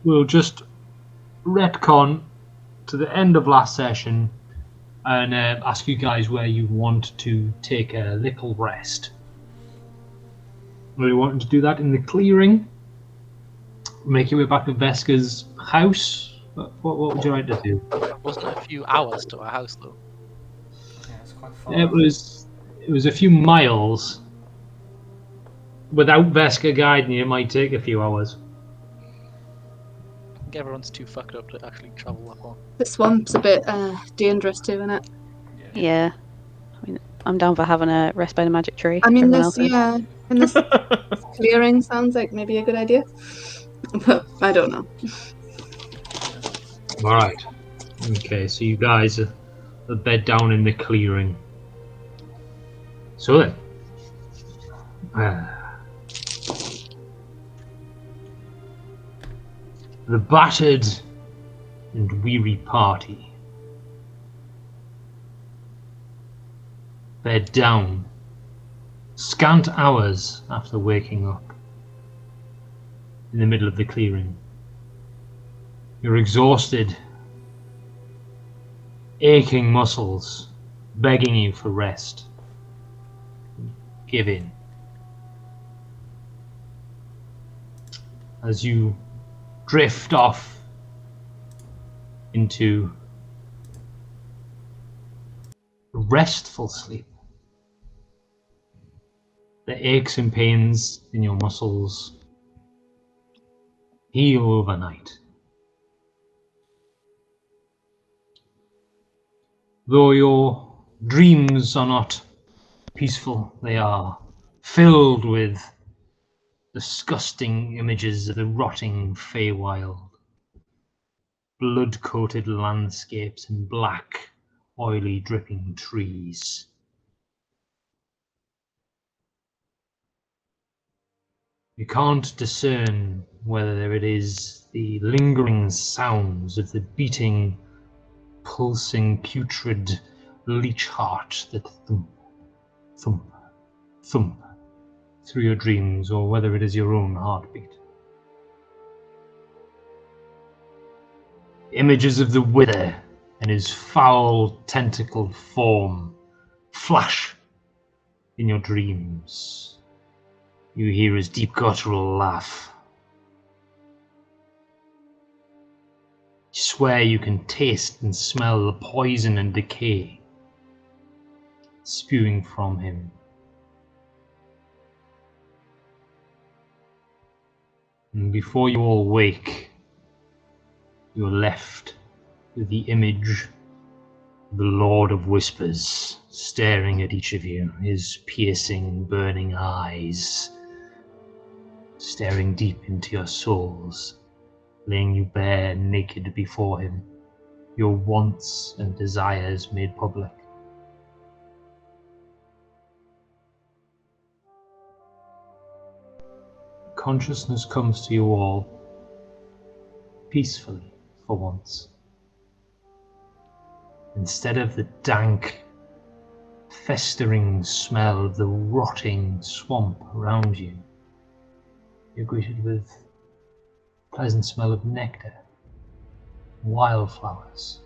we'll just retcon to the end of last session and ask you guys where you want to take a little rest. Are you wanting to do that in the clearing? Make your way back to Veska's house? What would you like to do? Wasn't it a few hours to our house though? Yeah, it's quite far. It was a few miles. Without Veska guiding you, it might take a few hours. I think everyone's too fucked up to actually travel that far. The swamp's a bit dangerous too, isn't it? Yeah. I mean, I'm down for having a rest by the magic tree. I mean, Everyone this else is. yeah, and this clearing sounds like maybe a good idea, but I don't know. All right. Okay, so you guys are bed down in the clearing. So then, the battered and weary party bed down, scant hours after waking up in the middle of the clearing. You're exhausted, aching muscles begging you for rest. Give in. As you drift off into restful sleep. The aches and pains in your muscles heal overnight. Though your dreams are not peaceful, they are filled with disgusting images of the rotting Feywild, blood-coated landscapes and black, oily, dripping trees. You can't discern whether it is the lingering sounds of the beating, pulsing, putrid leech heart that thump, thump, thump through your dreams, or whether it is your own heartbeat. Images of the Wither and his foul tentacled form flash in your dreams. You hear his deep guttural laugh. You swear you can taste and smell the poison and decay spewing from him. And before you all wake, you're left with the image of the Lord of Whispers staring at each of you, his piercing, burning eyes staring deep into your souls, laying you bare naked before him, your wants and desires made public. Consciousness comes to you all peacefully for once. Instead of the dank, festering smell of the rotting swamp around you, you're greeted with a pleasant smell of nectar, wildflowers,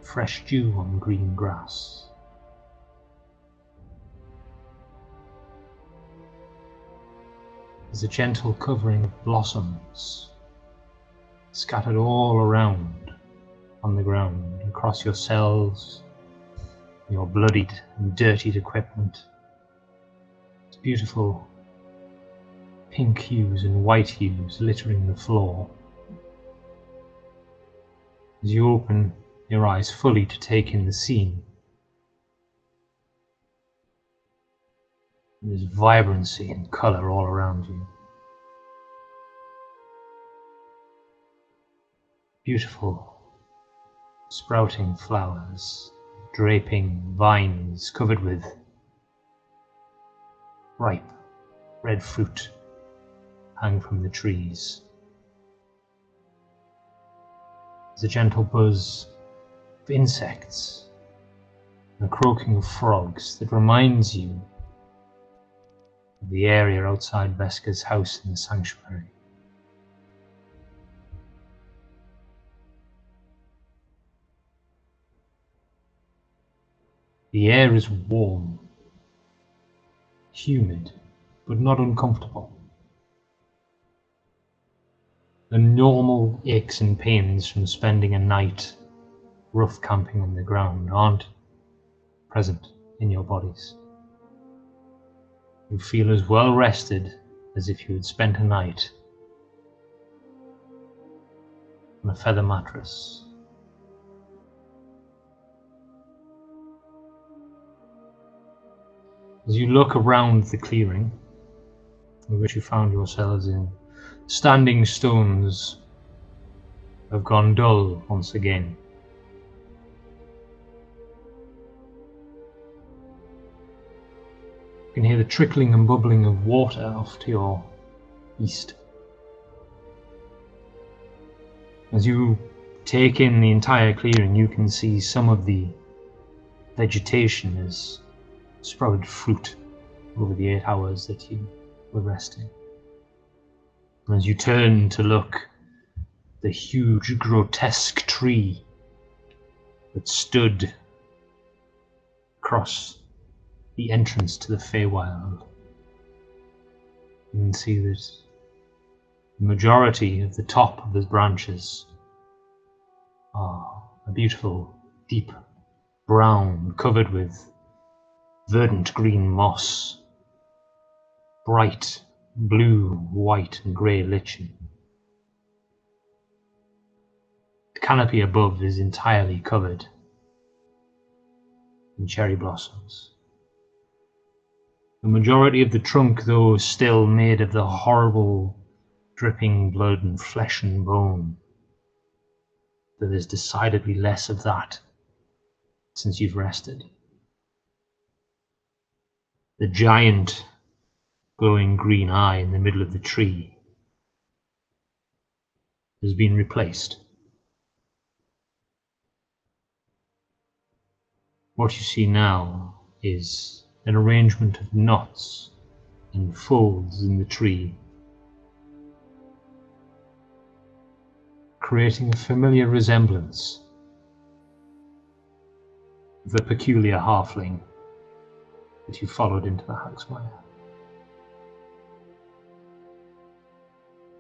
fresh dew on green grass. There's a gentle covering of blossoms scattered all around on the ground, across your cells, your bloodied and dirtied equipment. It's beautiful pink hues and white hues littering the floor. As you open your eyes fully to take in the scene, there's vibrancy and colour all around you. Beautiful sprouting flowers, draping vines covered with ripe red fruit hang from the trees. There's a gentle buzz of insects and the croaking of frogs that reminds you of the area outside Veska's house in the sanctuary. The air is warm, humid, but not uncomfortable. The normal aches and pains from spending a night rough camping on the ground aren't present in your bodies. You feel as well rested as if you had spent a night on a feather mattress. As you look around the clearing, in which you found yourselves in, standing stones have gone dull once again. You can hear the trickling and bubbling of water off to your east. As you take in the entire clearing, you can see some of the vegetation has sprouted fruit over the 8 hours that you were resting. As you turn to look, the huge, grotesque tree that stood across the entrance to the Feywild, you can see that the majority of the top of the branches are a beautiful, deep brown, covered with verdant green moss, bright blue, white and grey lichen. The canopy above is entirely covered in cherry blossoms. The majority of the trunk, though, is still made of the horrible dripping blood and flesh and bone. But there's decidedly less of that since you've rested. The giant glowing green eye in the middle of the tree has been replaced. What you see now is an arrangement of knots and folds in the tree, creating a familiar resemblance of the peculiar halfling that you followed into the Hagsmire.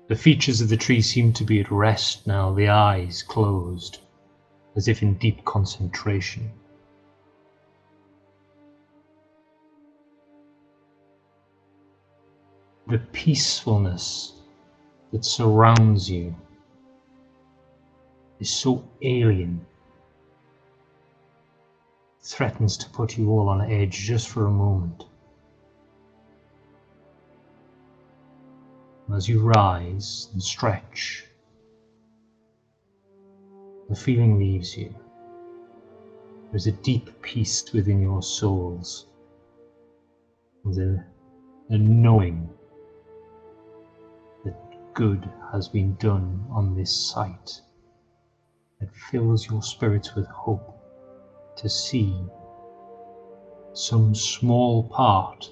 The features of the tree seem to be at rest now, the eyes closed, as if in deep concentration. The peacefulness that surrounds you is so alien, it threatens to put you all on edge just for a moment. As you rise and stretch, the feeling leaves you. There's a deep peace within your souls. There's a knowing that good has been done on this site that fills your spirits with hope to see some small part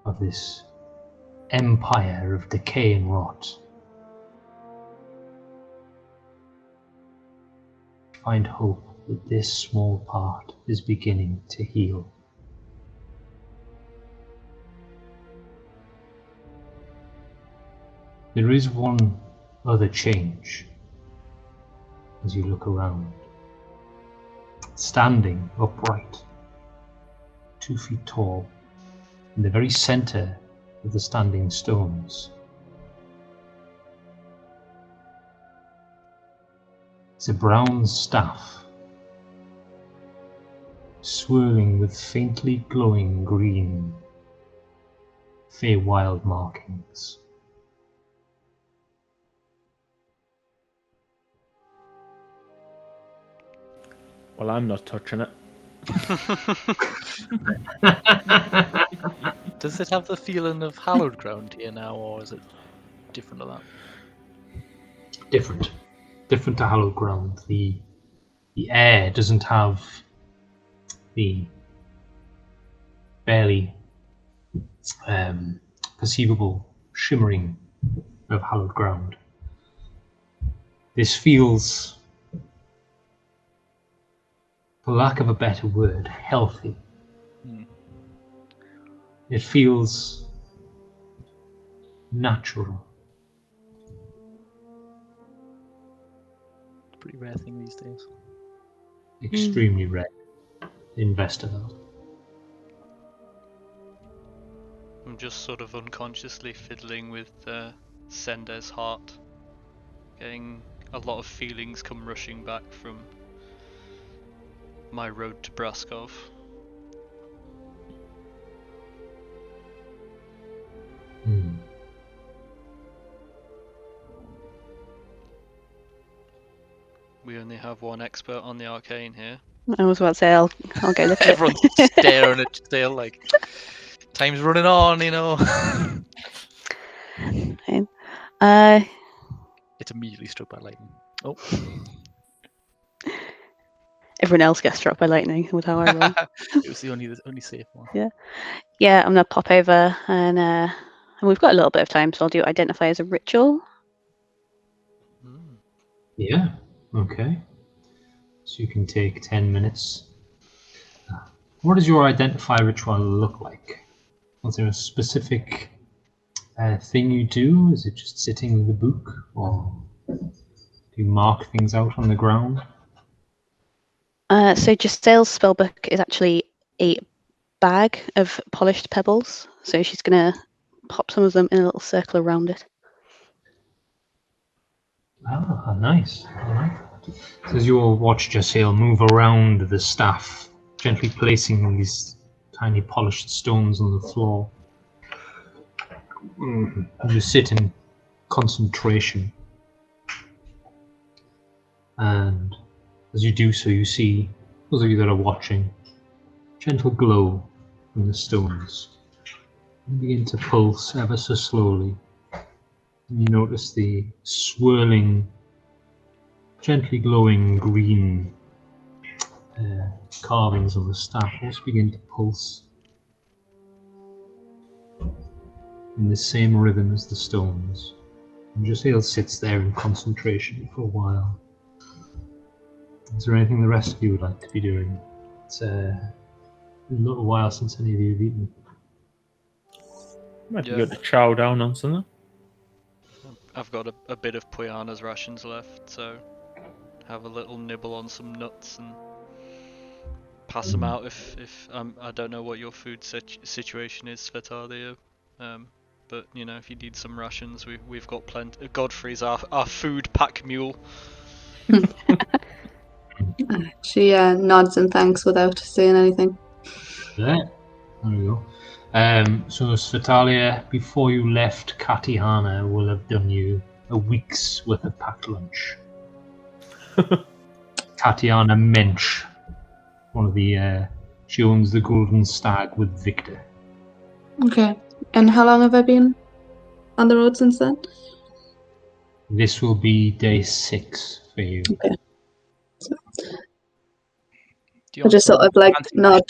of this empire of decay and rot. Find hope that this small part is beginning to heal. There is one other change as you look around. Standing upright, 2 feet tall, in the very center of the standing stones, is a brown staff swirling with faintly glowing green Feywild markings. Well, I'm not touching it. Does it have the feeling of hallowed ground here now, or is it different to that? Different to hallowed ground. The air doesn't have the barely perceivable shimmering of hallowed ground. This feels for lack of a better word, healthy. Hmm. It feels natural. Pretty rare thing these days. Extremely rare. Investor though. I'm just sort of unconsciously fiddling with Sender's heart. Getting a lot of feelings come rushing back from my road to Braskov. Hmm. We only have one expert on the arcane here. I was about to say I'll go look at it. Everyone's staring at you still, like, time's running on, you know. Fine. Uh, It's immediately struck by lightning. Oh. everyone else gets struck by lightning with how I roll. It was the only safe one. Yeah, I'm gonna pop over and we've got a little bit of time, so I'll do identify as a ritual. Yeah. Okay. So you can take 10 minutes. What does your identify ritual look like? Was there a specific thing you do? Is it just sitting with a book, or do you mark things out on the ground? So Giselle's spellbook is actually a bag of polished pebbles. So she's gonna pop some of them in a little circle around it. Ah, nice. I like that. So as you all watch Giselle move around the staff, gently placing these tiny polished stones on the floor, you sit in concentration. And as you do so, you see, those of you that are watching, gentle glow from the stones. You begin to pulse ever so slowly. And you notice the swirling, gently glowing green carvings of the staff also begin to pulse in the same rhythm as the stones. And Josiel sits there in concentration for a while. Is there anything the rest of you would like to be doing? It's a little while since any of you have eaten. Might be Yeah. good to chow down on something. I've got a bit of Puyana's rations left, so have a little nibble on some nuts and pass them out if I don't know what your food situation is, Svetalia. But you know, if you need some rations, we've got plenty. Godfrey's our food pack mule. She nods and thanks without saying anything. Yeah, there we go. So Svetalia, before you left, Katihana will have done you a week's worth of packed lunch. Tatiana Mensch, one of the she owns the Golden Stag with Victor. Okay. And how long have I been on the road since then? This will be day 6 for you. Okay. Do you I want just some sort of like fancy nod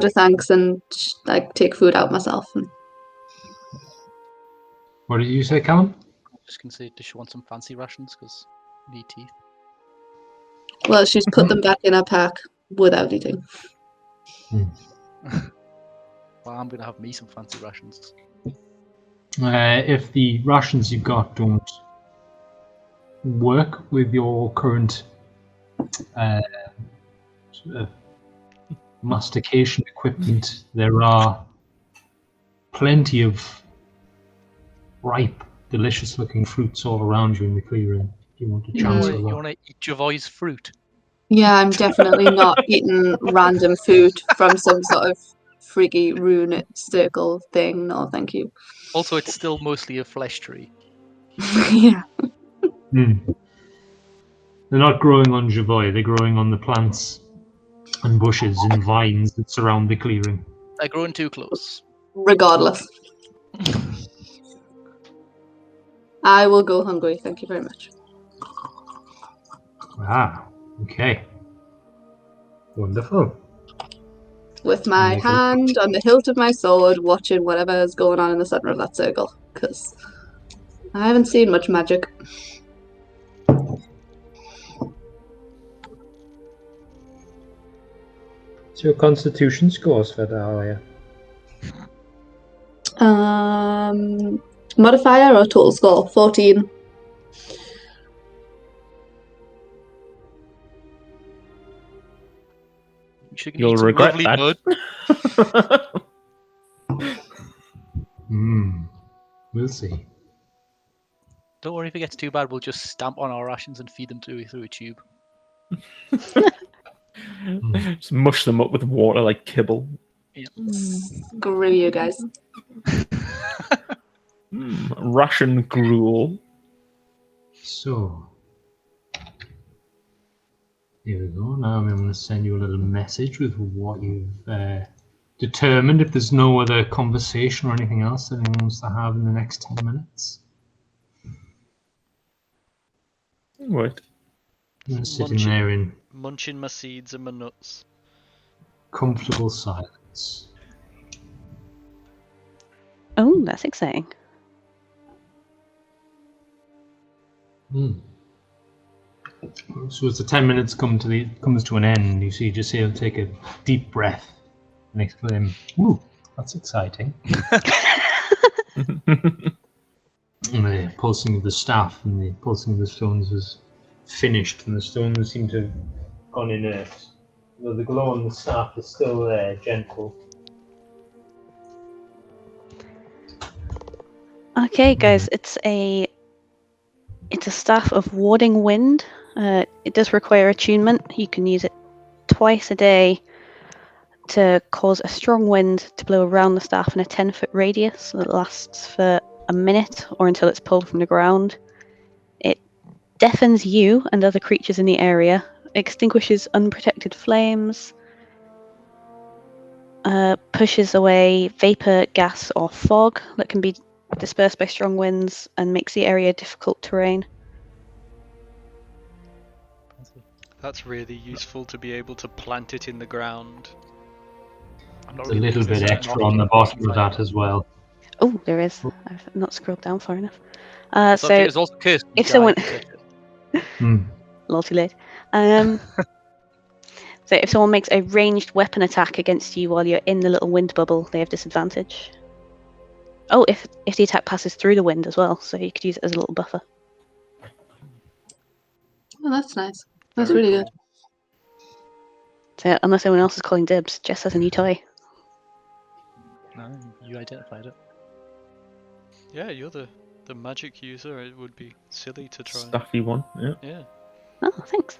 rations? a thanks and like take food out myself. And What did you say, Callum? I'm just gonna say, does she want some fancy rations? Because need teeth. well, she's put them back in her pack without eating. Well, I'm gonna have me some fancy rations. If the rations you've got don't work with your current sort of mastication equipment, there are plenty of ripe, delicious-looking fruits all around you in the clearing. If you want to chance You with wanna eat Javoy's fruit? Yeah, I'm definitely not eating random food from some sort of freaky rune circle thing. No, thank you. Also, it's still mostly a flesh tree. Yeah. They're not growing on Javoy, they're growing on the plants and bushes and vines that surround the clearing. They're growing too close. Regardless, I will go hungry. Thank you very much. Ah, okay. Wonderful. With my Make a- hand on the hilt of my sword, watching whatever is going on in the center of that circle, because I haven't seen much magic. What's your constitution scores for Dahlia? Modifier or total score? 14. You should You'll eat some regret lovely that. mud. We'll see. Don't worry if it gets too bad. We'll just stamp on our rations and feed them through a tube. Just mush them up with water like kibble. Screw you guys. Ration gruel. So, here we go. Now I'm going to send you a little message with what you've determined. If there's no other conversation or anything else that anyone wants to have in the next 10 minutes. What? I'm sitting there in munching my seeds and my nuts. comfortable silence. Oh, that's exciting. So as the 10 minutes comes to an end, you see Jasail take a deep breath and exclaim, "Ooh, that's exciting!" And the pulsing of the staff and the pulsing of the stones is finished, and the stones seem to have gone inert. Though the glow on the staff is still there, gentle. Okay, guys, it's a staff of warding wind. It does require attunement. You can use it twice a day to cause a strong wind to blow around the staff in a 10-foot radius that lasts for a minute or until it's pulled from the ground. It deafens you and other creatures in the area, extinguishes unprotected flames, pushes away vapor, gas, or fog that can be dispersed by strong winds, and makes the area difficult terrain. That's really useful to be able to plant it in the ground. There's a little bit extra on the bottom of that as well. Oh, there is. I've not scrolled down far enough. So It's also cursed. if someone a little too late. So if someone makes a ranged weapon attack against you while you're in the little wind bubble, they have disadvantage. Oh, if the attack passes through the wind as well, so you could use it as a little buffer. Oh, that's nice. That's really good. So unless anyone else is calling dibs, Jess has a new toy. No, you identified it. Yeah, you're the magic user. It would be silly to try. Stuffy one, yeah. Yeah. Oh, thanks.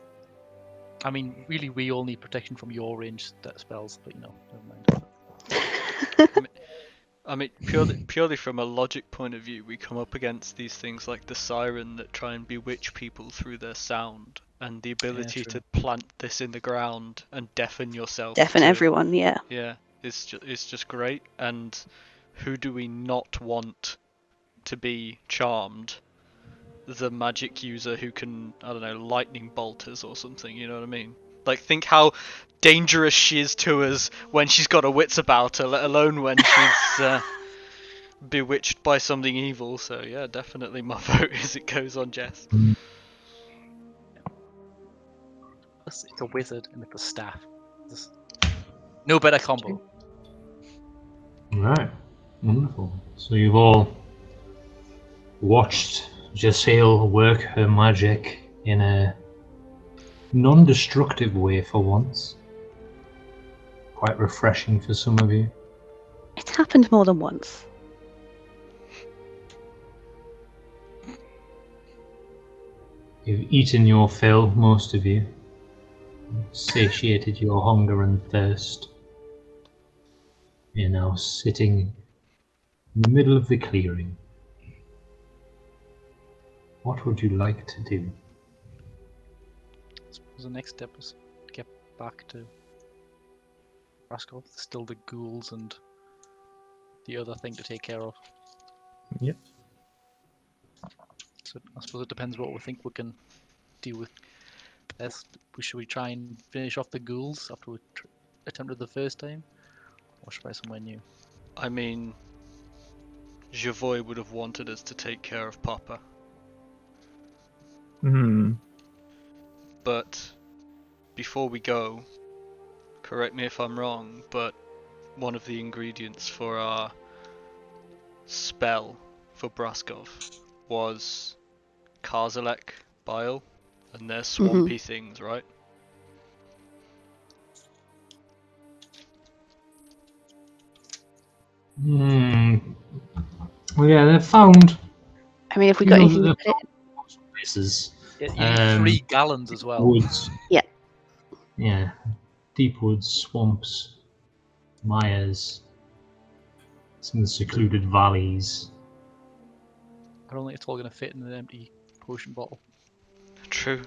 I mean, really, we all need protection from your range spells, but never mind. I mean, purely from a logic point of view, we come up against these things like the siren that try and bewitch people through their sound, and the ability to plant this in the ground and deafen yourself. Deafen everyone, yeah. Yeah, it's just great. And who do we not want to be charmed? The magic user who can, I don't know, lightning bolt us or something. You know what I mean? Like, think how dangerous she is to us when she's got her wits about her, let alone when she's bewitched by something evil. So yeah, definitely my vote is it goes on Jess. It's a wizard and it's a staff. No better combo. Right, wonderful. So you've all watched Jasail work her magic in a non-destructive way for once. Quite refreshing for some of you. It's happened more than once. You've eaten your fill, most of you. Satiated your hunger and thirst. You're now sitting in the middle of the clearing. What would you like to do? I suppose the next step is to get back to Rascal. Still the ghouls and the other thing to take care of. Yep. So I suppose it depends what we think we can deal with best. Should we try and finish off the ghouls after we attempted the first time? Or should we try somewhere new? I mean, Javoy would have wanted us to take care of Papa. But before we go, correct me if I'm wrong, but one of the ingredients for our spell for Braskov was Karzalek bile, and they're swampy things, right? Well, yeah, they're found. I mean, if we You got know anything that to they're put it. found in lots of places. You need 3 gallons as well. Woods. Yeah. Yeah, deep woods, swamps, mires, some of the secluded valleys. I don't think it's all going to fit in an empty potion bottle. True.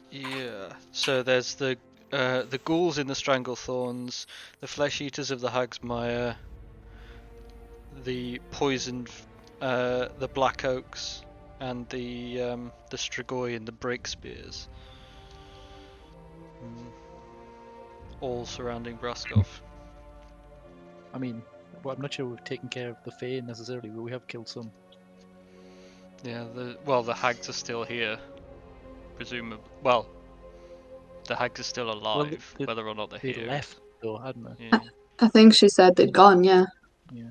Yeah. So there's the ghouls in the Stranglethorns, the flesh eaters of the Hag's Mire, the poisoned, the Black Oaks, and the Strigoi and the Breakspears. All surrounding Braskov. I mean, well, I'm not sure we've taken care of the Fae necessarily, but we have killed some. Yeah. The Hags are still here, presumably. Well, the Hags are still alive, they- whether or not they're They here. left, though, hadn't they? Yeah. I think she said they'd gone, yeah. Yeah.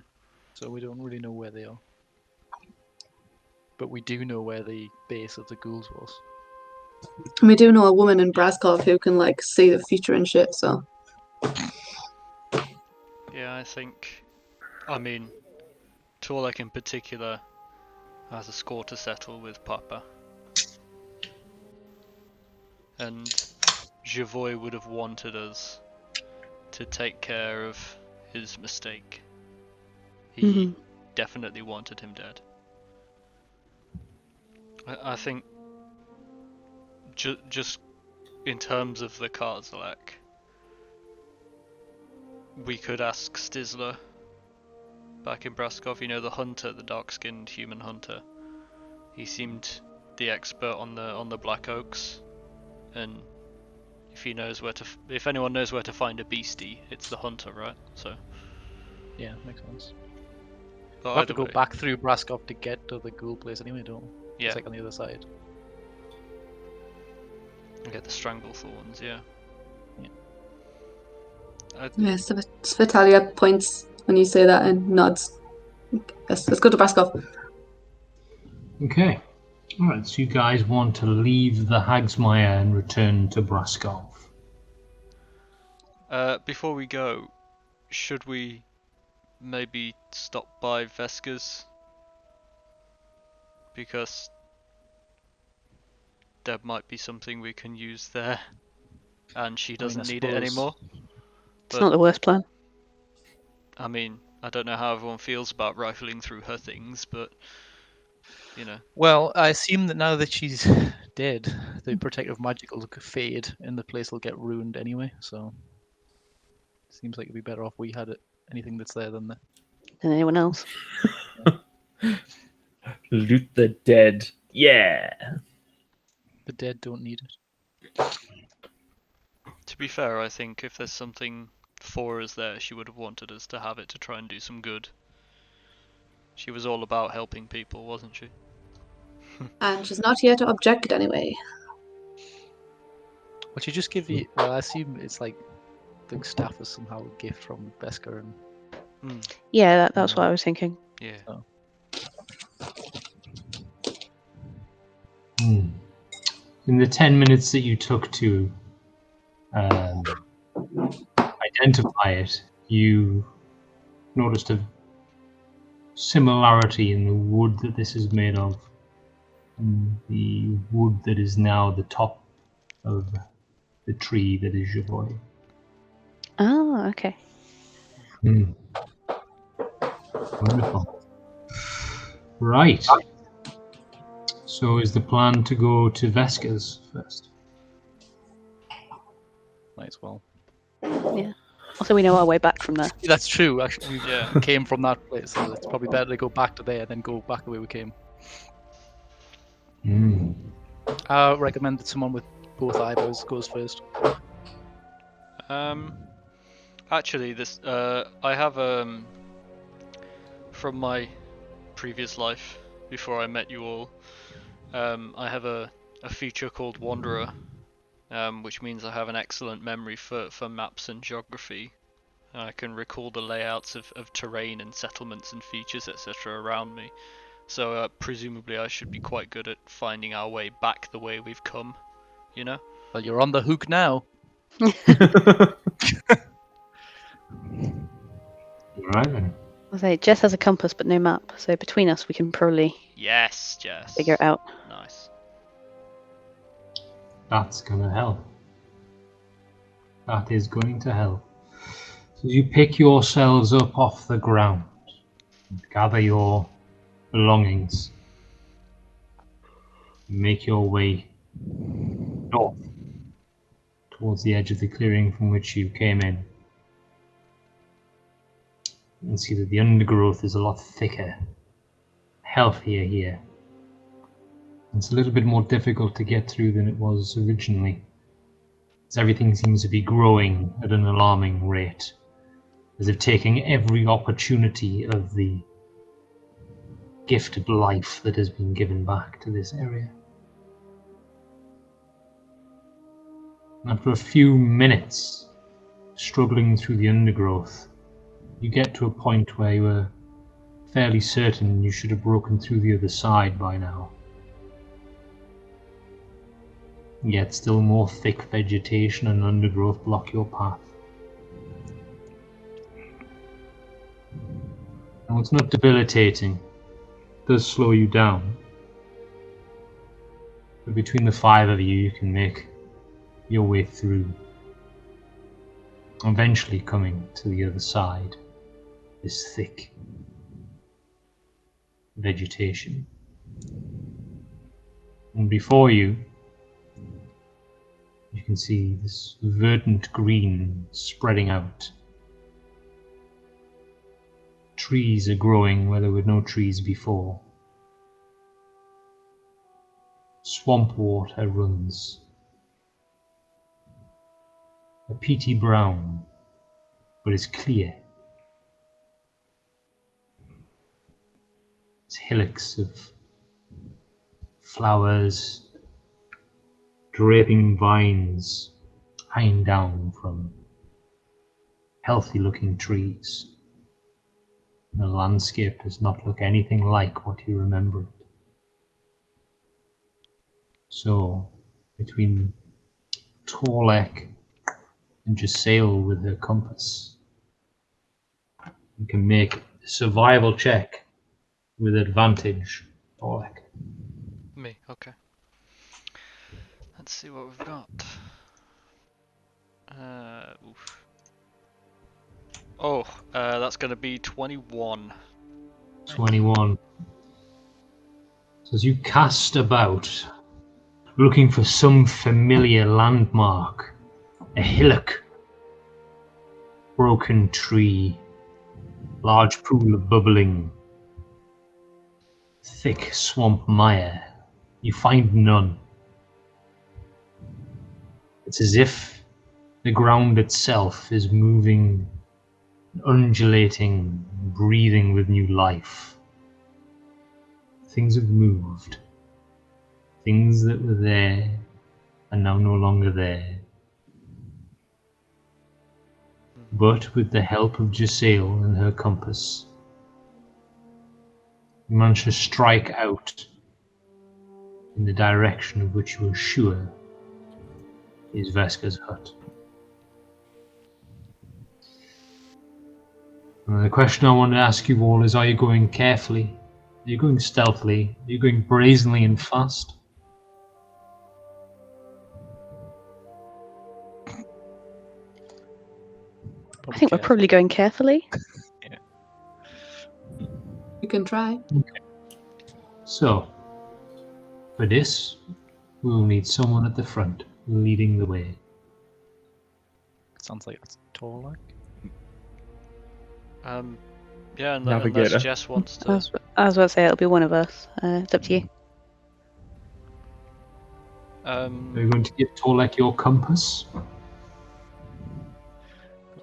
So we don't really know where they are. But we do know where the base of the ghouls was. And we do know a woman in Braskov who can, like, see the future and shit, so. Yeah, I mean, Torlek in particular has a score to settle with Papa. And Javoy would have wanted us to take care of his mistake. He definitely wanted him dead. I think just in terms of the Karzalek, we could ask Stizler back in Braskov, you know, the hunter, the dark-skinned human hunter. He seemed the expert on the Black Oaks, and if anyone knows where to find a beastie, it's the hunter, right? So Yeah, makes sense. but We'll have to either go way, back through Braskov to get to the ghoul place anyway, don't we? yeah, It's like on the other side. and get the Stranglethorns, yeah. Yeah, Svetalia points when you say that and nods. Yes, let's go to Braskov. Okay. Alright, so you guys want to leave the Hagsmire and return to Braskov. Before we go, should we maybe stop by Vesca's? Because there might be something we can use there, and she doesn't need it suppose- anymore. It's But- not the worst plan. I mean, I don't know how everyone feels about rifling through her things, but you know. Well, I assume that now that she's dead, the protective magic will fade and the place will get ruined anyway, so seems like it'd be better off we had it, anything that's there than the... Than anyone else. Loot the dead. Yeah. The dead don't need it. To be fair, I think if there's something for us there, she would have wanted us to have it to try and do some good. She was all about helping people, wasn't she? And she's not here to object anyway. Well, she just give you... Well, I assume it's like the staff is somehow a gift from Beska and... Yeah, that's what I was thinking. Yeah. Oh. In the 10 minutes that you took to identify it, you noticed a similarity in the wood that this is made of, and the wood that is now the top of the tree that is Javoy. Oh, okay. Wonderful. Right. So is the plan to go to Vesca's first? Might as well. Also, we know our way back from there. Yeah, that's true, actually. We Yeah. came from that place, so it's probably better to go back to there and then go back the way we came. I recommend that someone with both eyebrows goes first. Actually, this I have from my previous life before I met you all. I have a feature called Wanderer, which means I have an excellent memory for maps and geography. I can recall the layouts of terrain and settlements and features, etc. around me. So presumably I should be quite good at finding our way back the way we've come, you know? Well, you're on the hook now. Right then. I'll say Jess has a compass but no map, so between us we can probably Yes, Jess. figure it out. Nice. That's gonna help. That is going to help. So you pick yourselves up off the ground, and gather your belongings, make your way north towards the edge of the clearing from which you came in. You can see that the undergrowth is a lot thicker, healthier here. It's a little bit more difficult to get through than it was originally, as everything seems to be growing at an alarming rate, as if taking every opportunity of the gifted life that has been given back to this area. After a few minutes struggling through the undergrowth, you get to a point where you were fairly certain you should have broken through the other side by now. Yet still more thick vegetation and undergrowth block your path. Now it's not debilitating, it does slow you down, but between the 5 of you, you can make your way through, eventually coming to the other side, this thick vegetation. And before you, you can see this verdant green spreading out. Trees are growing where there were no trees before. Swamp water runs. A peaty brown, but it's clear. It's hillocks of flowers, draping vines hanging down from healthy looking trees. The landscape does not look anything like what you remember it. So, between Torlek and Jasail with her compass, you can make a survival check with advantage, Torlek. Me, okay. Let's see what we've got. Oof. Oh, that's going to be 21. 21. So as you cast about, looking for some familiar landmark, a hillock, broken tree, large pool of bubbling, thick swamp mire, you find none. It's as if the ground itself is moving, undulating, breathing with new life. Things have moved. Things that were there are now no longer there. But with the help of Jasail and her compass, you managed to strike out in the direction of which you were sure is Veska's hut. And the question I want to ask you all is, are you going carefully? Are you going stealthily? Are you going brazenly and fast? I think we're probably going carefully. You can try. So, for this, we will need someone at the front, leading the way. Sounds like that's Torlek. Yeah, unless Navigator. Jess wants I to. was about to say it'll be one of us. It's up to you. Are you going to give Torlek your compass?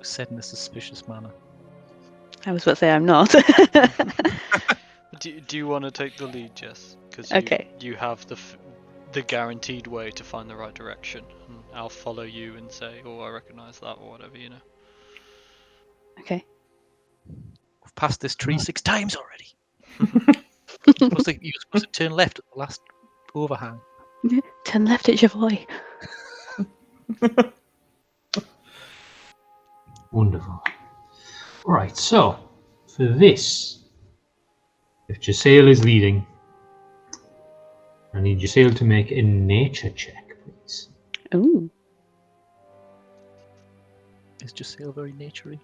Said in a suspicious manner. I was about to say I'm not. Do you want to take the lead, Jess? Because Okay. you have the guaranteed way to find the right direction. And I'll follow you and say, "Oh, I recognise that," or whatever, you know. Okay. We've passed this tree 6 times already. You're supposed to turn left at the last overhang. Turn left at your boy. Wonderful. Right, so for this, if Jasail is leading, I need Jasail to make a nature check, please. Ooh. Is Jasail very naturey?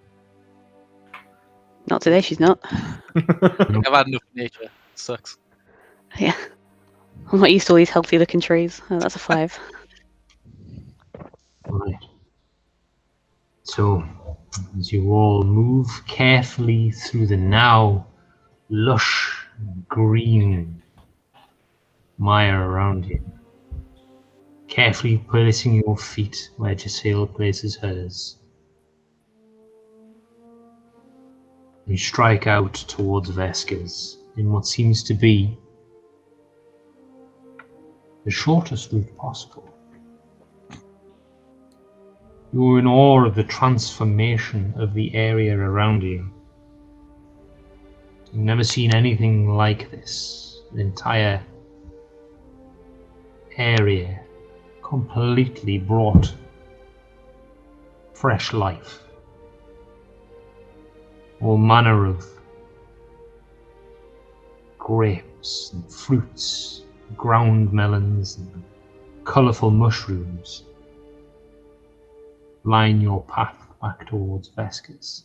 Not today, she's not. I've had enough nature. Sucks. Yeah. I'm not used to all these healthy looking trees. Oh, that's a 5. Right. So, as you all move carefully through the now lush green mire around you, carefully placing your feet where Jasail places hers, you strike out towards Vesca's in what seems to be the shortest route possible. You are in awe of the transformation of the area around you. You've never seen anything like this. The entire area completely brought fresh life. All manner of grapes and fruits, ground melons and colourful mushrooms line your path back towards Vesca's.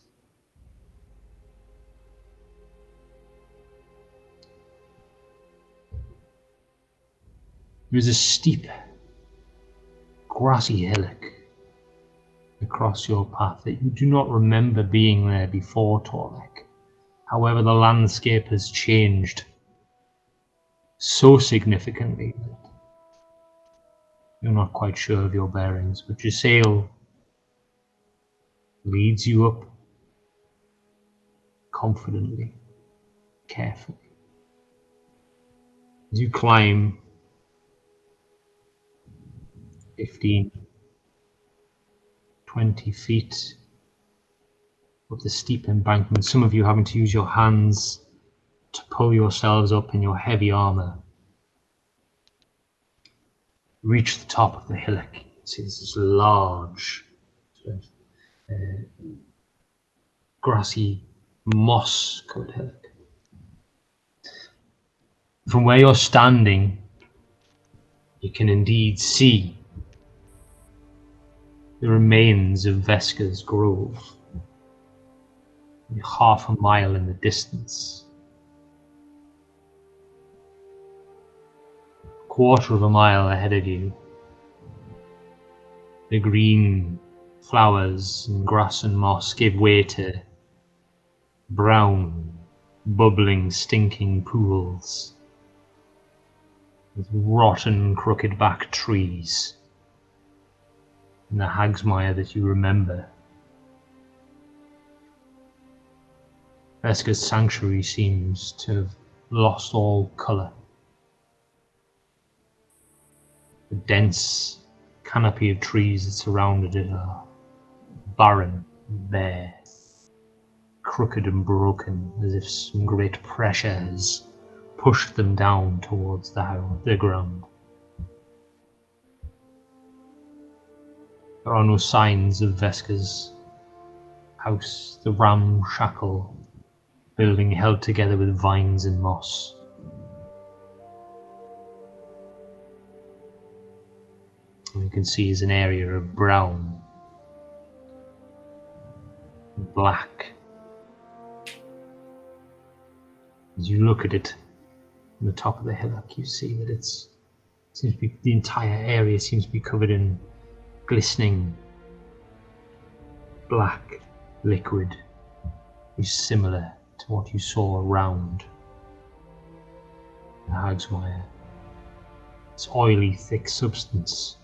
There is a steep, grassy hillock across your path that you do not remember being there before, Torlek. However, the landscape has changed so significantly that you're not quite sure of your bearings, but Jasail leads you up confidently, carefully. As you climb 15, 20 feet up the steep embankment, some of you having to use your hands to pull yourselves up in your heavy armor, reach the top of the hillock. See, this large grassy, moss-covered hillock. From where you're standing, you can indeed see the remains of Vesca's grove, half a mile in the distance. A quarter of a mile ahead of you, the green flowers and grass and moss give way to brown, bubbling, stinking pools with rotten, crooked-backed trees in the Hagsmire that you remember. Vesca's sanctuary seems to have lost all colour. The dense canopy of trees that surrounded it are barren, bare, crooked and broken, as if some great pressure has pushed them down towards the ground. There are no signs of Vesca's house, the ramshackle building held together with vines and moss. What you can see is an area of brown, black. As you look at it from the top of the hillock, you see that the entire area seems to be covered in glistening black liquid, which is similar to what you saw around the Hagsmire. It's oily, thick substance,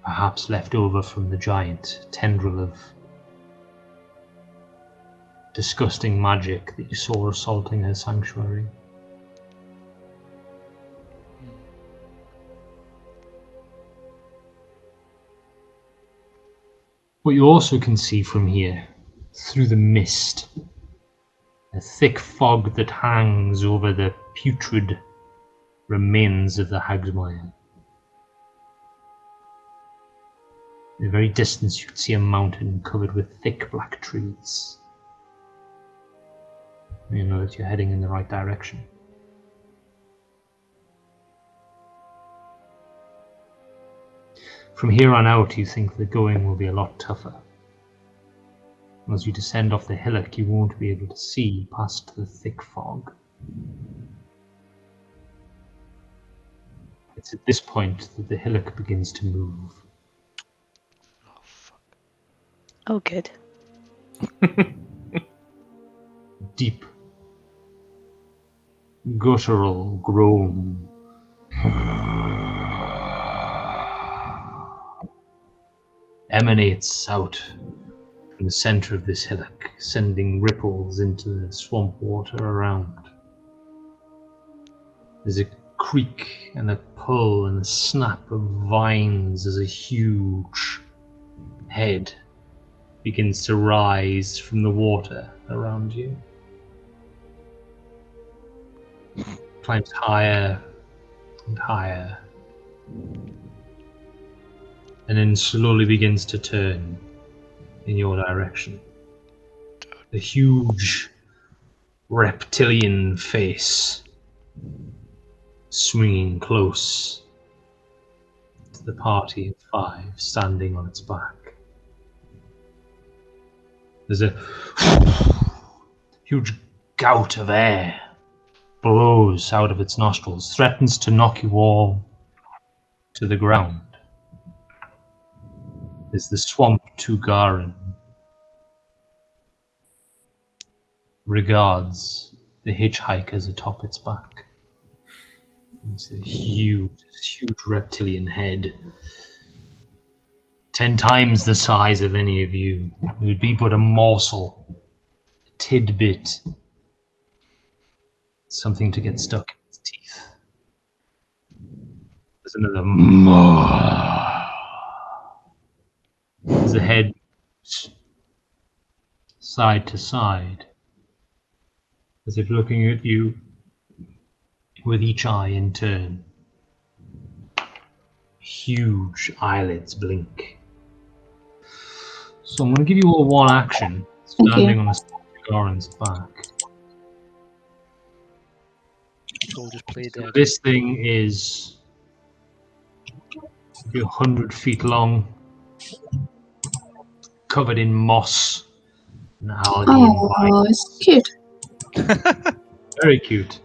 perhaps left over from the giant tendril of disgusting magic that you saw assaulting her sanctuary. But you also can see from here, through the mist, a thick fog that hangs over the putrid remains of the Hagsmire. In the very distance, you can see a mountain covered with thick black trees. You know that you're heading in the right direction. From here on out, you think the going will be a lot tougher. As you descend off the hillock, you won't be able to see past the thick fog. It's at this point that the hillock begins to move. Oh, fuck. Oh, good. Deep, guttural groan emanates out from the center of this hillock, sending ripples into the swamp water around. There's a creak and a pull and a snap of vines as a huge head begins to rise from the water around you. Climbs higher and higher, and then slowly begins to turn in your direction. A huge reptilian face swinging close to the party of 5 standing on its back. There's a huge gout of air blows out of its nostrils, threatens to knock you all to the ground. As the swamp Tugarin regards the hitchhikers atop its back. It's a huge reptilian head, 10 times the size of any of you. It would be but a morsel, a tidbit, something to get stuck in its teeth. There's another as the head side to side, as if looking at you with each eye in turn. Huge eyelids blink. So I'm going to give you all one action, standing on a Goran's back. So we'll just play So dead. this thing is 100 feet long, covered in moss and algae and vines. Oh, it's cute. Very cute.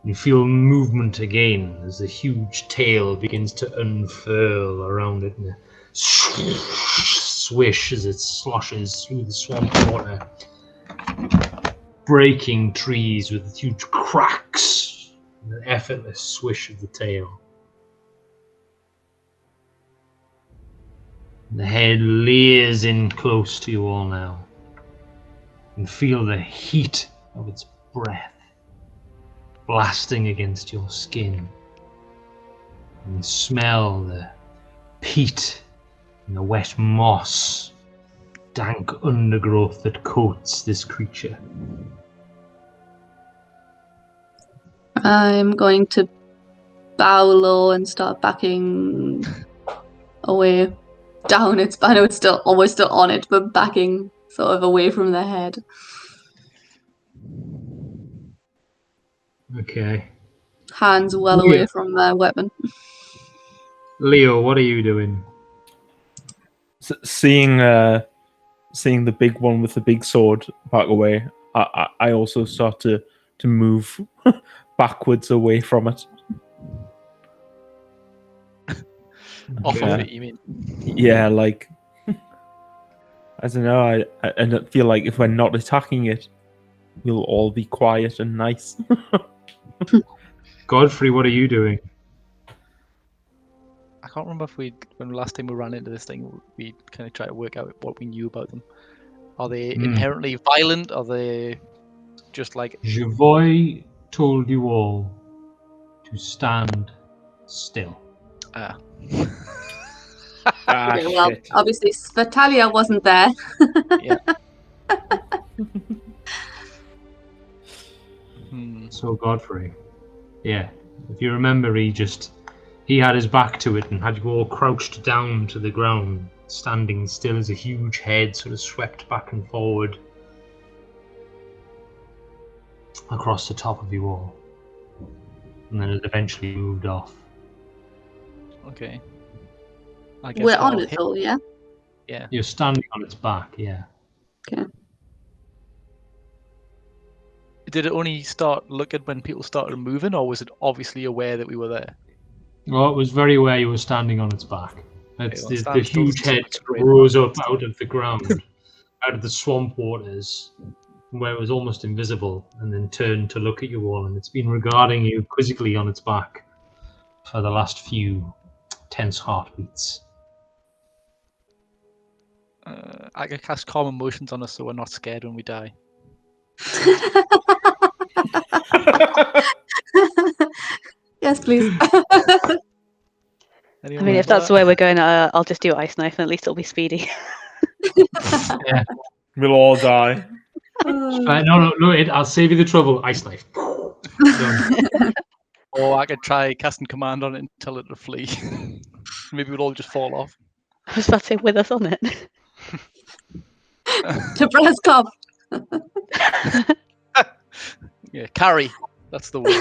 You feel movement again as the huge tail begins to unfurl around it, and a swish as it sloshes through the swamp water, breaking trees with huge cracks and an effortless swish of the tail. The head leers in close to you all now, and feel the heat of its breath blasting against your skin, and smell the peat and the wet moss, dank undergrowth that coats this creature. I'm going to bow low and start backing away down its. I know it's still almost still on it, but backing sort of away from the head. Okay. Hands well Yeah. away from the weapon. Leo, what are you doing? Seeing the big one with the big sword back away, I also start to move backwards away from it. Off Yeah. of it, you mean? Yeah, like I don't know. I feel like if we're not attacking it, we'll all be quiet and nice. Godfrey, what are you doing? I can't remember if when last time we ran into this thing, we kind of tried to work out what we knew about them. Are they inherently violent? Are they just like... Javoy told you all to stand still. Ah. Okay, well, shit. obviously Svetalia wasn't there. Yeah. Hmm. So Godfrey, yeah, if you remember, he had his back to it and had you all crouched down to the ground, standing still as a huge head sort of swept back and forward across the top of you all, and then it eventually moved off. Okay. I guess We're on I'll it hit. all, yeah? Yeah. You're standing on its back, yeah. Okay. Did it only start looking when people started moving, or was it obviously aware that we were there? Well, it was very aware you were standing on its back. It's well, the stand still huge so head it's sort of great. rose up out of the ground, out of the swamp waters, where it was almost invisible, and then turned to look at you all, and it's been regarding you quizzically on its back for the last few tense heartbeats. I can cast calm emotions on us so we're not scared when we die. Yes, please. I Anyone mean, want if to that's the do way we're going, I'll just do ice knife, and at least it'll be speedy. Yeah. We'll all die. No, I'll save you the trouble. Ice knife. Done. that? Or I could try casting command on it and tell it to flee. Maybe we'll all just fall off. I was about to say with us on it. To Brascov. Yeah, carry. That's the word.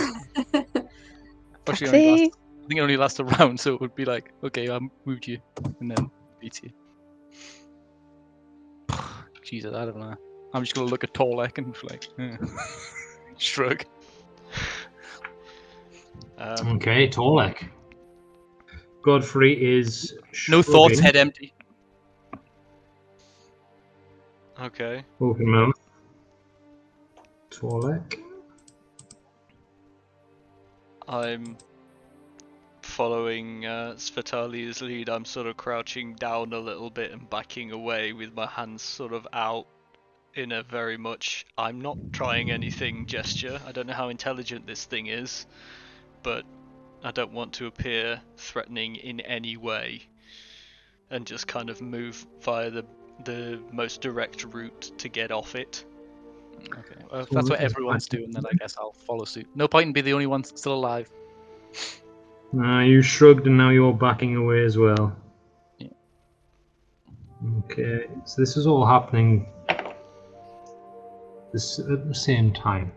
Especially only Taxi. lasts, I think it only lasts a round, so it would be like, okay, I moved you, and then beat you. Jesus, I don't know. I'm just gonna look at Torlek and just like, shrug. Okay, Torlek. Godfrey is No thoughts, shrugging. head empty. Okay. Open mouth. Torlek. I'm following Svetalia's lead. I'm sort of crouching down a little bit and backing away with my hands sort of out in a very much I'm not trying anything gesture. I don't know how intelligent this thing is, but I don't want to appear threatening in any way, and just kind of move via the most direct route to get off it. Okay, well, if that's what everyone's doing, then I guess I'll follow suit. No point in being the only one still alive. You shrugged and now you're backing away as well. Yeah. Okay, so this is all happening at the same time.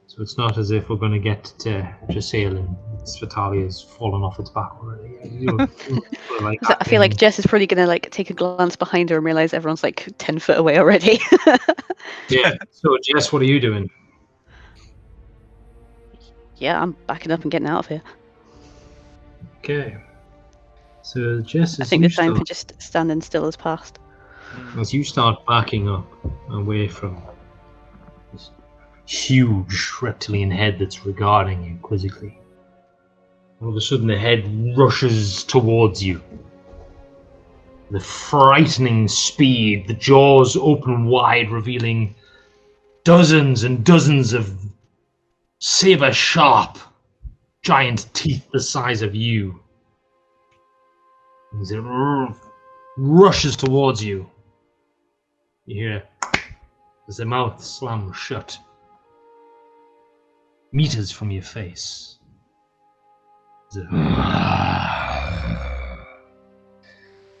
So it's not as if we're going to get to Jasail and Svetalia's fallen off its back already. You're like I feel like Jess is probably gonna like take a glance behind her and realize everyone's like 10 foot away already. Yeah. So Jess, what are you doing? Yeah, I'm backing up and getting out of here. Okay. So Jess, I as think you the time for start, just standing still has passed. as you start backing up away from this huge reptilian head that's regarding you quizzically, all of a sudden the head rushes towards you. The frightening speed, the jaws open wide, revealing dozens and dozens of saber-sharp giant teeth the size of you. As it rushes towards you, you hear as the mouth slams shut, meters from your face.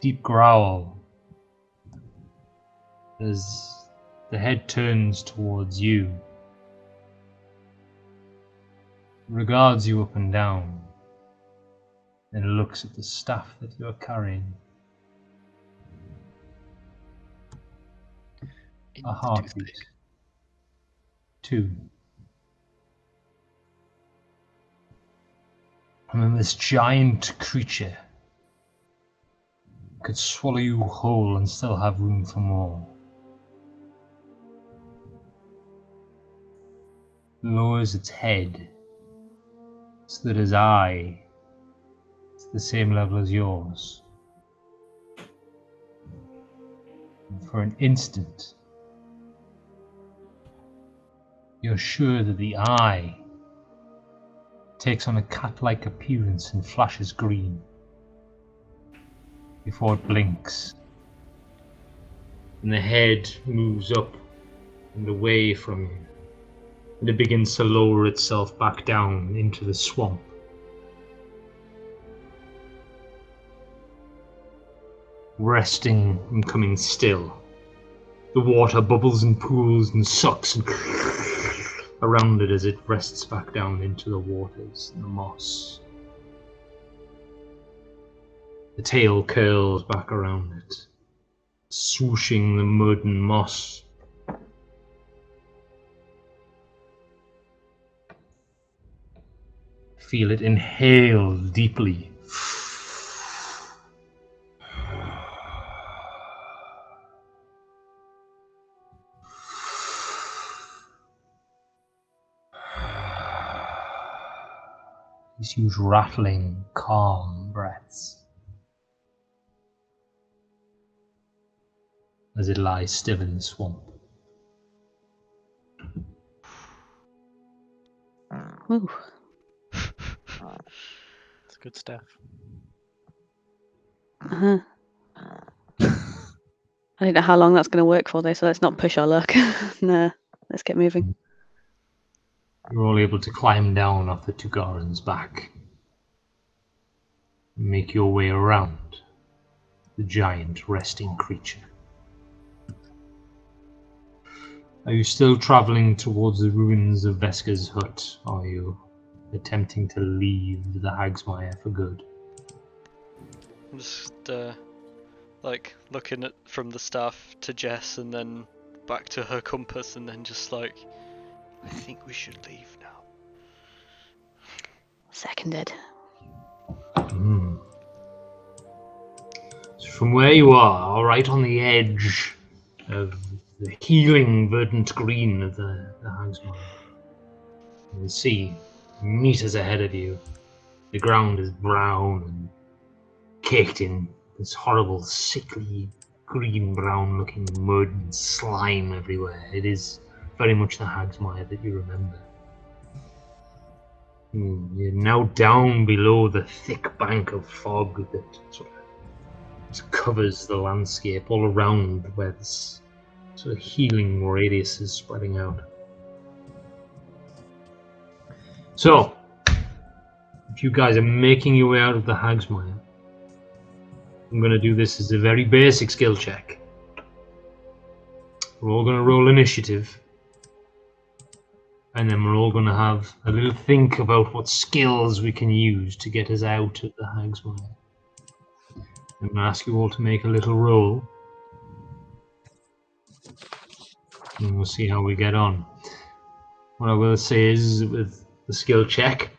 Deep growl as the head turns towards you, regards you up and down, then looks at the staff that you're carrying. A heartbeat. 2. And then this giant creature could swallow you whole and still have room for more. Lowers its head so that his eye is the same level as yours. And for an instant, you're sure that the eye takes on a cat-like appearance and flashes green. before it blinks. And the head moves up and away from you. And it begins to lower itself back down into the swamp. Resting and coming still. The water bubbles and pools and sucks and around it as it rests back down into the waters and the moss. The tail curls back around it, swooshing the mud and moss. Feel it inhale deeply. These huge rattling, calm breaths as it lies still in the swamp. Ooh. It's good stuff. Uh-huh. I don't know how long that's going to work for, though, so let's not push our luck. Nah, let's get moving. You're all able to climb down off the Tugaran's back and make your way around the giant resting creature. Are you still travelling towards the ruins of Vesca's hut, or are you attempting to leave the Hagsmire for good? I'm just like looking at from the staff to Jess and then back to her compass and then just like, I think we should leave now. Seconded. So from where you are, right on the edge of the healing verdant green of the Hagsmire, you can see meters ahead of you, the ground is brown and caked in this horrible, sickly, green-brown looking mud and slime everywhere. It is very much the Hagsmire that you remember. You're now down below the thick bank of fog that sort of covers the landscape all around where this sort of healing radius is spreading out. So, if you guys are making your way out of the Hagsmire, I'm going to do this as a very basic skill check. We're all going to roll initiative. And then we're all going to have a little think about what skills we can use to get us out of the Hagsmire. I'm going to ask you all to make a little roll. And we'll see how we get on. What I will say is, with the skill check,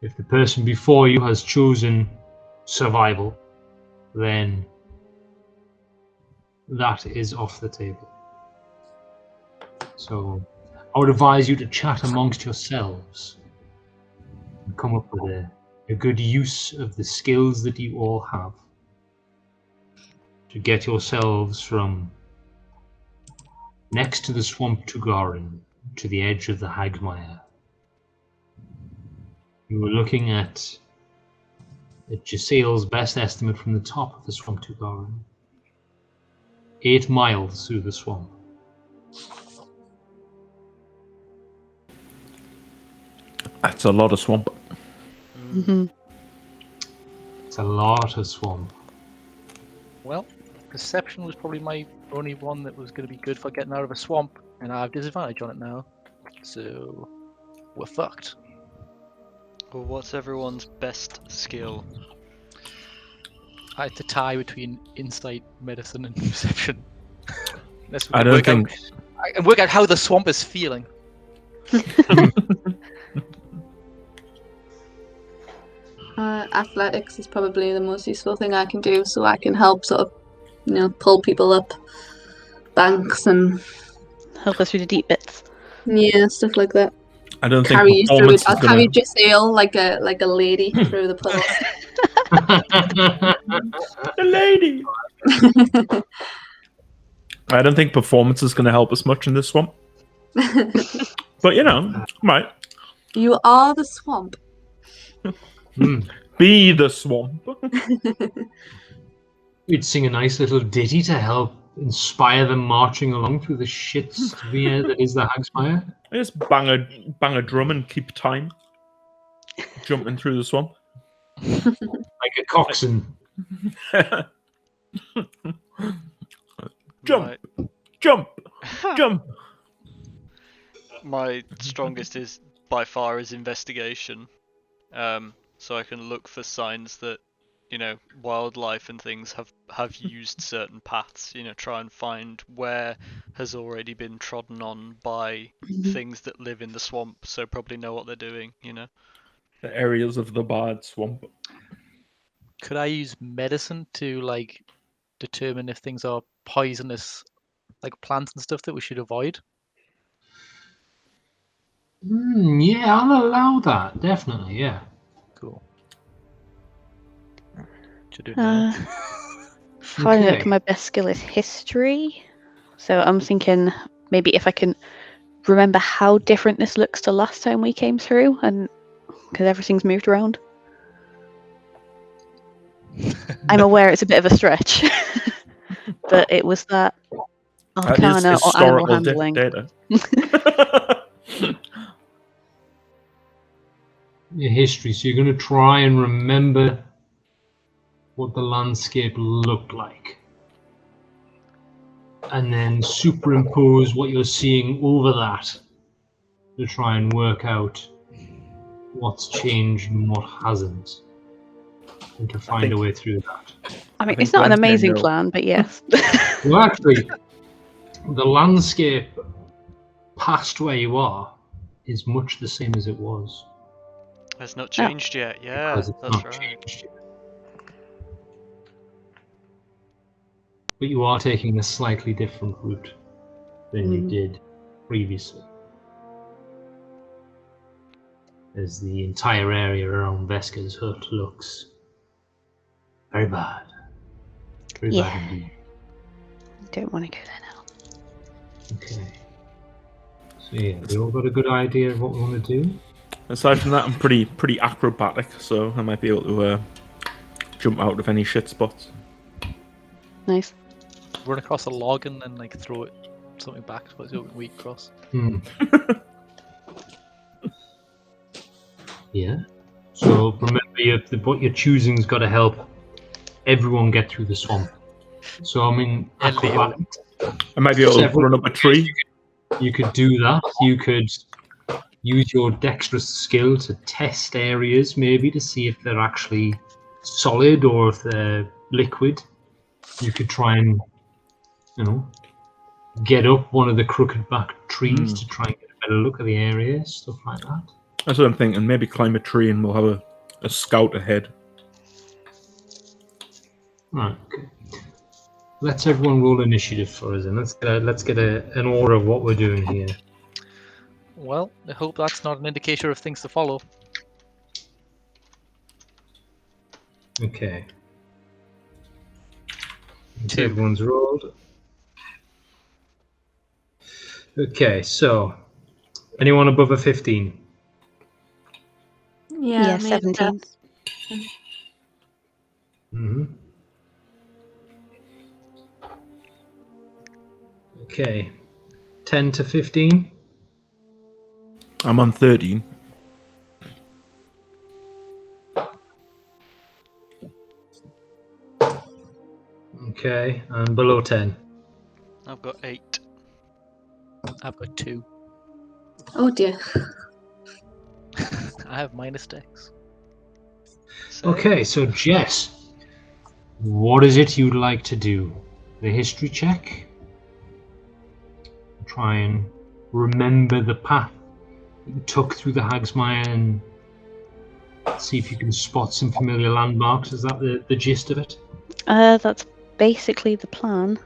if the person before you has chosen survival, then that is off the table. So I would advise you to chat amongst yourselves and come up with a good use of the skills that you all have to get yourselves from next to the swamp Tugaran to the edge of the Hagsmire. You were looking at Jasail's best estimate from the top of the swamp Tugaran. 8 miles through the swamp. That's a lot of swamp. Mm-hmm. It's a lot of swamp. Well, perception was probably my only one that was going to be good for getting out of a swamp, and I have disadvantage on it now. So, we're fucked. Well, what's everyone's best skill? I had to tie between insight, medicine, and perception. Unless we I can don't work think. work out how the swamp is feeling. Athletics is probably the most useful thing I can do, so I can help sort of, pull people up banks and Help us through the deep bits. stuff like that. I don't think Carry you through performance it. I'll is carry gonna. Jasail like a lady through the puddles. The lady. I don't think performance is going to help us much in this swamp. But might You are the swamp. be the swamp. We'd sing a nice little ditty to help inspire them marching along through the shit sphere that is the Hagsmire. Just bang a drum and keep time. Jumping through the swamp. Like a coxswain. Jump, Right. jump, jump. My strongest is by far is investigation, so I can look for signs that, you know, wildlife and things have used certain paths. You know, try and find where has already been trodden on by things that live in the swamp, so probably know what they're doing. You know. The areas of the bad swamp. Could I use medicine to like determine if things are poisonous, like plants and stuff that we should avoid? Yeah, I'll allow that. Definitely, yeah. Cool. Should do it now. Having a look Okay. at my best skill is history. So I'm thinking maybe if I can remember how different this looks to last time we came through, and because everything's moved around. I'm aware it's a bit of a stretch, but it was that That is Arcana or animal historical handling. data. Your history. So you're going to try and remember what the landscape looked like, and then superimpose what you're seeing over that to try and work out what's changed and what hasn't, and to find a way through that. I mean, think it's not an Glenn's gonna amazing know. plan, but yes. Well, actually, the landscape past where you are is much the same as it was. Has not changed yet. Yeah, Because it's that's not right. changed yet. But you are taking a slightly different route than you did previously. As the entire area around Vesca's hut looks very bad. Very Yeah. bad indeed. Don't want to go there now. Okay. So yeah, we all got a good idea of what we want to do? Aside from that, I'm pretty acrobatic, so I might be able to jump out of any shit spots. Nice. Run across a log and then like throw it something back towards the weak cross. Yeah. So remember, what you're choosing's got to help everyone get through the swamp. So I mean, And Leo. acrobatics. I might be able to Several- run up a tree. You could do that. You could use your dexterous skill to test areas, maybe to see if they're actually solid or if they're liquid. You could try and, get up one of the crooked back trees to try and get a better look at the area, stuff like that. That's what I'm thinking. Maybe climb a tree and we'll have a scout ahead. Right. Okay. Let's everyone roll initiative for us, and let's get an order of what we're doing here. Well, I hope that's not an indicator of things to follow. Okay. Two. Everyone's rolled. Okay, so anyone above a 15? Yeah, me 17. Mm-hmm. Okay. 10 to 15? I'm on 13. Okay, and below 10? I've got 8. I've got 2. Oh dear. I have minus dex. So, Okay, so Jess, what is it you'd like to do? The history check? Try and remember the path that you took through the Hagsmire and see if you can spot some familiar landmarks. Is that the gist of it? That's basically the plan.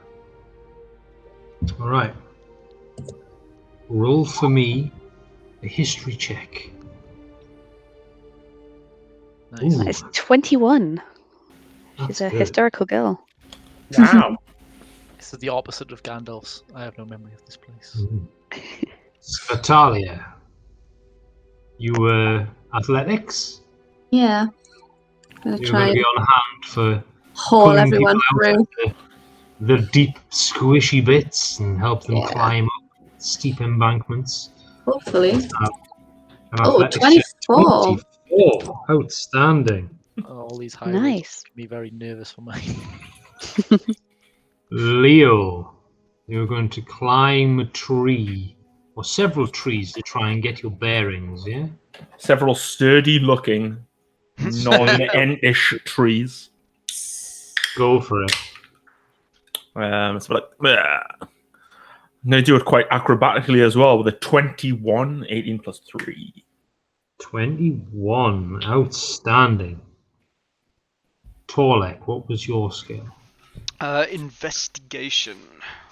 Alright. Roll for me a history check. Nice. Ooh. It's 21. She's That's a good. historical girl. Wow. This is the opposite of Gandalf's. I have no memory of this place. Svetalia, you were athletics? Yeah. I'm gonna You're try going to and be on hand for haul pulling everyone people out through. of the deep, squishy bits and help them Yeah. climb up steep embankments. Hopefully. An Oh, athletics check 24. 24. Outstanding. All these high rolls Nice. make me very nervous for mine. Leo, you're going to climb a tree, or several trees, to try and get your bearings, yeah? Several sturdy-looking, non-entish trees. Go for it. So like, I'm going to do it quite acrobatically as well with a 21, 18 plus 3. 21. Outstanding. Torlek, what was your skill? Investigation.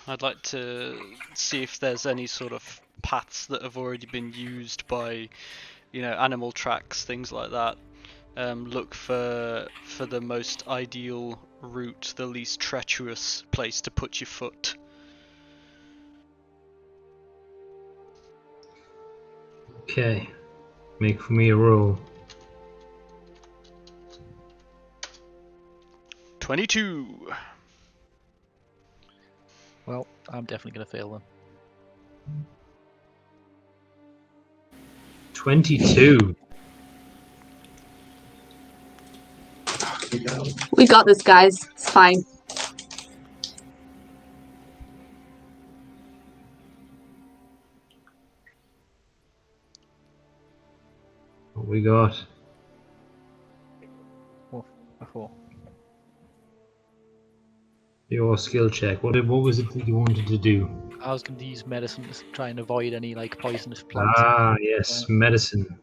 I'd like to see if there's any sort of paths that have already been used by, animal tracks, things like that. Look for the most ideal route, the least treacherous place to put your foot. Okay. Make for me a roll. 22. Well, I'm definitely going to fail then. 22. We got this, guys. It's fine. What we got? A 4. Your skill check. What was it that you wanted to do? I was going to use medicine to try and avoid any poisonous plants. Ah, yes, medicine.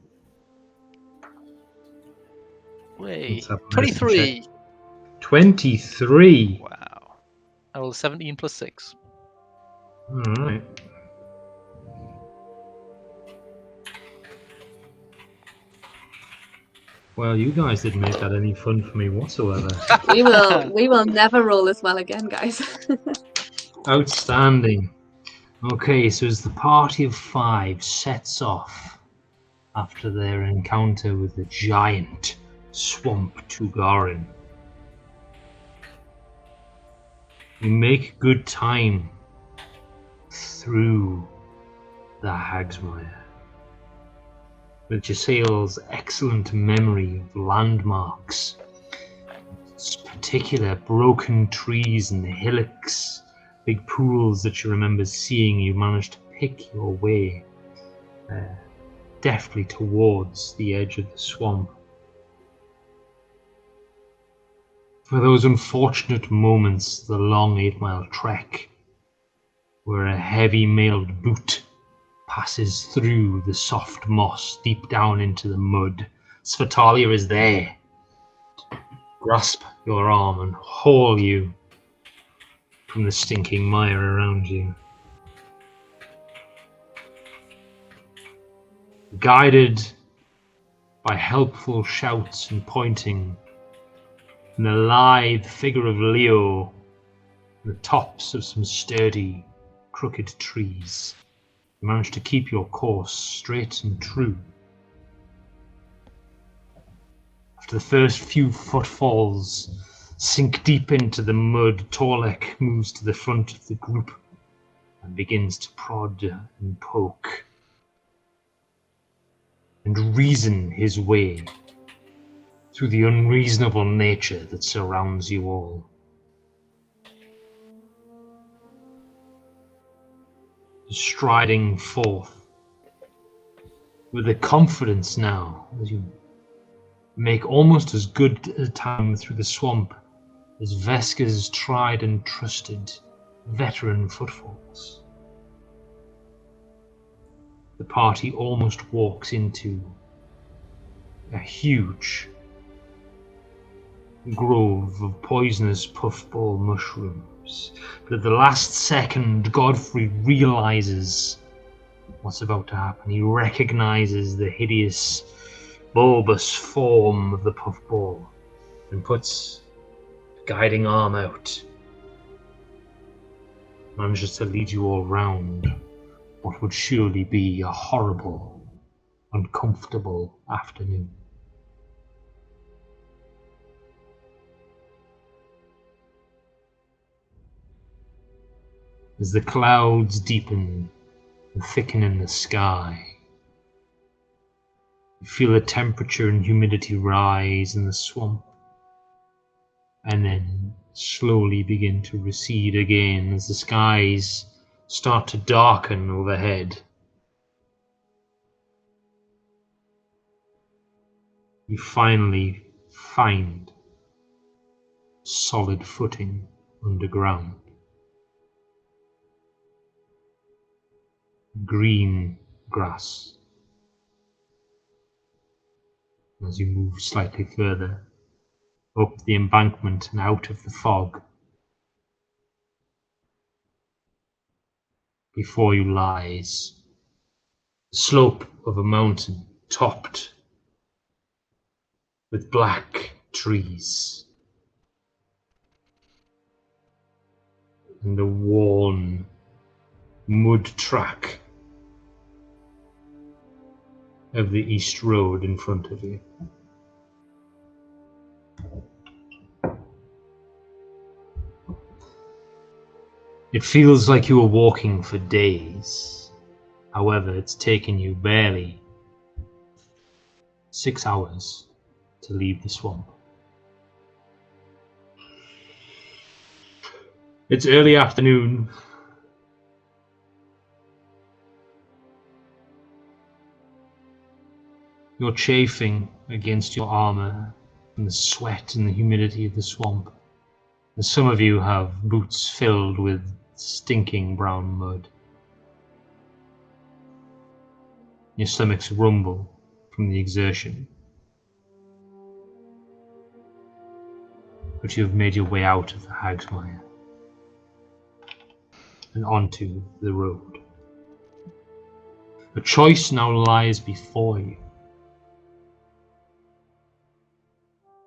Wait, Let's have a medicine 23. check. 23. Wow. I rolled 17 plus 6. All right. Well, you guys didn't make that any fun for me whatsoever. We will never roll this well again, guys. Outstanding. Okay, so as the party of 5 sets off after their encounter with the giant swamp Tugarin, you make good time through the Hagsmire. With Jasael's excellent memory of landmarks, particular broken trees and hillocks, big pools that you remember seeing, you managed to pick your way deftly towards the edge of the swamp. For those unfortunate moments, the long 8-mile trek, where a heavy mailed boot passes through the soft moss deep down into the mud, Svetalia is there to grasp your arm and haul you from the stinking mire around you. Guided by helpful shouts and pointing, and the lithe figure of Leo, the tops of some sturdy, crooked trees, you manage to keep your course straight and true. After the first few footfalls sink deep into the mud, Torlek moves to the front of the group and begins to prod and poke and reason his way through the unreasonable nature that surrounds you all. Striding forth with the confidence now as you make almost as good a time through the swamp as Vesca's tried and trusted veteran footfalls. The party almost walks into a huge grove of poisonous puffball mushrooms. But at the last second, Godfrey realizes what's about to happen. He recognizes the hideous, bulbous form of the puffball and puts a guiding arm out. Manages to lead you all round what would surely be a horrible, uncomfortable afternoon. as the clouds deepen and thicken in the sky. You feel the temperature and humidity rise in the swamp, and then slowly begin to recede again as the skies start to darken overhead. You finally find solid footing underground. Green grass. As you move slightly further up the embankment and out of the fog, before you lies the slope of a mountain topped with black trees and a worn mud track of the East Road in front of you. It feels like you were walking for days. However, it's taken you barely 6 hours to leave the swamp. It's early afternoon. You're chafing against your armor from the sweat and the humidity of the swamp. And some of you have boots filled with stinking brown mud. Your stomachs rumble from the exertion. But you have made your way out of the Hagsmire and onto the road. A choice now lies before you.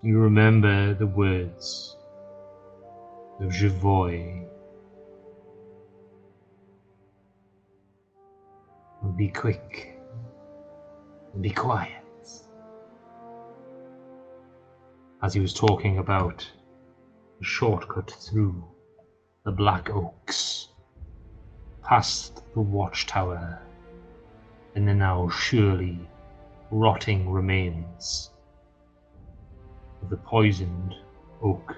You remember the words of Javoy. Be quick and be quiet. As he was talking about a shortcut through the Black Oaks, past the watchtower and the now surely rotting remains of the poisoned oak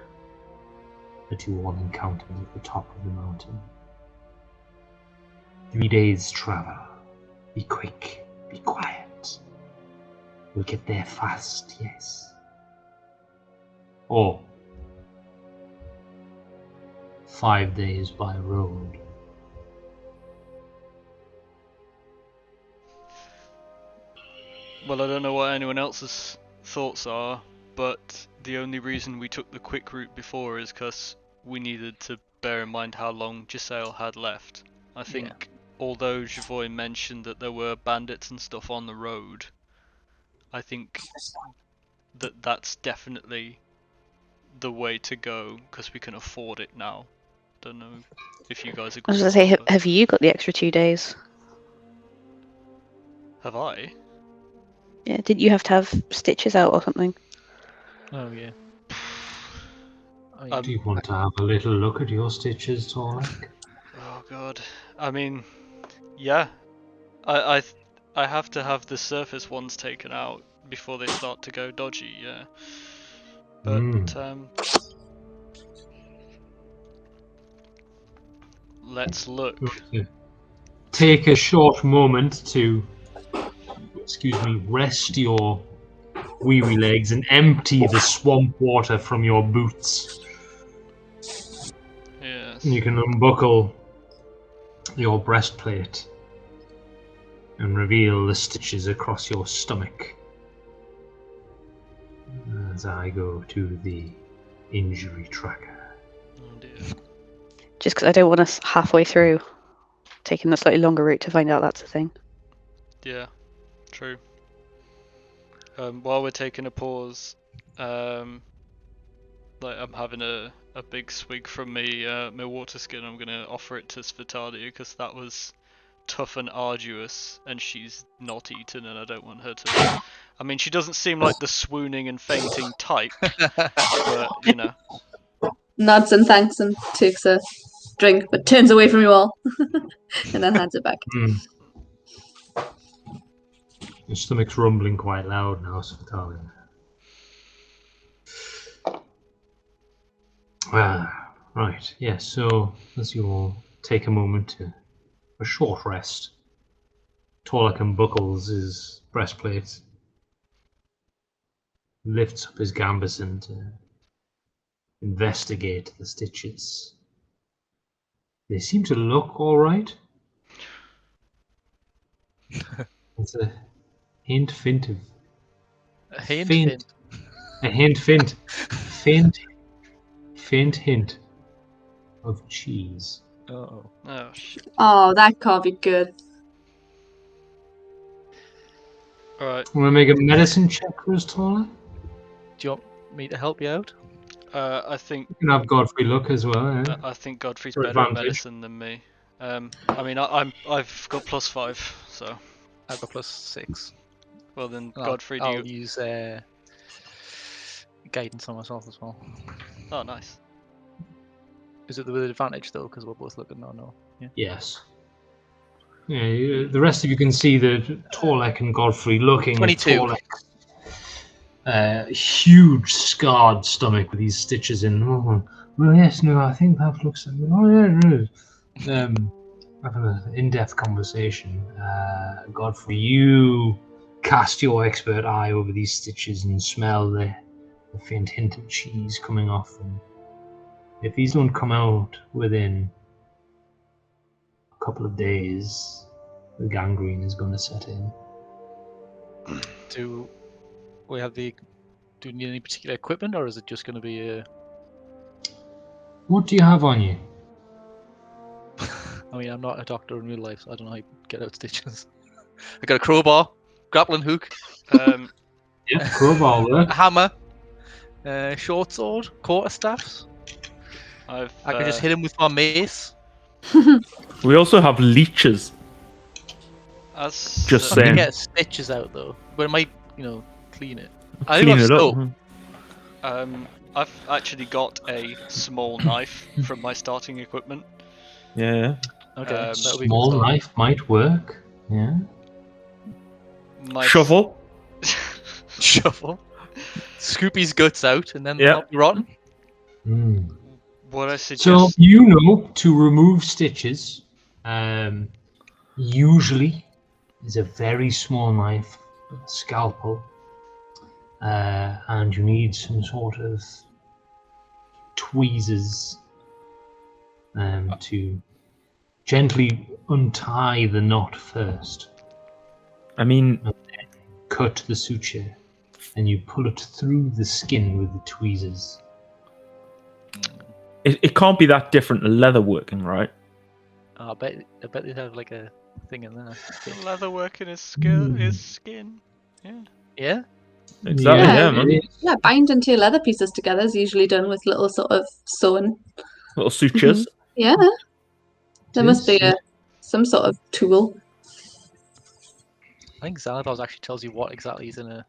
that you all encountered at the top of the mountain. 3 days' travel. Be quick, be quiet. We'll get there fast, yes. Or 5 days by road. Well, I don't know what anyone else's thoughts are, but the only reason we took the quick route before is because we needed to bear in mind how long Giselle had left. I think, although Javoy mentioned that there were bandits and stuff on the road, I think that that's definitely the way to go because we can afford it now. Don't know if you guys I agree. was going to say, have you got the extra 2 days? Have I? Yeah, did you have to have stitches out or something? Oh yeah. I Do you want to have a little look at your stitches, Torlek? Oh god. I mean, yeah. I have to have the surface ones taken out before they start to go dodgy, yeah. But let's look. Okay. Take a short moment to, rest your wee legs and empty the swamp water from your boots. Yes. You can unbuckle your breastplate and reveal the stitches across your stomach as I go to the injury tracker. Oh dear. Just because I don't want us halfway through taking the slightly longer route to find out that's a thing. Yeah, true. While we're taking a pause, I'm having a big swig from my water skin. I'm gonna offer it to Svetadia because that was tough and arduous, and she's not eaten, and I don't want her to. I mean, she doesn't seem like the swooning and fainting type, but you know. Nods and thanks and takes a drink, but turns away from you all, and then hands it back. Your stomach's rumbling quite loud now, Svatali. Right, yes, so as you all take a moment to a short rest, Torlek unbuckles his breastplate, lifts up his gambeson to investigate the stitches. They seem to look all right. It's a hint of A hint. faint hint of cheese. Oh. Oh shit. Oh, that can't be good. Alright. Want to make a medicine check for us, Torlek? Do you want me to help you out? I think You can have Godfrey look as well. Eh? I think Godfrey's For better at advantage. medicine than me. I mean, I've got +5, so I've got +6. well then, I'll- Godfrey, I'll use guidance on myself as well. Oh, nice. Is it with advantage though? Because we're both looking. No. Yeah. Yes. Yeah, the rest of you can see that Torlek and Godfrey looking 22. at Torlek's huge scarred stomach with these stitches in. Oh, well, yes, no, I think that looks like. Oh, yeah, it is. Having an in-depth conversation. Godfrey, you cast your expert eye over these stitches and smell the faint hint of cheese coming off them. If these don't come out within a couple of days, the gangrene is going to set in. Do we need any particular equipment, or is it just going to be a? What do you have on you? I mean, I'm not a doctor in real life, so I don't know how you get out stitches. I got a crowbar, grappling hook, Yeah, crowbar a work. hammer, short sword, quarterstaffs. I can just hit him with my mace. We also have leeches. As Just I can saying. get stitches out though, but it might, clean it. I Clean think it I've up. soap. I've actually got a small knife from my starting equipment. Yeah. Okay, that'll be a good Small start. knife might work. Yeah. My Shovel. Shovel. Scoop his guts out, and then Yeah. I'll be rotten. Mm. What I suggest. So to remove stitches, usually is a very small knife, a scalpel, and you need some sort of tweezers to gently untie the knot first, I mean, cut the suture, and you pull it through the skin with the tweezers. it can't be that different to leather working, right? I bet they have like a thing in there. The leather working is skin. Yeah. Yeah. Exactly, yeah, man. it is. Yeah, binding two leather pieces together is usually done with little sort of sewing. Little sutures. Yeah, there must be yeah. some sort of tool. I think Xanathars actually tells you what exactly is in a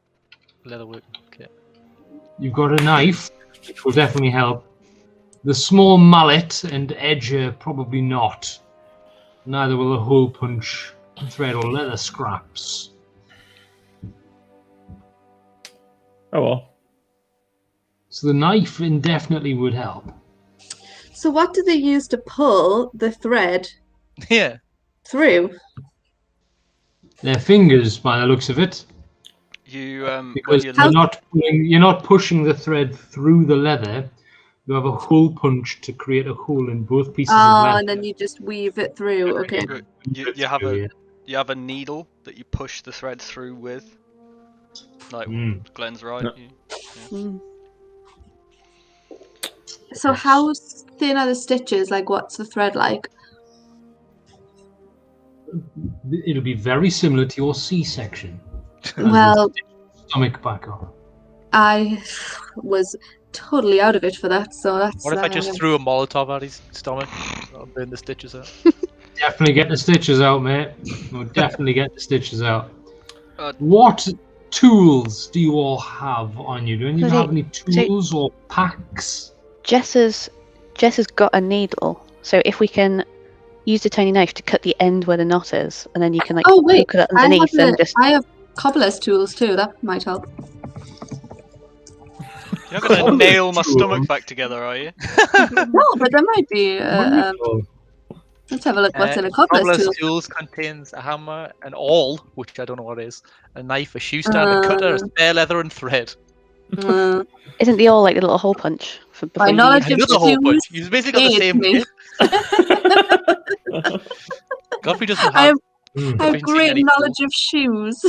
leatherwork kit. You've got a knife, which will definitely help. The small mallet and edger, probably not. Neither will a hole punch, thread, or leather scraps. Oh well. So the knife indefinitely would help. So what do they use to pull the thread Yeah. through? Their fingers, by the looks of it, You because when you're not pushing the thread through the leather. You have a hole punch to create a hole in both pieces of leather. And then you just weave it through. Okay. you have a needle that you push the thread through with. Like Glenn's right. Yeah. Mm. So how thin are the stitches? Like, what's the thread like? It'll be very similar to your C-section. Well, Stomach back on. I was totally out of it for that, so that's. What if I just threw a Molotov at his stomach? I'll burn the stitches out. Definitely get the stitches out, mate. No, definitely get the stitches out. Uh, What tools do you all have on you? Do any of you So have any tools or packs? Jess has got a needle. So if we can use the tiny knife to cut the end where the knot is, and then you can like Oh wait, hook it underneath and just. I have cobbler's tools too. That might help. You're not gonna nail my stomach back together, are you? No, but there might be. Wonderful. Let's have a look. What's in a cobbler's Cobbler's tool? tools contains a hammer, an awl, which I don't know what it is, a knife, a shoe stand, a cutter, a spare leather, and thread. Isn't the all like the little hole punch for before My you knowledge use- of Another hole punch. shoes You've basically got the aids same me. kit. Godfrey doesn't I have. Mm. have proficiency in great any knowledge of shoes.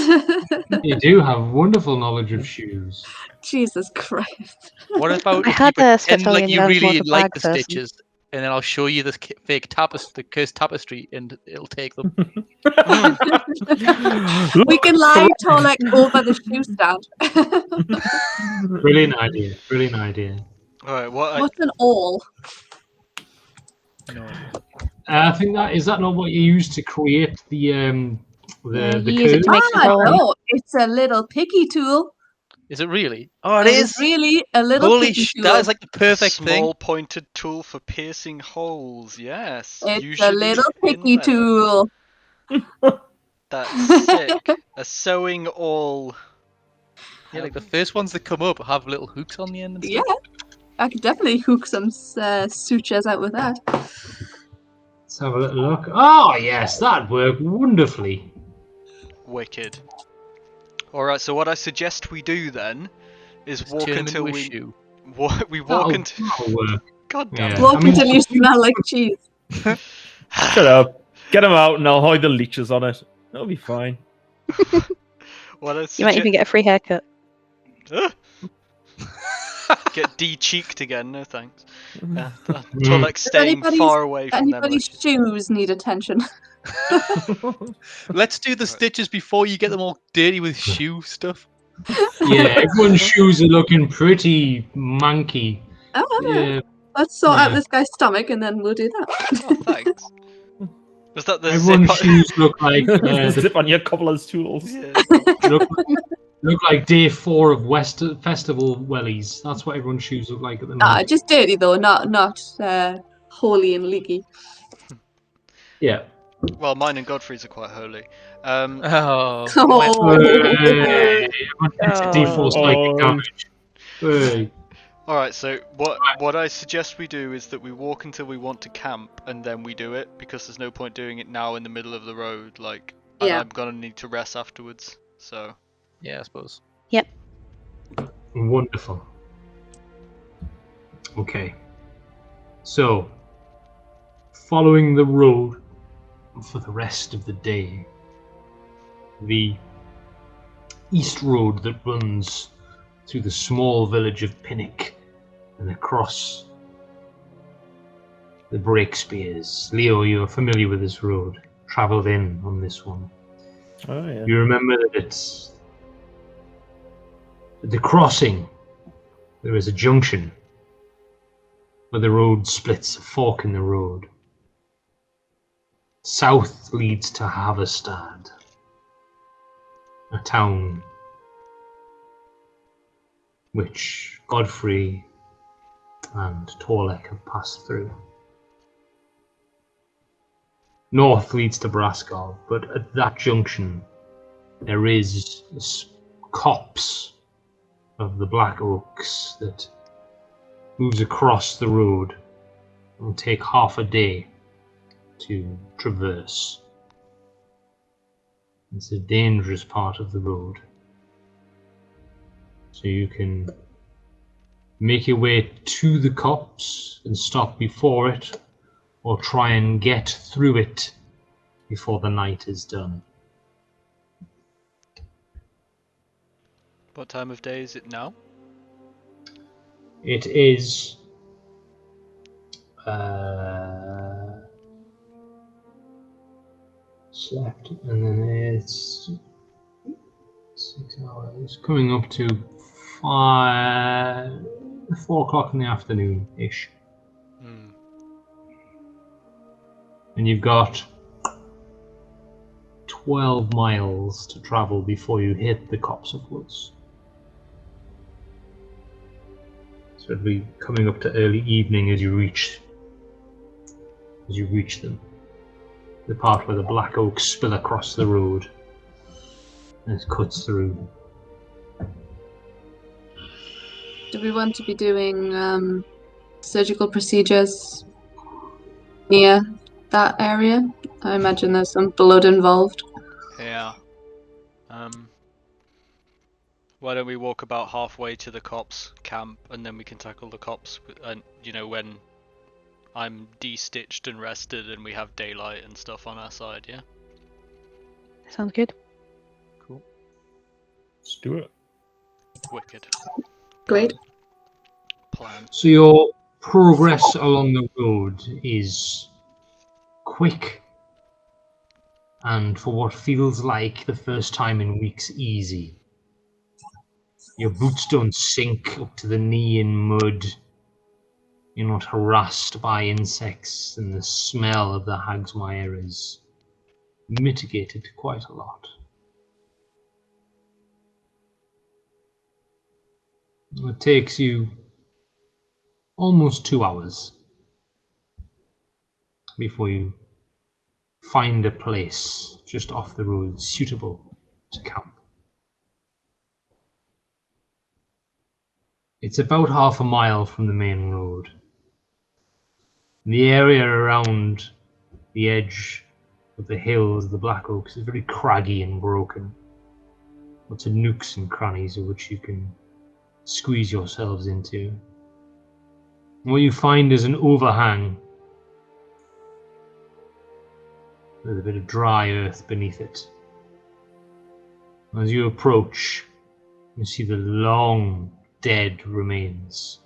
You do have wonderful knowledge of shoes. Jesus Christ. What about I if had you a pretend like Spectorian you that was more really of a like bag the person. stitches, and then I'll show you this fake tapestry, the cursed tapestry, and it'll take them. We can lie Torlek over the shoe stand. Brilliant idea. Brilliant idea. Alright, What's an awl? No. I think is that not what you use to create the Yeah, the you use it to curve? make the hole. No, it's a little picky tool. Is it really? Oh, It is really a little Holy picky sh! tool. That is like the a perfect small thing. pointed tool for piercing holes. Yes. It's usually a little in picky leather. tool. That's sick. A sewing awl. Yeah, like the first ones that come up have little hooks on the end and Yeah, stuff. I could definitely hook some sutures out with that. Let's have a little look. Oh yes, that worked wonderfully. Wicked. Alright, so what I suggest we do then is Just walk turn 'em until into a we shoe. walk That'll until work. God damn Yeah. it. Walk I mean, until you smell like cheese. Shut up. Get them out and I'll hide the leeches on it. That'll be fine. What I You might even get a free haircut. Get de-cheeked again, no thanks. Mm. Torlek staying anybody's- far away from them. Anybody's shoes need attention. Let's do the stitches before you get them all dirty with shoe stuff. Yeah, everyone's shoes are looking pretty manky. Yeah, Let's sort out Yeah. this guy's stomach and then we'll do that. Oh, thanks. Was that the everyone's zip? shoes look like Zip on your cobbler's tools. Yeah. look like day 4 of West Festival wellies. That's what everyone's shoes look like at the moment. Just dirty though, not holy and leaky. Yeah. Well, mine and Godfrey's are quite holy. Oh. Oh. Hey, everyone takes a D4 psychic Oh. damage. Hey. Alright, so what I suggest we do is that we walk until we want to camp, and then we do it, because there's no point doing it now in the middle of the road, like, and Yeah. I'm gonna need to rest afterwards, so... Yeah, I suppose. Wonderful. Okay. So, following the road for the rest of the day, the east road that runs through the small village of Pinnock and across the Breakspears. Leo, you're familiar with this road. Travelled in on this one. Oh, yeah. You remember that it's at the crossing. There is a junction where the road splits, a fork in the road. South leads to Haverstad, a town which Godfrey and Torlek have passed through. North leads to Braskov, but at that junction there is a copse of the Black Oaks that moves across the road. It will take half a day to traverse. It's a dangerous part of the road. So you can make your way to the copse and stop before it, or try and get through it before the night is done. What time of day is it now? It is slept, and then it's 6 hours, coming up to 4 o'clock in the afternoon ish, and you've got 12 miles to travel before you hit the copse of woods. So it'll be coming up to early evening as you reach as you reach them. The part where the black oaks spill across the road and it cuts through. Do we want to be doing surgical procedures near that area? I imagine there's some blood involved. Yeah. Why don't we walk about halfway to the cops' camp, and then we can tackle the cops, and when I'm de-stitched and rested, and we have daylight and stuff on our side. Yeah. Sounds good. Let's do it. Wicked. Great. Plan. So your progress along the road is quick and for what feels like the first time in weeks easy. Your boots don't sink up to the knee in mud. You're not harassed by insects, and the smell of the hag's mire is mitigated quite a lot. It takes you almost 2 hours before you find a place just off the road suitable to camp. It's about half a mile from the main road. The area around the edge of the hills, the black oaks, is very craggy and broken. Lots of nooks and crannies of which you can squeeze yourselves into. And what you find is an overhang with a bit of dry earth beneath it. As you approach, you see the long dead remains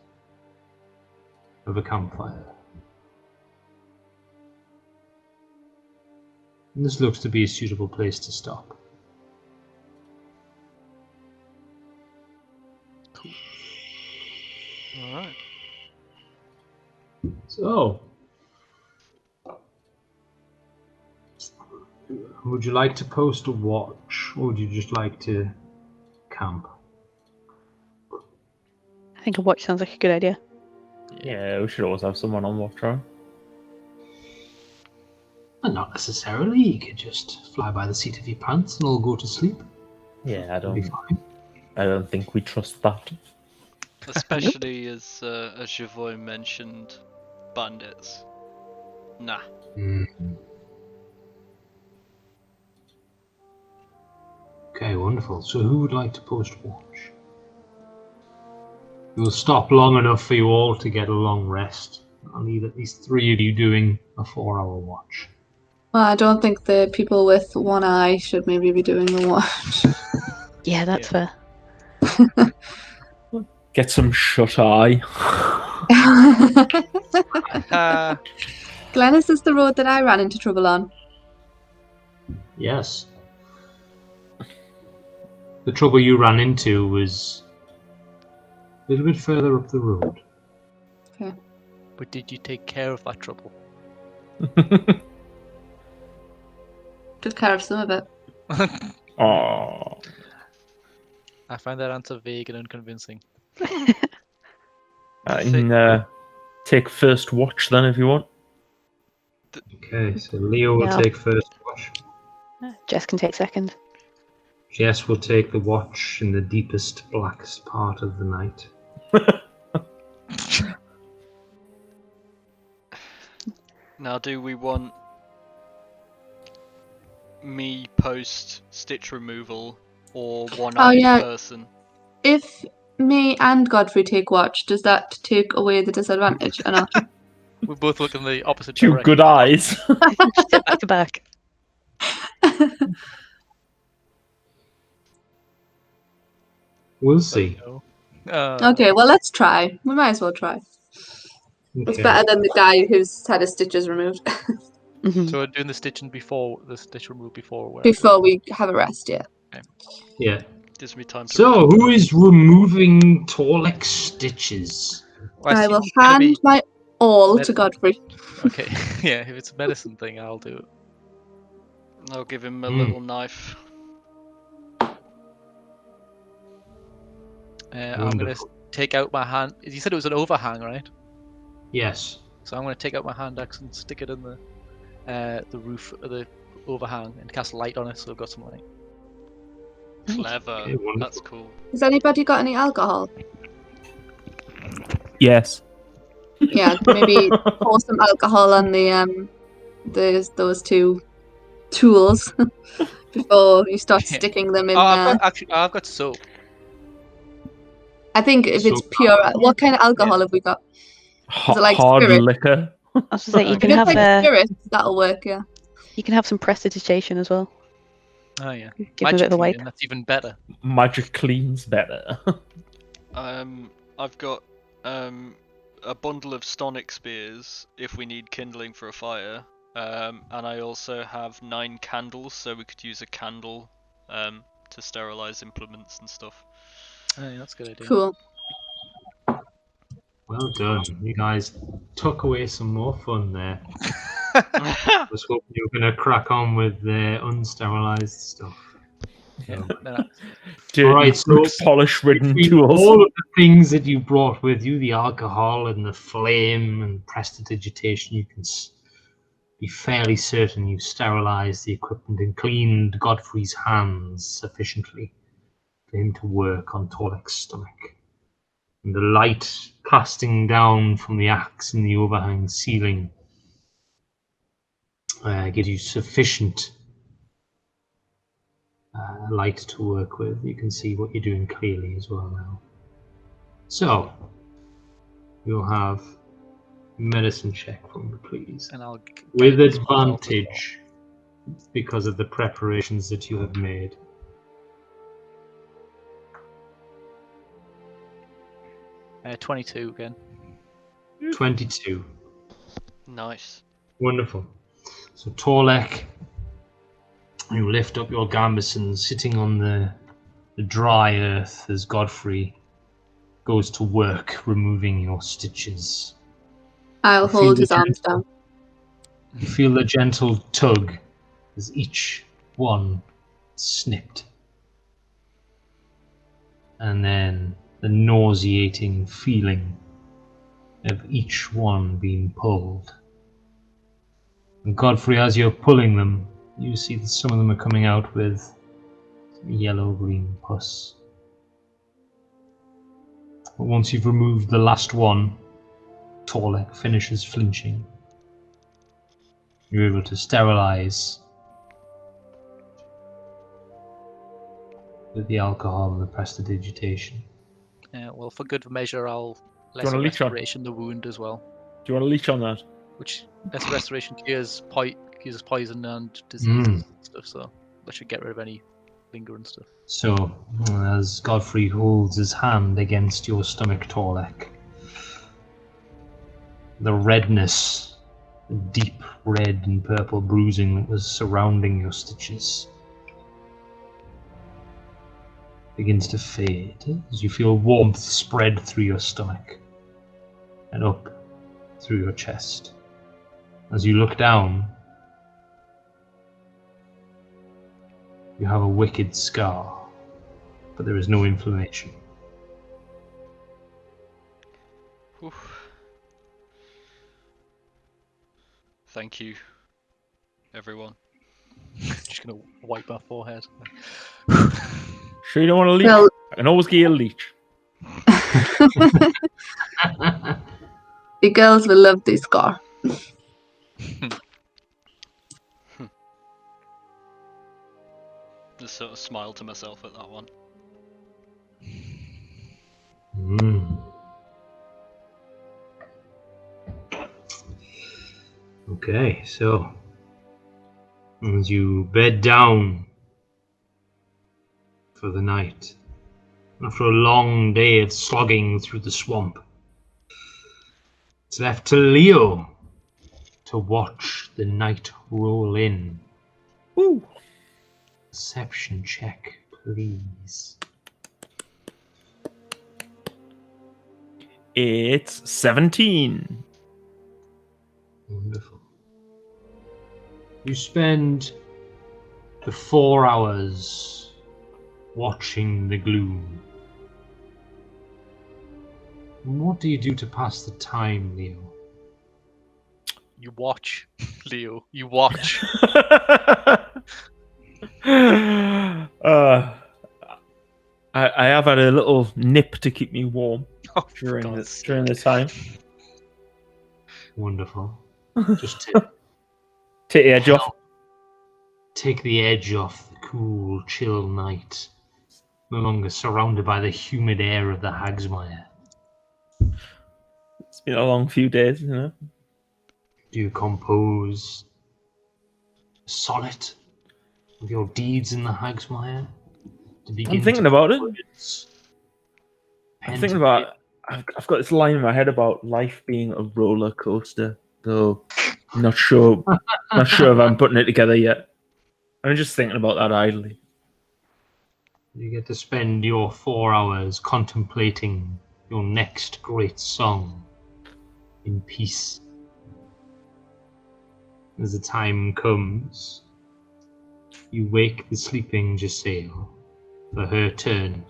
of a campfire. And this looks to be a suitable place to stop. Alright. So, would you like to post a watch, or would you just like to camp? I think a watch sounds like a good idea. Yeah, we should always have someone on watch, right? And not necessarily. You could just fly by the seat of your pants and all go to sleep. Yeah, That'd be fine. I don't think we trust that. Especially as Javoy mentioned, bandits. Nah. Okay, wonderful. So who would like to post watch? We'll stop long enough for you all to get a long rest. I'll need at least 3 of you doing a 4-hour watch. Well, I don't think the people with one eye should maybe be doing the watch. Yeah, that's fair. Get some shut eye. Glenn, is this the road that I ran into trouble on? Yes. The trouble you ran into was a little bit further up the road. But did you take care of that trouble? Took care of some of it. Oh. I find that answer vague and unconvincing. Take first watch then if you want. Okay, so Leo will Yeah. take first watch. Jess can take second. Jess will take the watch in the deepest, blackest part of the night. Now, do we want me post stitch removal or one-eyed yeah. person? If me and Godfrey take watch, does that take away the disadvantage or not? We both look in the opposite Two direction. good eyes. Sit back to back. We'll see. Okay, well, let's try. We might as well try. It's Okay. better than the guy who's had his stitches removed. Mhm. So we're doing the stitching before the stitch removed before. Where Before we have a rest, yeah. Yeah. Gives me time to. So, who is removing Torlek's stitches? Well, I see will it's gonna hand be- my all to Medicine. Godfrey. Okay, yeah. If it's a medicine thing, I'll do it. I'll give him a Hmm. little knife. I'm gonna Wonderful. take out my hand. You said it was an overhang, right? Yes. So I'm going to take out my hand axe and stick it in the roof of the overhang and cast light on it, so I've got some light. Clever. Okay, wonderful. That's cool. Has anybody got any alcohol? Yes. Yeah, maybe pour some alcohol on those two tools before you start Yeah. sticking them in Oh, there. I've got soap. I think if it's So- pure, what kind of alcohol have we got? Is it like Hard spirit? liquor. I was to say you Okay. If can it's have like spirit, that'll work. Yeah. you can have some prestidigitation as well. Oh yeah. Give them a bit of a wipe. Cleaning, that's even better. Magic cleans better. I've got a bundle of stonic spears if we need kindling for a fire. And I also have 9 candles, so we could use a candle to sterilize implements and stuff. Oh, yeah, that's a good idea. Cool. Well done. You guys took away some more fun there. I was hoping you were going to crack on with the unsterilized stuff. Yeah, So, no, Dirty, Alright, so brute polish-ridden between tools. all of the things that you brought with you, the alcohol and the flame and prestidigitation, you can be fairly certain you sterilized the equipment and cleaned Godfrey's hands sufficiently for him to work on Torlek's stomach. And the light casting down from the axe in the overhang ceiling gives you sufficient light to work with. You can see what you're doing clearly as well now. So, you'll have medicine check from me, please. and I'll With guide this one off as well. advantage, because of the preparations that you have made. Uh, 22 again. 22. Nice. Wonderful. So Torlek, you lift up your gambeson sitting on the dry earth as Godfrey goes to work removing your stitches. I'll You feel hold the his arms down. You feel the gentle tug as each one snipped. And then the nauseating feeling of each one being pulled. And Godfrey, as you're pulling them, you see that some of them are coming out with some yellow-green pus. But once you've removed the last one, Torlek finishes flinching. You're able to sterilize with the alcohol and the prestidigitation. Well, for good measure, I'll you want lesser a leech on? restoration the wound as well. Do you want to leech on that? Which lesser restoration cures poison and diseases and stuff, so that should get rid of any lingering stuff. So, as Godfrey holds his hand against your stomach, Torlek, the redness, the deep red and purple bruising that was surrounding your stitches begins to fade as you feel warmth spread through your stomach and up through your chest. As you look down, you have a wicked scar, but there is no inflammation. Whew. Thank you, everyone. Just gonna wipe my forehead. Sure you don't want to leech? Well, I can always get you a leech. the girls will love this scar. Just sort of smile to myself at that one. Okay, so as you bed down for the night, after a long day of slogging through the swamp, it's left to Leo to watch the night roll in. Ooh. Perception check, please. It's 17. Wonderful. You spend the 4 hours watching the gloom. And what do you do to pass the time, Leo? You watch, Leo. You watch. I have had a little nip to keep me warm Oh, for during God's the sake. time. Wonderful. Just to Take the edge off. help take the edge off the cool, chill night. No longer surrounded by the humid air of the Hagsmire. It's been a long few days, you know. Do you compose a sonnet of your deeds in the Hagsmire? To begin I'm thinking to about it. words? I'm Pen thinking to about. I've got this line in my head about life being a roller coaster, though. Not sure. Not sure if I'm putting it together yet. I'm just thinking about that idly. You get to spend your 4 hours contemplating your next great song in peace. As the time comes, you wake the sleeping Jasail for her turn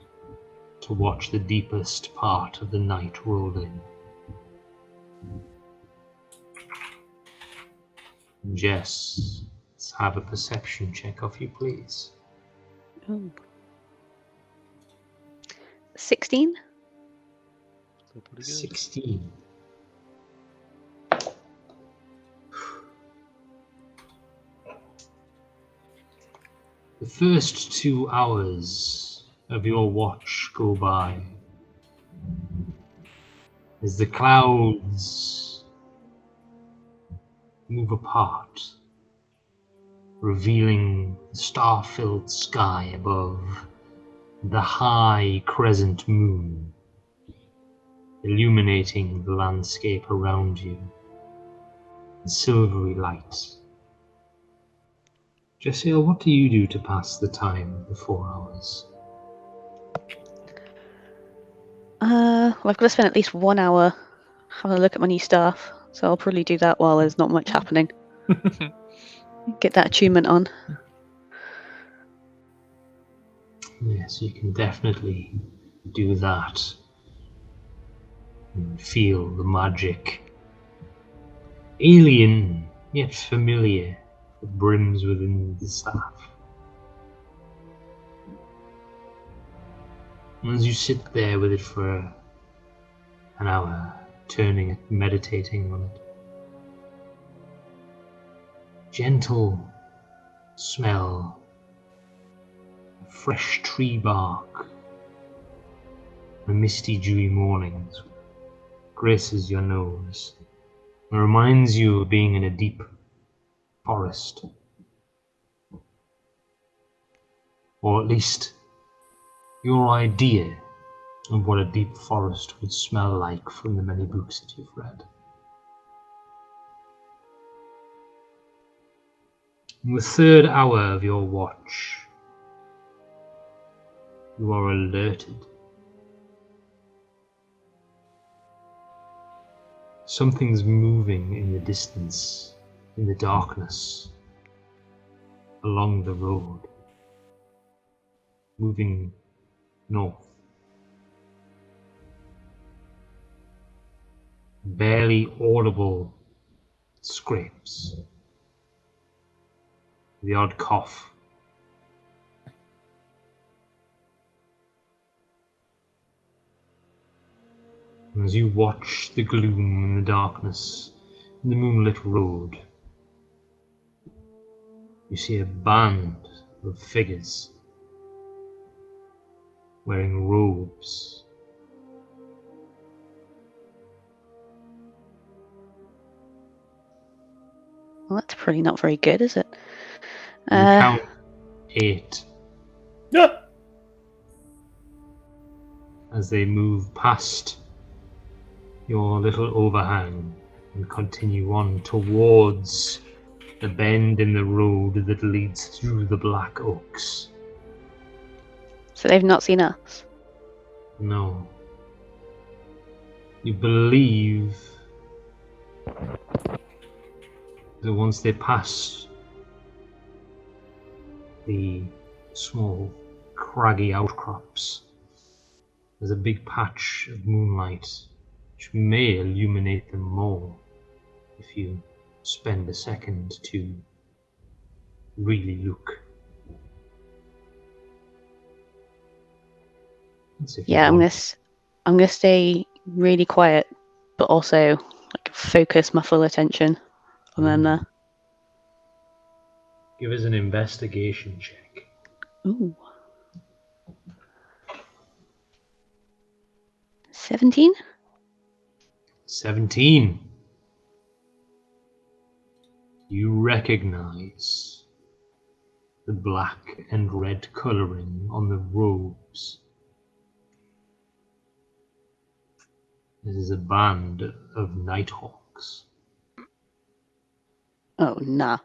to watch the deepest part of the night roll in. Jess, let's have a perception check off you, please. Ooh. 16? So pretty good. 16. The first 2 hours of your watch go by as the clouds move apart, revealing the star-filled sky above, the high crescent moon illuminating the landscape around you in silvery light. Jessiel, what do you do to pass the time of the 4 hours? Well, I've got to spend at least 1 hour having a look at my new staff, so I'll probably do that while there's not much happening. Get that attunement on. Yes, you can definitely do that and feel the magic, alien yet familiar, that brims within the staff. And as you sit there with it for an hour, turning it, meditating on it, gentle smell of fresh tree bark on misty dewy mornings graces your nose and reminds you of being in a deep forest, or at least your idea of what a deep forest would smell like from the many books that you've read. In the third hour of your watch, you are alerted. Something's moving in the distance, in the darkness, along the road, moving north. Barely audible scrapes, the odd cough. As you watch the gloom and the darkness in the moonlit road, you see a band of figures wearing robes. Well, that's probably not very good, is it? You count 8 Yeah. as they move past your little overhang and continue on towards the bend in the road that leads through the black oaks. So they've not seen us. No. You believe that once they pass the small craggy outcrops, there's a big patch of moonlight which may illuminate them more if you spend a second to really look. As if you Yeah, want. I'm gonna stay really quiet, but also like focus my full attention on them there. Give us an investigation check. Ooh. 17? 17. You recognize the black and red coloring on the robes. This is a band of Nighthawks. Oh, nah.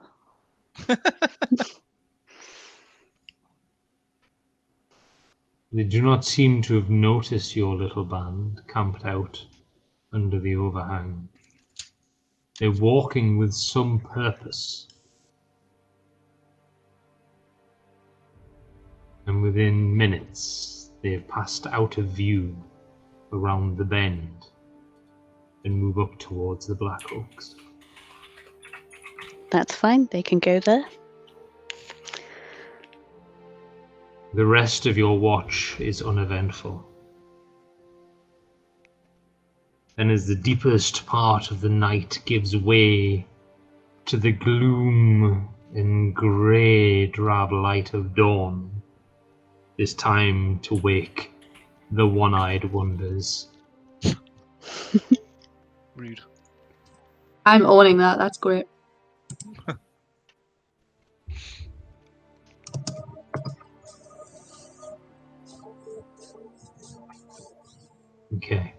They do not seem to have noticed your little band camped out under the overhang. They're walking with some purpose. And within minutes, they have passed out of view around the bend and move up towards the Black Oaks. That's fine. They can go there. The rest of your watch is uneventful. And as the deepest part of the night gives way to the gloom and grey drab light of dawn, it's time to wake the one-eyed wonders. Rude. I'm owning that. That's great. Okay.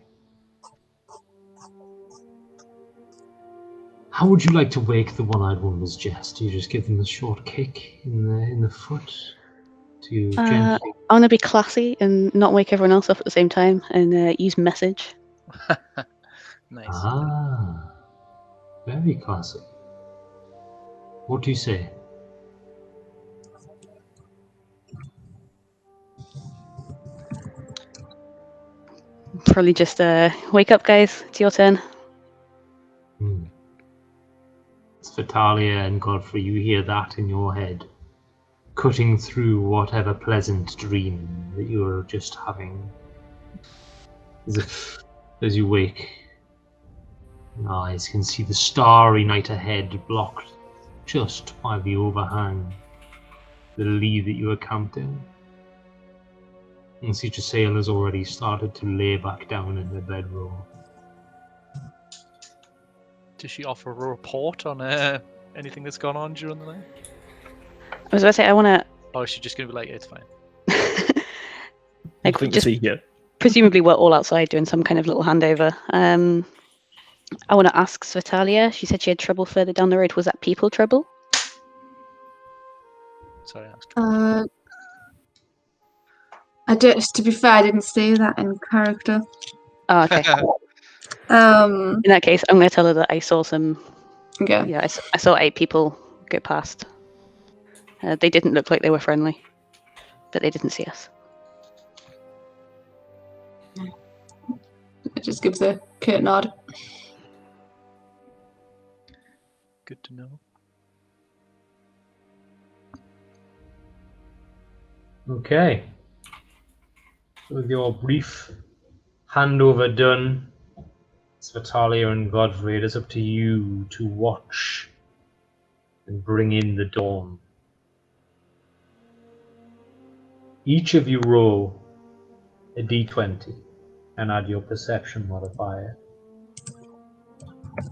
How would you like to wake the one-eyed wonders, Jess? Do you just give them a short kick in the foot to gently? I want to be classy and not wake everyone else up at the same time and use message. Nice. Ah, very classy. What do you say? Probably just wake up, guys. It's your turn. It's Vitalia and Godfrey. You hear that in your head, cutting through whatever pleasant dream that you are just having. As you wake, your eyes can see the starry night ahead, blocked just by the overhang, the lee that you are camped in. And see Sail has already started to lay back down in her bedroll. Does she offer a report on anything that's gone on during the night? I was about to say, I want to. Or is she just going to be like, it's fine? Like, Nothing to just see here. presumably we're all outside doing some kind of little handover. I want to ask Svetalia. She said she had trouble further down the road. Was that people trouble? Sorry, I asked. I did. To be fair, I didn't say that in character. Oh, okay. In that case, I'm going to tell her that I saw some. Okay. Yeah, I saw 8 people go past. They didn't look like they were friendly, but they didn't see us. It just gives a curt nod. Good to know. Okay. So with your brief handover done, Svetalia and Godfrey, it is up to you to watch and bring in the dawn. Each of you roll a d20 and add your perception modifier.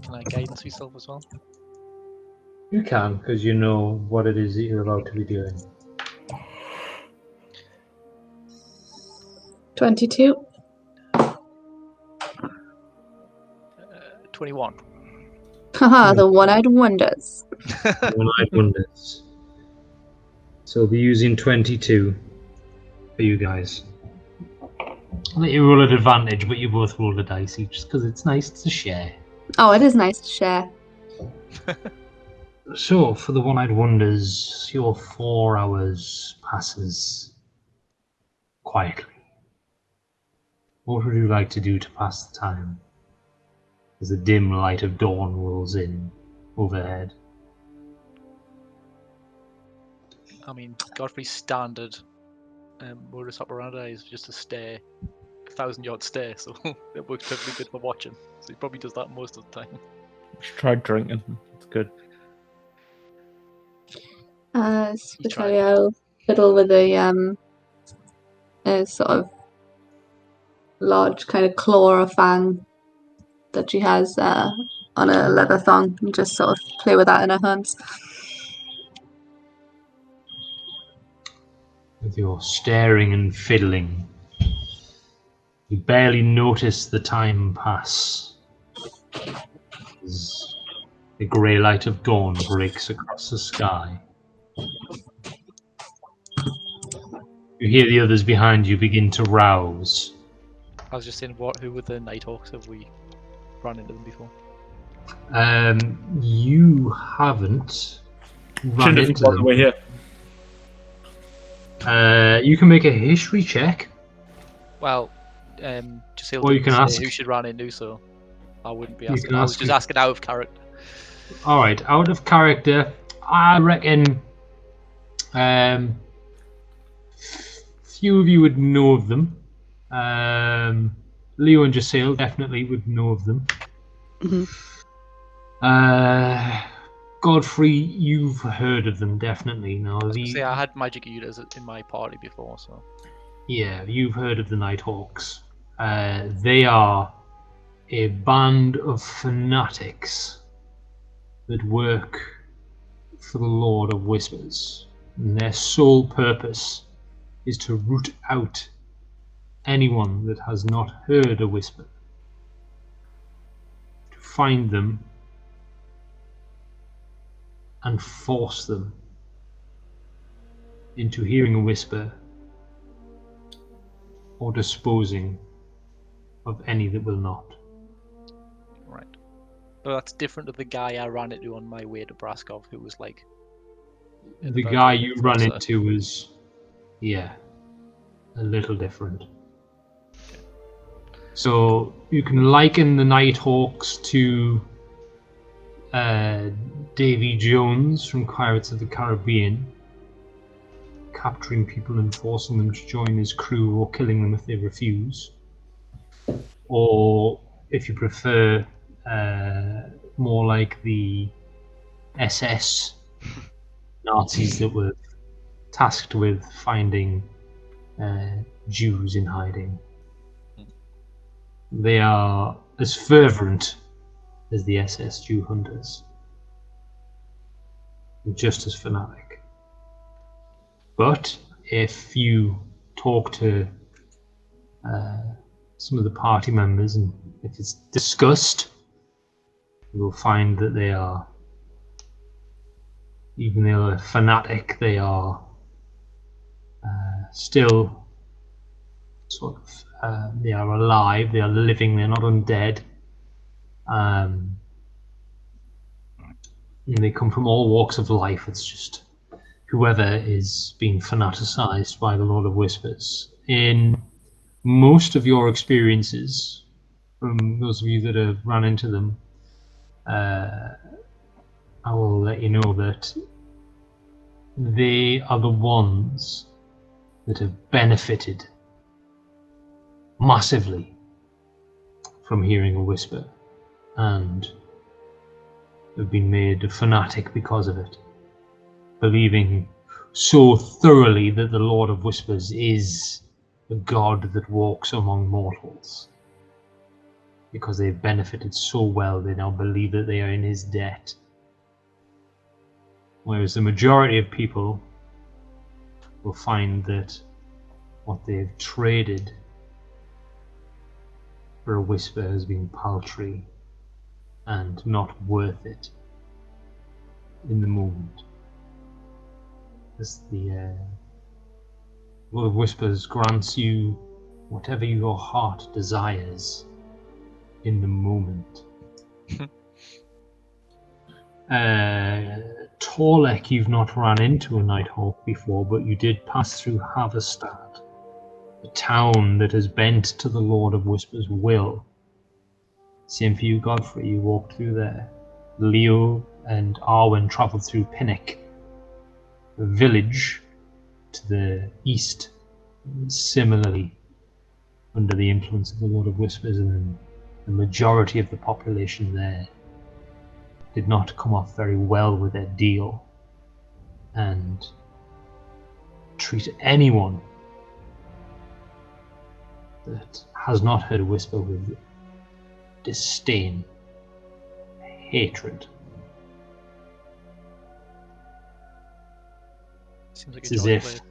Can I guidance myself as well? You can, because you know what it is that you're allowed to be doing. 22. 21. Haha, the one-eyed wonders. One-eyed wonders. So we'll be using 22 for you guys. I'll let you roll at advantage, but you both roll the dice each, just because it's nice to share. Oh, it is nice to share. So, for the one-eyed wonders, your 4 hours passes quietly. What would you like to do to pass the time? As the dim light of dawn rolls in overhead. I mean, Godfrey's standard modus operandi is just to stare, 1,000-yard stare, so it works perfectly good for watching. So he probably does that most of the time. Just try drinking. It's good. Especially I'll fiddle with a sort of large kind of claw or fang that she has on a leather thong, and just sort of play with that in her hands. With your staring and fiddling, you barely notice the time pass as the grey light of dawn breaks across the sky. You hear the others behind you begin to rouse. I was just saying, who were the Nighthawks? Have we run into them before? You haven't run Shouldn't have into gone them. away here. You can make a history check. Well, just Or you can ask. who she ran into, so I wouldn't be You asking. can I was ask just me. asking out of character. Alright, out of character, I reckon few of you would know of them. Leo and Jasil definitely would know of them. Mhm. Godfrey, you've heard of them definitely. Now, Say I had magic eaters in my party before, so yeah, you've heard of the Nighthawks. They are a band of fanatics that work for the Lord of Whispers. And their sole purpose is to root out anyone that has not heard a whisper, to find them and force them into hearing a whisper or disposing of any that will not. right. But that's different to the guy I ran into on my way to Braskov, who was like. The guy you run into is, yeah, a little different. So you can liken the Nighthawks to Davy Jones from Pirates of the Caribbean, capturing people and forcing them to join his crew or killing them if they refuse. Or, if you prefer, more like the SS Nazis that were tasked with finding Jews in hiding. They are as fervent as the SS Jew hunters, and just as fanatic. But if you talk to some of the party members, and if it's discussed, you will find that they are, even though they're fanatic, they are still sort of, they are alive, they are living, they're not undead. And they come from all walks of life. It's just whoever is being fanaticized by the Lord of Whispers. In most of your experiences, from those of you that have run into them, I will let you know that they are the ones that have benefited massively from hearing a whisper, and have been made a fanatic because of it, believing so thoroughly that the Lord of Whispers is a god that walks among mortals. Because they've benefited so well, they now believe that they are in his debt. Whereas the majority of people will find that what they've traded for a whisper has been paltry and not worth it in the moment. As the Lord of Whispers grants you whatever your heart desires in the moment. Torlek, you've not run into a Nighthawk before, but you did pass through Haverstad, a town that has bent to the Lord of Whispers' will. Same for you, Godfrey, you walked through there. Leo, and Arwen travelled through Pinnock, a village to the east, similarly under the influence of the Lord of Whispers, and the majority of the population there did not come off very well with their deal and treat anyone that has not heard a whisper with disdain, hatred. Seems like It's a as jolly if, place.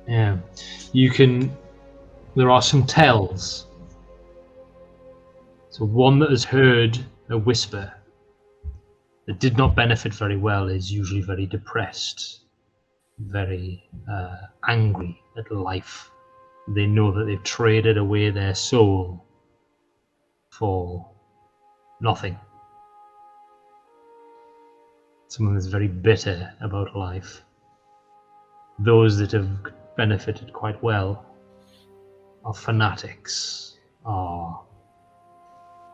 yeah, there are some tells. So one that has heard a whisper that did not benefit very well is usually very depressed, very angry at life. They know that they've traded away their soul for nothing. Someone that's very bitter about life. Those that have benefited quite well are fanatics, are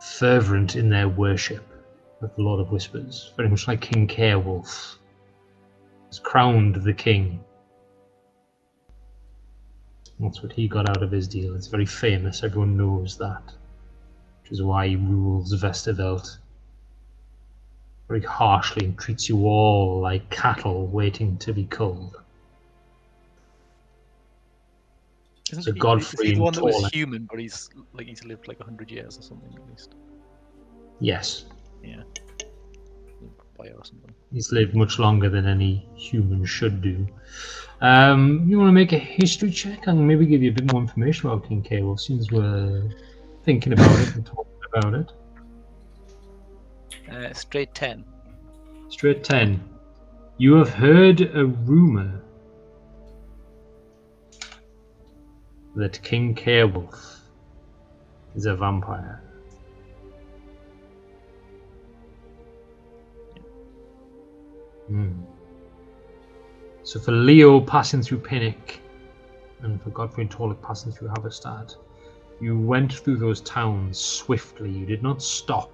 fervent in their worship of the Lord of Whispers, very much like King Caerwolf was crowned the king. That's what he got out of his deal. It's very famous, everyone knows that, which is why he rules Vesterveld very harshly and treats you all like cattle waiting to be culled. Isn't So he, Godfrey is he the and one that was Torlek. human, but he's lived like 100 years or something at least? Yes, Yeah. Boy or something. he's lived much longer than any human should do. You want to make a history check? I can maybe give you a bit more information about King Caerwolf, since we're thinking about it and talking about it. Straight 10. Straight 10. You have heard a rumour that King Caerwolf is a vampire. So for Leo passing through Pinnock, and for Godfrey and Torlek passing through Haverstad, you went through those towns swiftly. You did not stop.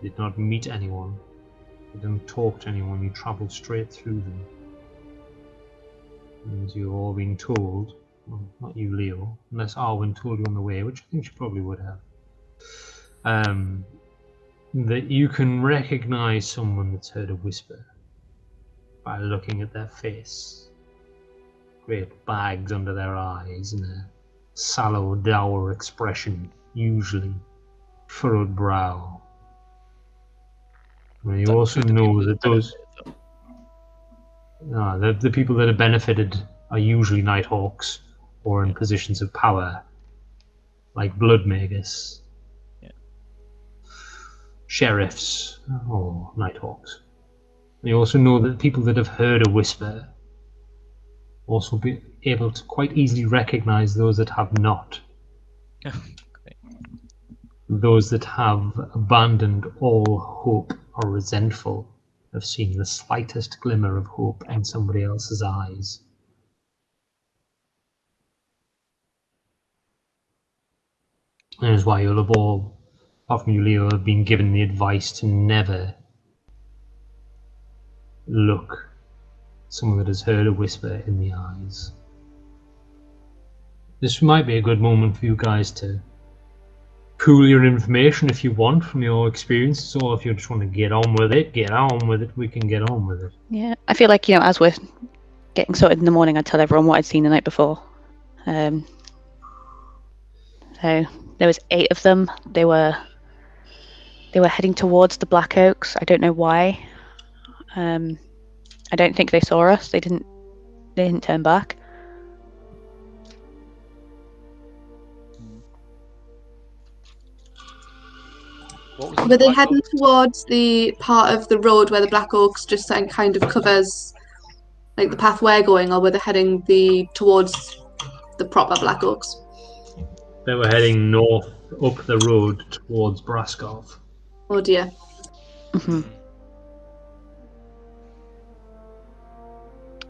You did not meet anyone. You didn't talk to anyone. You travelled straight through them. And you've all been told, well, not you, Leo, unless Arwen told you on the way, which I think she probably would have, that you can recognise someone that's heard a whisper by looking at their face. Great bags under their eyes and a sallow, dour expression, usually furrowed brow. And you also know that those... No, the people that have benefited are usually Nighthawks or in positions of power, like Bloodmakers, sheriffs, or Nighthawks. You also know that people that have heard a whisper also be able to quite easily recognize those that have not. Those that have abandoned all hope or resentful of seeing the slightest glimmer of hope in somebody else's eyes. And that's why you'll have all, apart from you, Leo, have been given the advice to never look someone that has heard a whisper in the eyes. This might be a good moment for you guys to pool your information if you want from your experiences, or if you just want to get on with it, we can get on with it. Yeah, I feel like, as we're getting sorted in the morning, I'd tell everyone what I'd seen the night before. So there was 8 of them. They were heading towards the Black Oaks. I don't know why. I don't think they saw us. They didn't turn back. Were they heading towards the part of the road where the Black Oaks just kind of covers like the path we're going, or were they heading towards the proper Black Oaks? They were heading north up the road towards Braskov. Oh dear. Mm-hmm.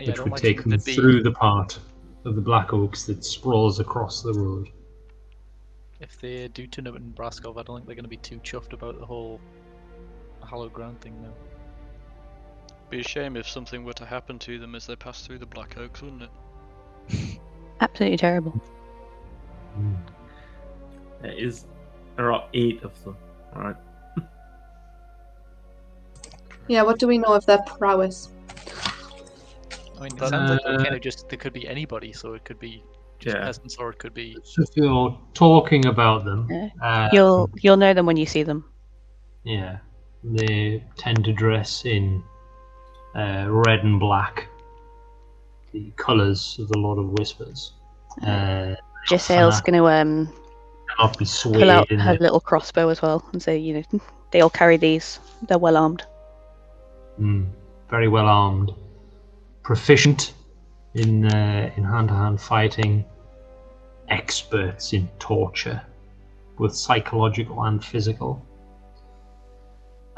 Which would take them through the part of the Black Oaks that sprawls across the road. If they do turn up in Braskov, I don't think they're going to be too chuffed about the whole hallowed ground thing now. Be a shame if something were to happen to them as they pass through the Black Oaks, wouldn't it? Absolutely terrible. There are 8 of them. Alright. Yeah, what do we know of their prowess? I mean, it But- sounds like they're kind of just, they could be anybody, so it could be just Yeah. peasants, or it could be... So if you're talking about them, You'll know them when you see them. yeah, they tend to dress in red and black, the colours of the Lord of Whispers. Gisele's going to Cannot be swayed pull out in her the- little crossbow as well and say, you know, they all carry these. They're well armed. Very well armed, proficient in hand-to-hand fighting, experts in torture, both psychological and physical.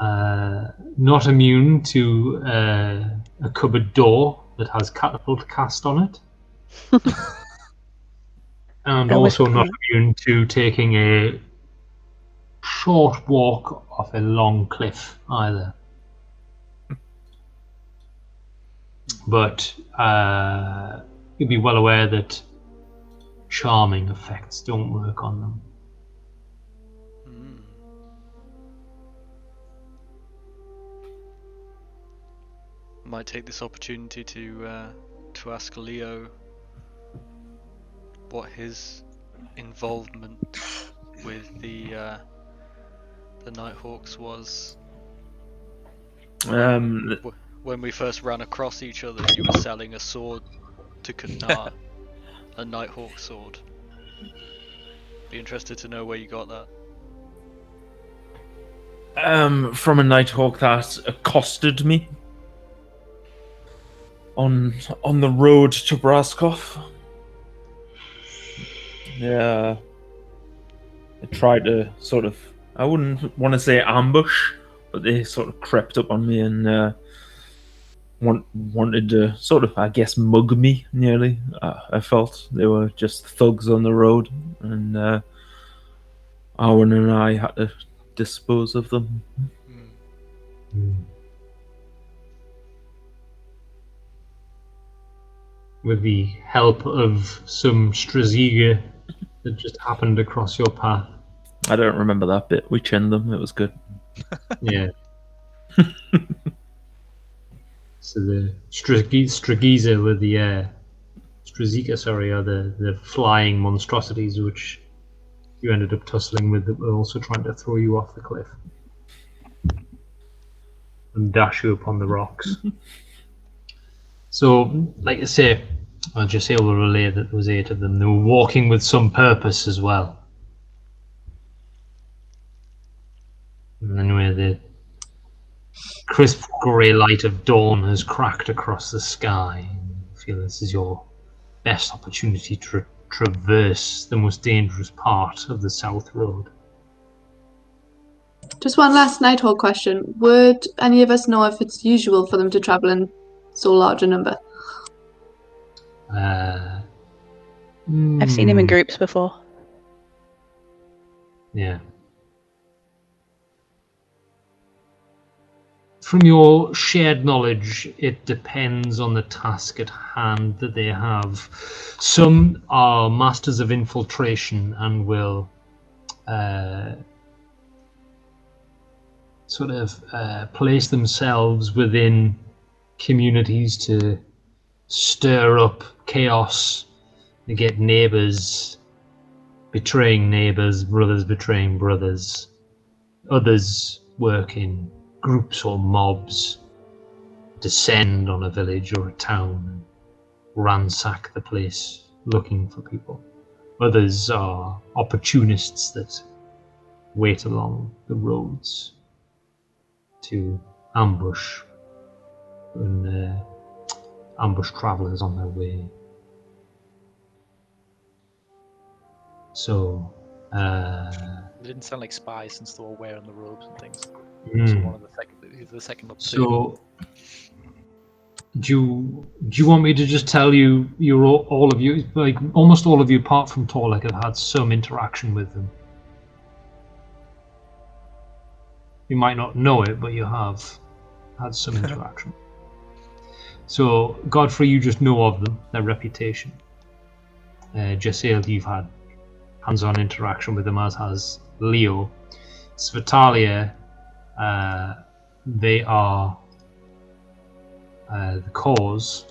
Not immune to a cupboard door that has catapult cast on it. And And with also not great- immune to taking a short walk off a long cliff either. But you'll be well aware that charming effects don't work on them. Might take this opportunity to ask Leo what his involvement with the Nighthawks was. When we first ran across each other, you were selling a sword to Knar, a Nighthawk sword. Be interested to know where you got that. From a Nighthawk that accosted me on the road to Braskov. Yeah, they tried to sort of, I wouldn't want to say ambush, but they sort of crept up on me and wanted to sort of, I guess, mug me nearly. I felt they were just thugs on the road, and Owen and I had to dispose of them. With the help of some Straziga that just happened across your path. I don't remember that bit. We chinned them. It was good. Yeah. So the Stragiza were the Straziga, sorry, are the flying monstrosities which you ended up tussling with, that were also trying to throw you off the cliff and dash you upon the rocks. So, like I say, I'll just say, will relay that there was 8 of them. They were walking with some purpose as well. And anyway, the crisp grey light of dawn has cracked across the sky. I feel this is your best opportunity to traverse the most dangerous part of the South Road. Just one last Nighthawk question. Would any of us know if it's usual for them to travel in so large a number? I've seen them in groups before. Yeah. From your shared knowledge, it depends on the task at hand that they have. Some are masters of infiltration and will sort of place themselves within communities to stir up chaos. They get neighbours betraying neighbours, brothers betraying brothers. Others work in groups or mobs, descend on a village or a town and ransack the place looking for people. Others are opportunists that wait along the roads to ambush travellers on their way. So They didn't sound like spies since they were wearing the robes and things. mm. So one of the second up. So, do you want me to just tell you, all of you, like almost all of you, apart from Torlek, have had some interaction with them? You might not know it, but you have had some interaction. So, Godfrey, you just know of them, their reputation. Jessail, you've had hands-on interaction with them, as has Leo. Svetalia, they are the cause.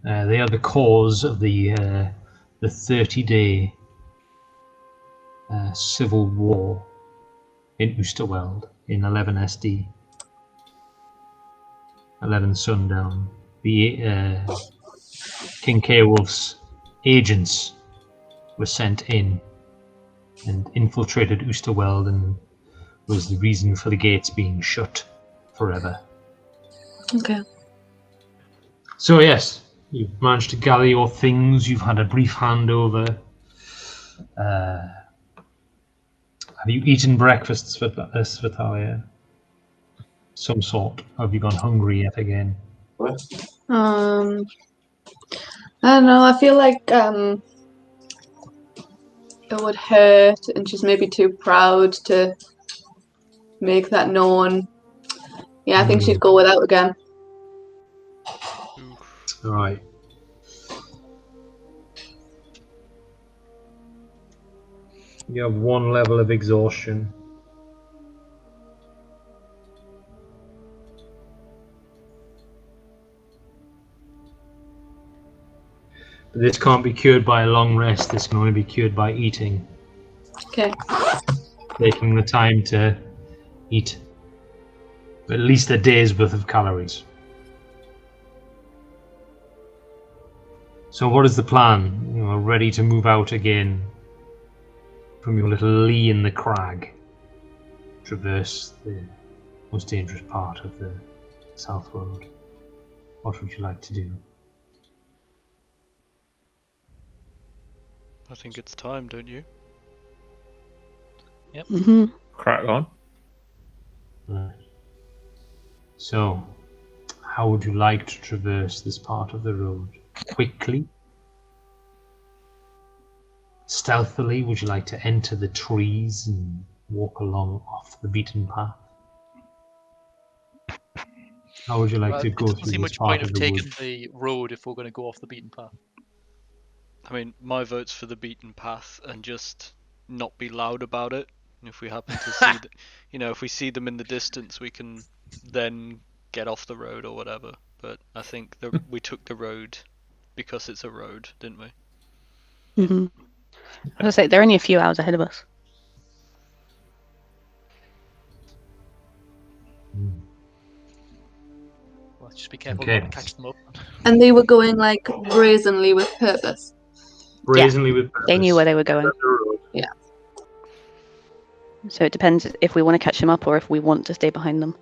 They are the cause of the 30-day civil war in Oosterweld in 11 SD, 11 sundown. The King Ceolwulf's agents were sent in and infiltrated Oosterweld, and was the reason for the gates being shut forever. Okay. So yes, you've managed to gather your things. You've had a brief handover. Have you eaten breakfast, Svetalia? Some sort. Have you gone hungry yet again? I don't know. I feel like it would hurt, and she's maybe too proud to make that known. Yeah, I think she'd go without again. All right. You have 1 level of exhaustion. But this can't be cured by a long rest. This can only be cured by eating. Okay. Taking the time to eat at least a day's worth of calories. So what is the plan? You are ready to move out again from your little lee in the crag. Traverse the most dangerous part of the South Road. What would you like to do? I think it's time, don't you? Mm-hmm. Crack on. Right. So, how would you like to traverse this part of the road? Quickly? Stealthily? Would you like to enter the trees and walk along off the beaten path? How would you like to It go doesn't through see this much part point of of the taking wood? the road if we're going to go off the beaten path. I mean, my vote's for the beaten path and just not be loud about it. And if we happen to see, if we see them in the distance, we can then get off the road or whatever. But I think we took the road because it's a road, didn't we? Mm-hmm. As I say, they're only a few hours ahead of us. Well, just be careful Okay. not to catch them up. And they were going like brazenly with purpose. Brazenly with purpose. They knew where they were going. Yeah. So it depends if we want to catch them up or if we want to stay behind them.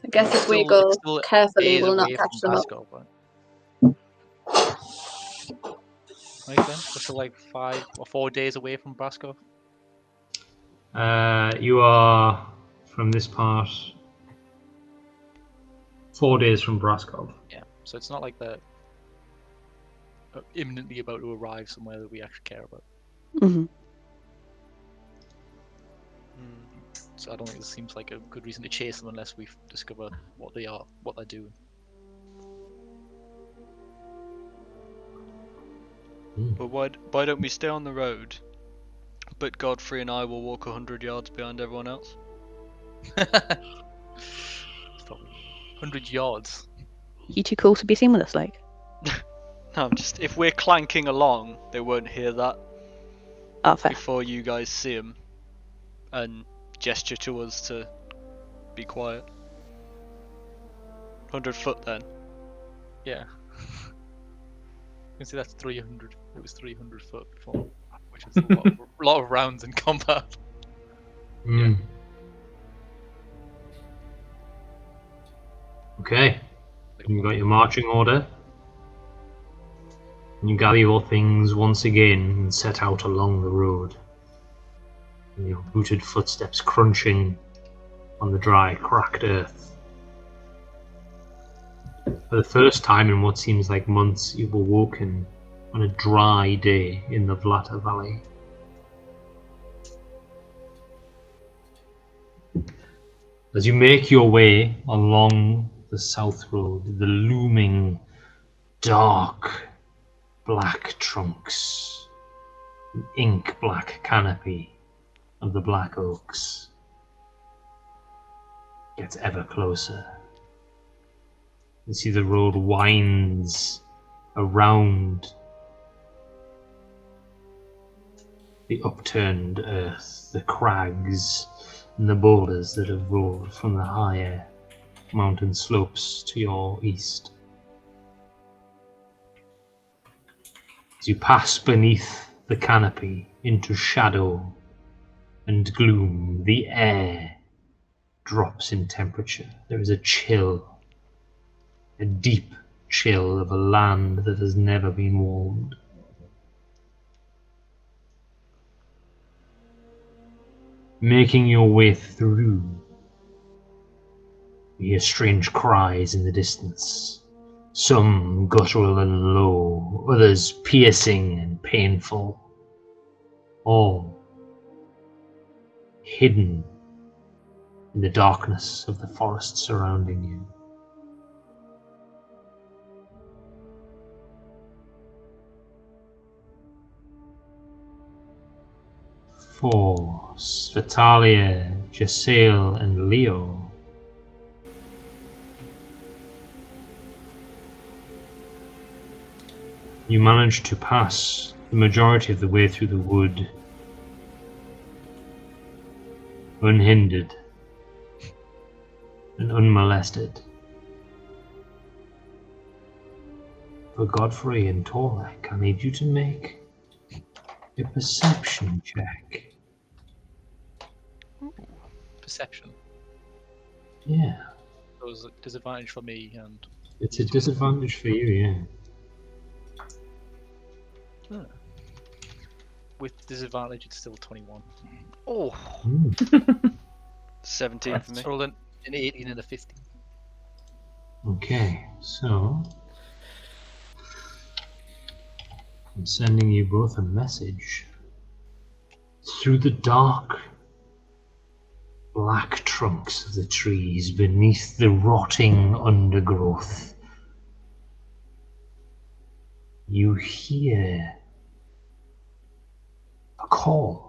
I guess if we go carefully, we'll not catch them up. Right then, we're still like 5 or 4 days away from Braskov. You are, from this part, 4 days from Braskov. Yeah, so it's not like they're imminently about to arrive somewhere that we actually care about. Mm-hmm. So I don't think this seems like a good reason to chase them unless we discover what they are, what they're doing. But why don't we stay on the road? But Godfrey and I will walk 100 yards behind everyone else. It's probably 100 yards. You too cool to be seen with us, like? No, if we're clanking along, they won't hear that Oh, fair. before you guys see them and gesture to us to be quiet. 100 foot then. Yeah. You can see that's 300. It was 300 foot before, which is a lot of rounds in combat. Yeah. Okay. You got your marching order. You gather your things once again and set out along the road. And your booted footsteps crunching on the dry, cracked earth. For the first time in what seems like months, you've awoken on a dry day in the Vlata Valley. As you make your way along the south road, the looming, dark, black trunks, and ink-black canopy of the black oaks gets ever closer. You see the road winds around the upturned earth, the crags and the boulders that have rolled from the higher mountain slopes to your east. As you pass beneath the canopy into shadow and gloom, the air drops in temperature. There is a chill, a deep chill of a land that has never been warmed. Making your way through, you hear strange cries in the distance, some guttural and low, others piercing and painful, all hidden in the darkness of the forest surrounding you. For Svetalia, Jasail, and Leo, you managed to pass the majority of the way through the wood unhindered and unmolested. For Godfrey and Torlek, I need you to make a perception check. Perception. Yeah. So it's a disadvantage for me and... It's a disadvantage for you, yeah. With disadvantage, it's still 21. Oh, 17 for me. Let's roll an 18 and a 15. Okay, so I'm sending you both a message. Through the dark, black trunks of the trees, beneath the rotting undergrowth, you hear a call.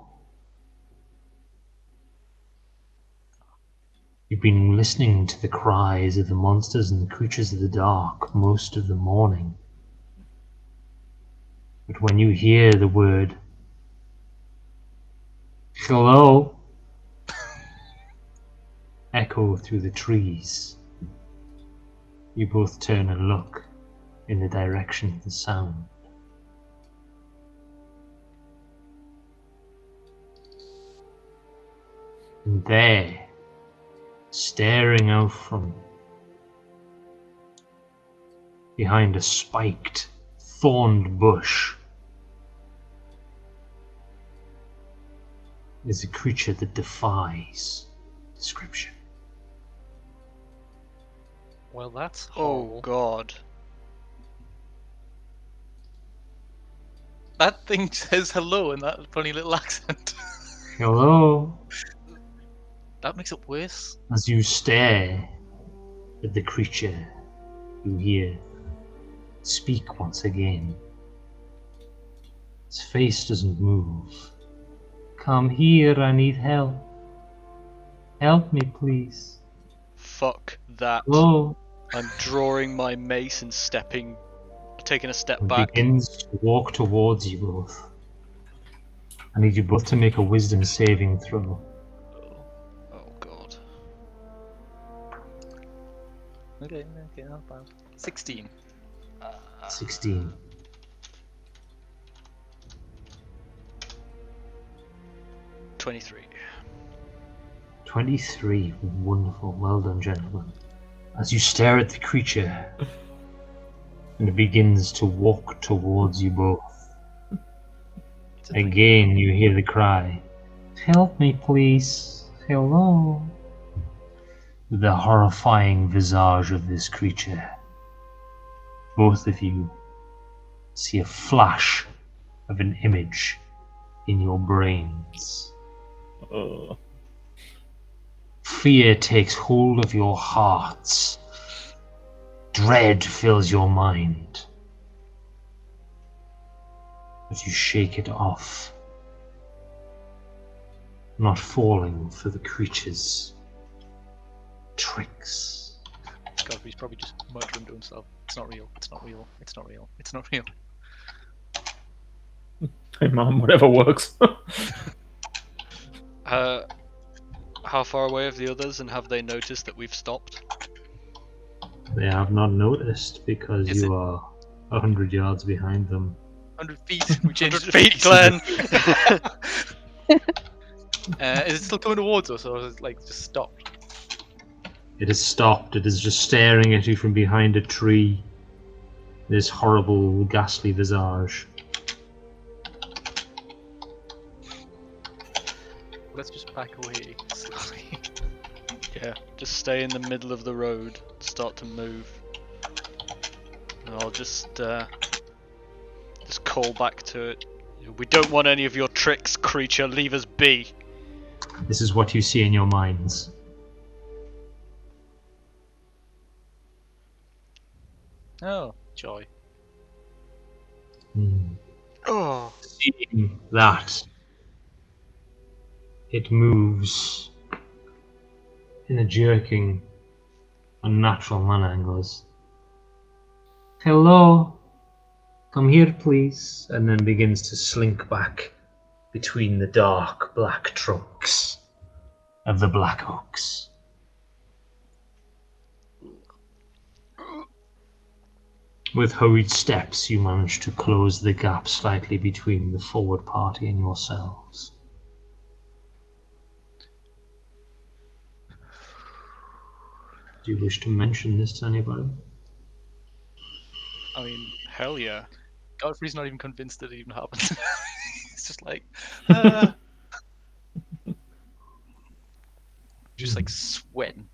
You've been listening to the cries of the monsters and the creatures of the dark most of the morning. But when you hear the word, hello, echo through the trees, you both turn and look in the direction of the sound. And there, staring out from behind a spiked, thorned bush, is a creature that defies description. Well, that's Oh horrible. god. That thing says hello in that funny little accent. Hello? That makes it worse. As you stare at the creature, you hear speak once again. Its face doesn't move. Come here, I need help. Help me, please. Fuck that. Hello? I'm drawing my mace and taking a step It back. begins to walk towards you both. I need you both to make a wisdom saving throw. Oh god. Okay, not bad. 16. 16. $23. 23. Wonderful. Well done, gentlemen. As you stare at the creature, and it begins to walk towards you both. Again, you hear the cry, help me, please. Hello. The horrifying visage of this creature both of you see a flash of an image in your brains. Oh. Fear takes hold of your hearts. Dread fills your mind. But you shake it off, not falling for the creature's tricks. Godfrey's probably just muttering to himself. It's not real. It's not real. It's not real. It's not real. Hey, Mom, whatever works. How far away are the others, and have they noticed that we've stopped? They have not noticed because Is you are 100 yards behind them. 100 feet. We changed 100 feet, Glenn! Is it still coming towards us, or is it like just stopped? It has stopped. It is just staring at you from behind a tree. This horrible, ghastly visage. Let's just back away slowly. Yeah, just stay in the middle of the road, start to move. And I'll just call back to it. We don't want any of your tricks, creature, leave us be. This is what you see in your minds. Oh, joy. Oh. Seeing that, it moves in a jerking, unnatural manner and goes, "Hello, come here please," and then begins to slink back between the dark black trunks of the black oaks. With hurried steps, you manage to close the gap slightly between the forward party and yourselves. Do you wish to mention this to anybody? I mean, Hell yeah. Godfrey's not even convinced that it even happened. He's just like, just like sweating.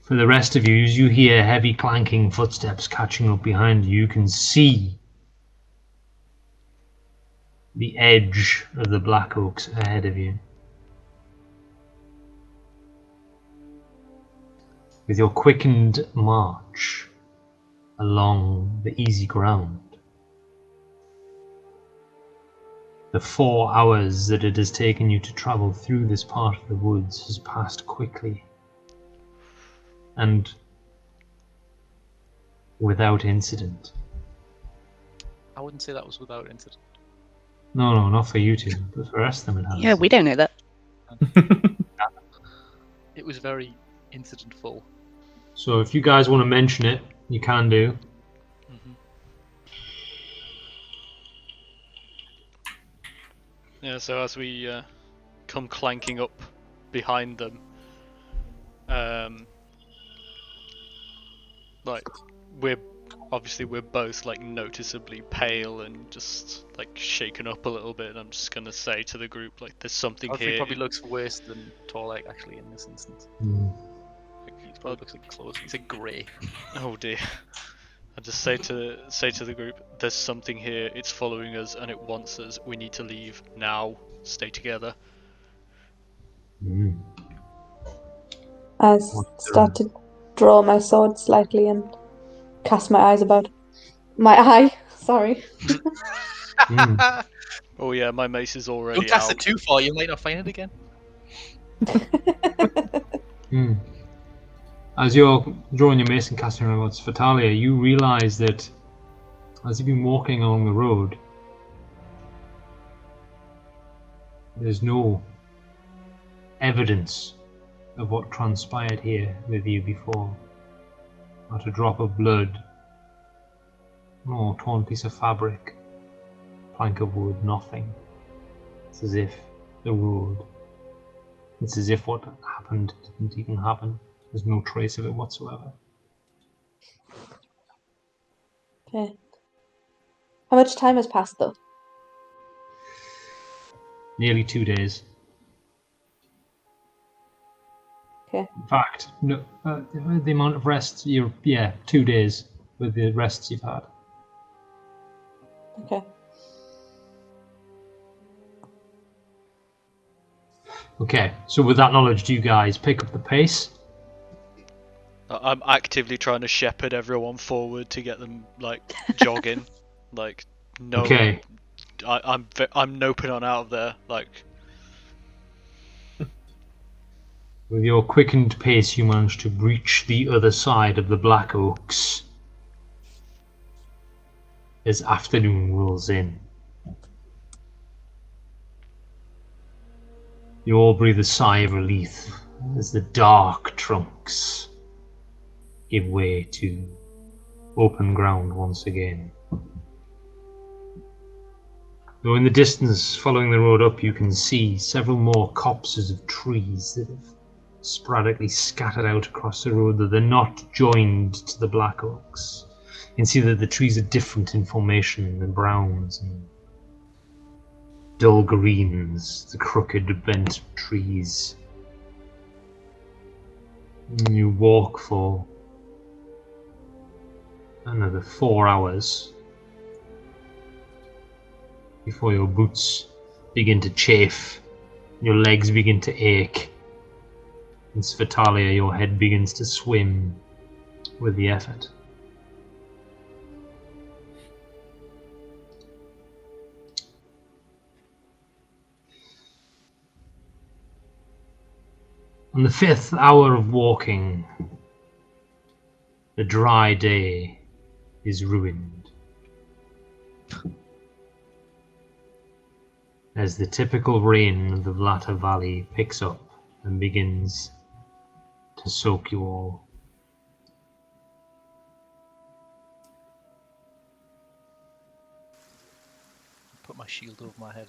For the rest of you, as you hear heavy clanking footsteps catching up behind you, you can see the edge of the black oaks ahead of you. With your quickened march along the easy ground, the 4 hours that it has taken you to travel through this part of the woods has passed quickly and without incident. I wouldn't say that was without incident. No, not for you two, but for the rest of them it has. Yeah, we don't know that. It was very incidentful. So if you guys want to mention it, you can do. Mm-hmm. Yeah, so as we come clanking up behind them, like we're both like noticeably pale and just like shaken up a little bit. And I'm just gonna say to the group, like, there's something Godfrey here. probably looks worse than Torlek actually in this instance. Like, he probably looks like clothes. He's like grey. Oh dear. I just say to the group, there's something here. It's following us and it wants us. We need to leave now. Stay together. I start to draw my sword slightly and cast my eyes about. My eye, sorry. Oh yeah, my mace is already Don't cast out. it too far. You might not find it again. As you're drawing your mace and casting towards Fatalia, you realise that as you've been walking along the road, there's no evidence of what transpired here with you before. Not a drop of blood, no torn piece of fabric, plank of wood, nothing. It's as if the road, it's as if what happened didn't even happen. There's no trace of it whatsoever. Okay. How much time has passed though? Nearly 2 days. Okay. Okay. In fact, no, the amount of rest, 2 days with the rests you've had. Okay. Okay, so with that knowledge, do you guys pick up the pace? I'm actively trying to shepherd everyone forward to get them like jogging. Like no, Okay. I'm noping on out of there. Like With your quickened pace, you manage to reach the other side of the Black Oaks as afternoon rolls in. You all breathe a sigh of relief as the dark trunks give way to open ground once again. Though in the distance, following the road up, you can see several more copses of trees that have sporadically scattered out across the road, that they're not joined to the Black Oaks. You can see that the trees are different in formation, the browns and dull greens, the crooked bent trees. And you walk for another 4 hours before your boots begin to chafe, your legs begin to ache, and Svetalia, your head begins to swim with the effort. On the 5th hour of walking, the dry day is ruined, as the typical rain of the Vlata Valley picks up and begins to soak you all. Put my shield over my head.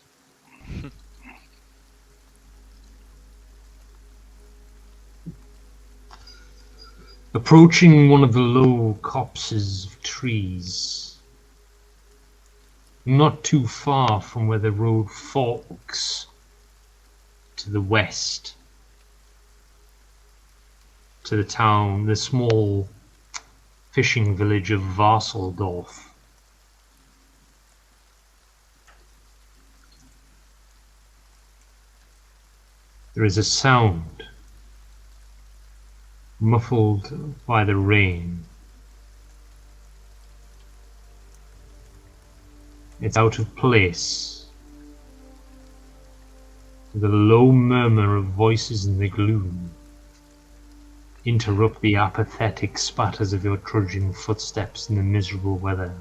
Approaching one of the low copses of trees, not too far from where the road forks to the west, to the town, the small fishing village of Varseldorf. There is a sound, muffled by the rain. It's out of place. The low murmur of voices in the gloom interrupt the apathetic spatters of your trudging footsteps in the miserable weather.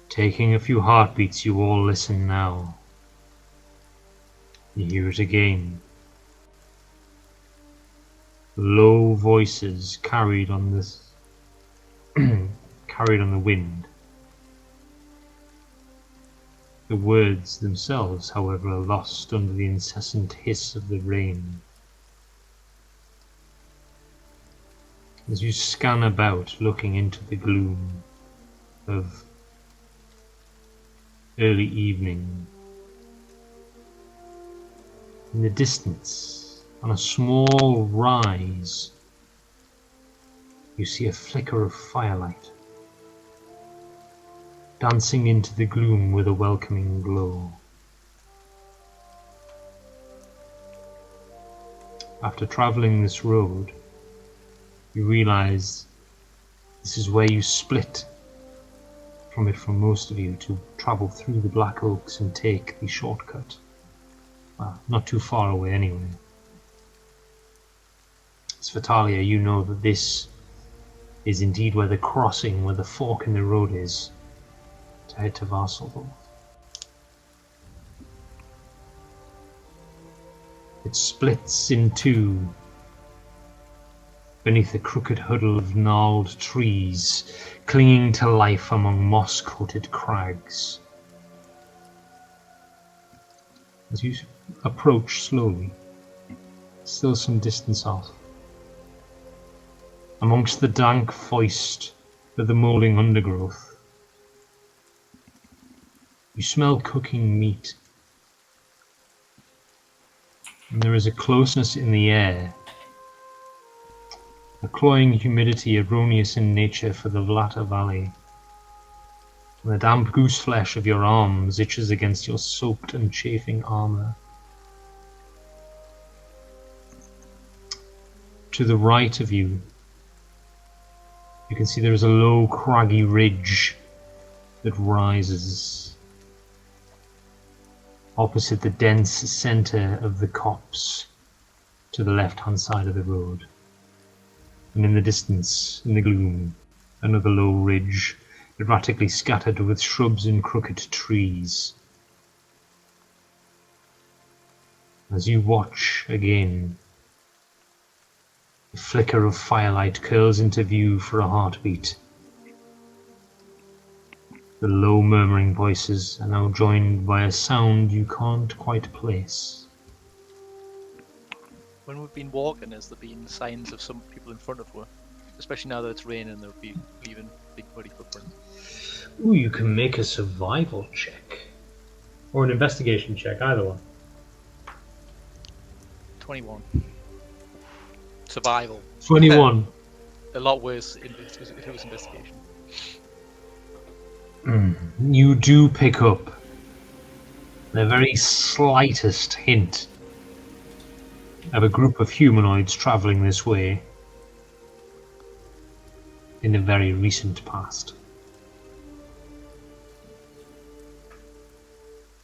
Taking a few heartbeats, you all listen now. You hear it again. Low voices carried on the wind. The words themselves, however, are lost under the incessant hiss of the rain. As you scan about, looking into the gloom of early evening, in the distance, on a small rise, you see a flicker of firelight, dancing into the gloom with a welcoming glow. After travelling this road, you realize this is where you split from it for most of you to travel through the Black Oaks and take the shortcut. Well, not too far away anyway. Svetalia, you know that this is indeed where the crossing, where the fork in the road is, to head to Varseldorf. It splits in two beneath a crooked huddle of gnarled trees, clinging to life among moss-coated crags. As you approach slowly, still some distance off, amongst the dank foist of the moulding undergrowth, you smell cooking meat. And there is a closeness in the air. A cloying humidity erroneous in nature for the Vlata Valley. And the damp goose flesh of your arms itches against your soaked and chafing armor. To the right of you, you can see there is a low, craggy ridge that rises opposite the dense centre of the copse to the left-hand side of the road. And in the distance, in the gloom, another low ridge, erratically scattered with shrubs and crooked trees. As you watch again, the flicker of firelight curls into view for a heartbeat. The low murmuring voices are now joined by a sound you can't quite place. When we've been walking, has there been signs of some people in front of her? Especially now that it's raining, they'll be leaving big muddy footprints. Ooh, you can make a survival check. Or an investigation check, either one. 21. Survival. 21. A lot worse if it was investigation. You do pick up the very slightest hint of a group of humanoids travelling this way in the very recent past.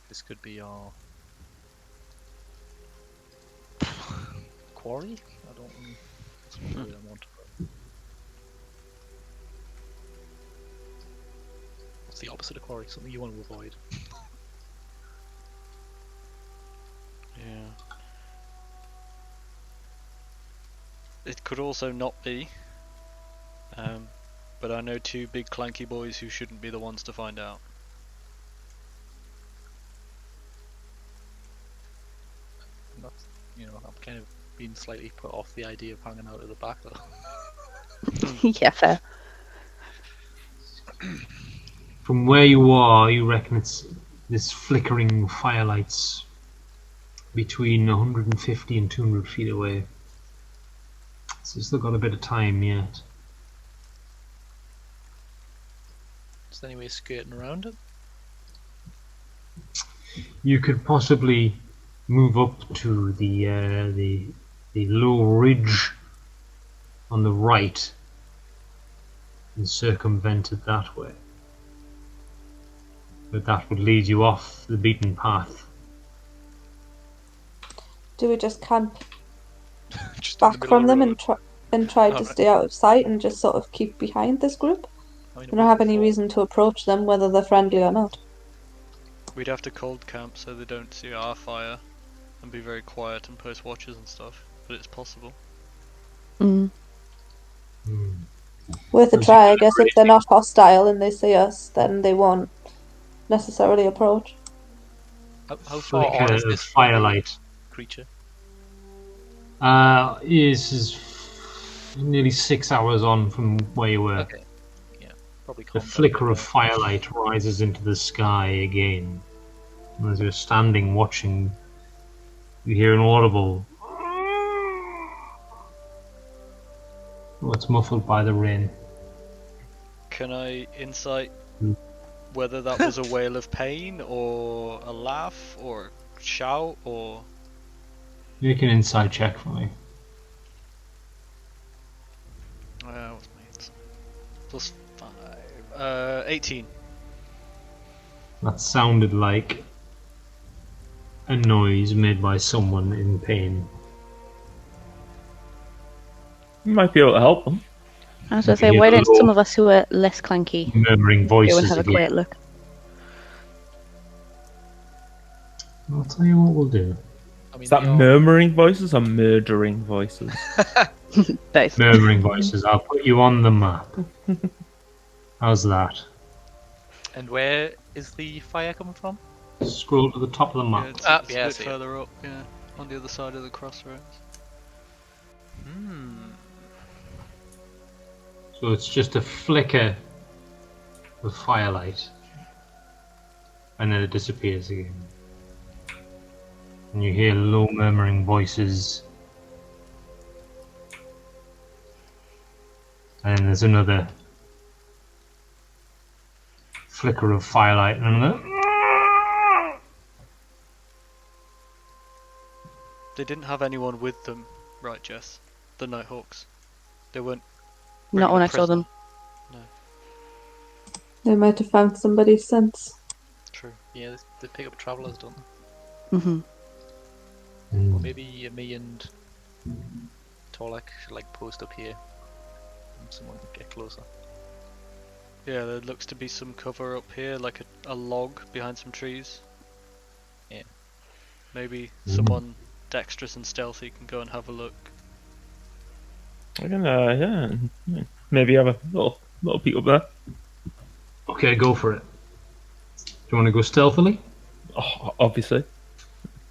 This could be our quarry? I don't know. That's not the word I want. What's the opposite of quarry? Something you want to avoid. Yeah. It could also not be. But I know two big clanky boys who shouldn't be the ones to find out. Not, I'm kind of being slightly put off the idea of hanging out at the back though. Yeah, fair. From where you are, you reckon it's this flickering firelights between 150 and 200 feet away. So you've still got a bit of time yet. Is there any way of skirting around it? You could possibly move up to the low ridge on the right and circumvent it that way. But that would lead you off the beaten path. Do we just camp Just in the back middle from of them the road? and try to Alright. stay out of sight and just sort of keep behind this group? I mean, We don't have any before- reason to approach them, whether they're friendly or not. We'd have to cold camp so they don't see our fire and be very quiet and post watches and stuff, but it's possible. Mm. Worth a As try, you I guess. If they're not hostile and they see us, then they won't necessarily approach. How far on Flicker is of this from the firelight. creature? Is nearly 6 hours on from where you were. Okay. Yeah. Probably The calm down flicker a of bit. firelight rises into the sky again. And as you're standing watching, you hear an audible. Oh, it's muffled by the rain. Can I insight Hmm. whether that was a wail of pain or a laugh or a shout or... Make an insight check for me. What's my insight? Plus 5. 18. That sounded like a noise made by someone in pain. You might be able to help them. I was going to say, Yeah, why don't hello. some of us who are less clanky Murmuring go and voices have a again. quick look? I'll tell you what we'll do. I mean, Is that they are- murmuring voices or murdering voices? Both. Murmuring voices. I'll put you on the map. How's that? And where is the fire coming from? Scroll to the top of the Yeah, map. it's, Ah, it's yeah, I a bit see it. further up, yeah. On the other side of the crossroads. So it's just a flicker of firelight. And then it disappears again. And you hear low murmuring voices. And then there's another flicker of firelight and another. They didn't have anyone with them, right, Jess? The Nighthawks. They weren't. Not when regular I saw them. prisoner. They might have found somebody since. True. Yeah, they pick up travellers, don't they? Hmm. Or maybe me and Torlek should like post up here and someone could get closer. Yeah, there looks to be some cover up here, like a log behind some trees. Yeah. Maybe someone dexterous and stealthy can go and have a look. I can, yeah, maybe have a little peek up there. Okay, go for it. Do you want to go stealthily? Oh, obviously.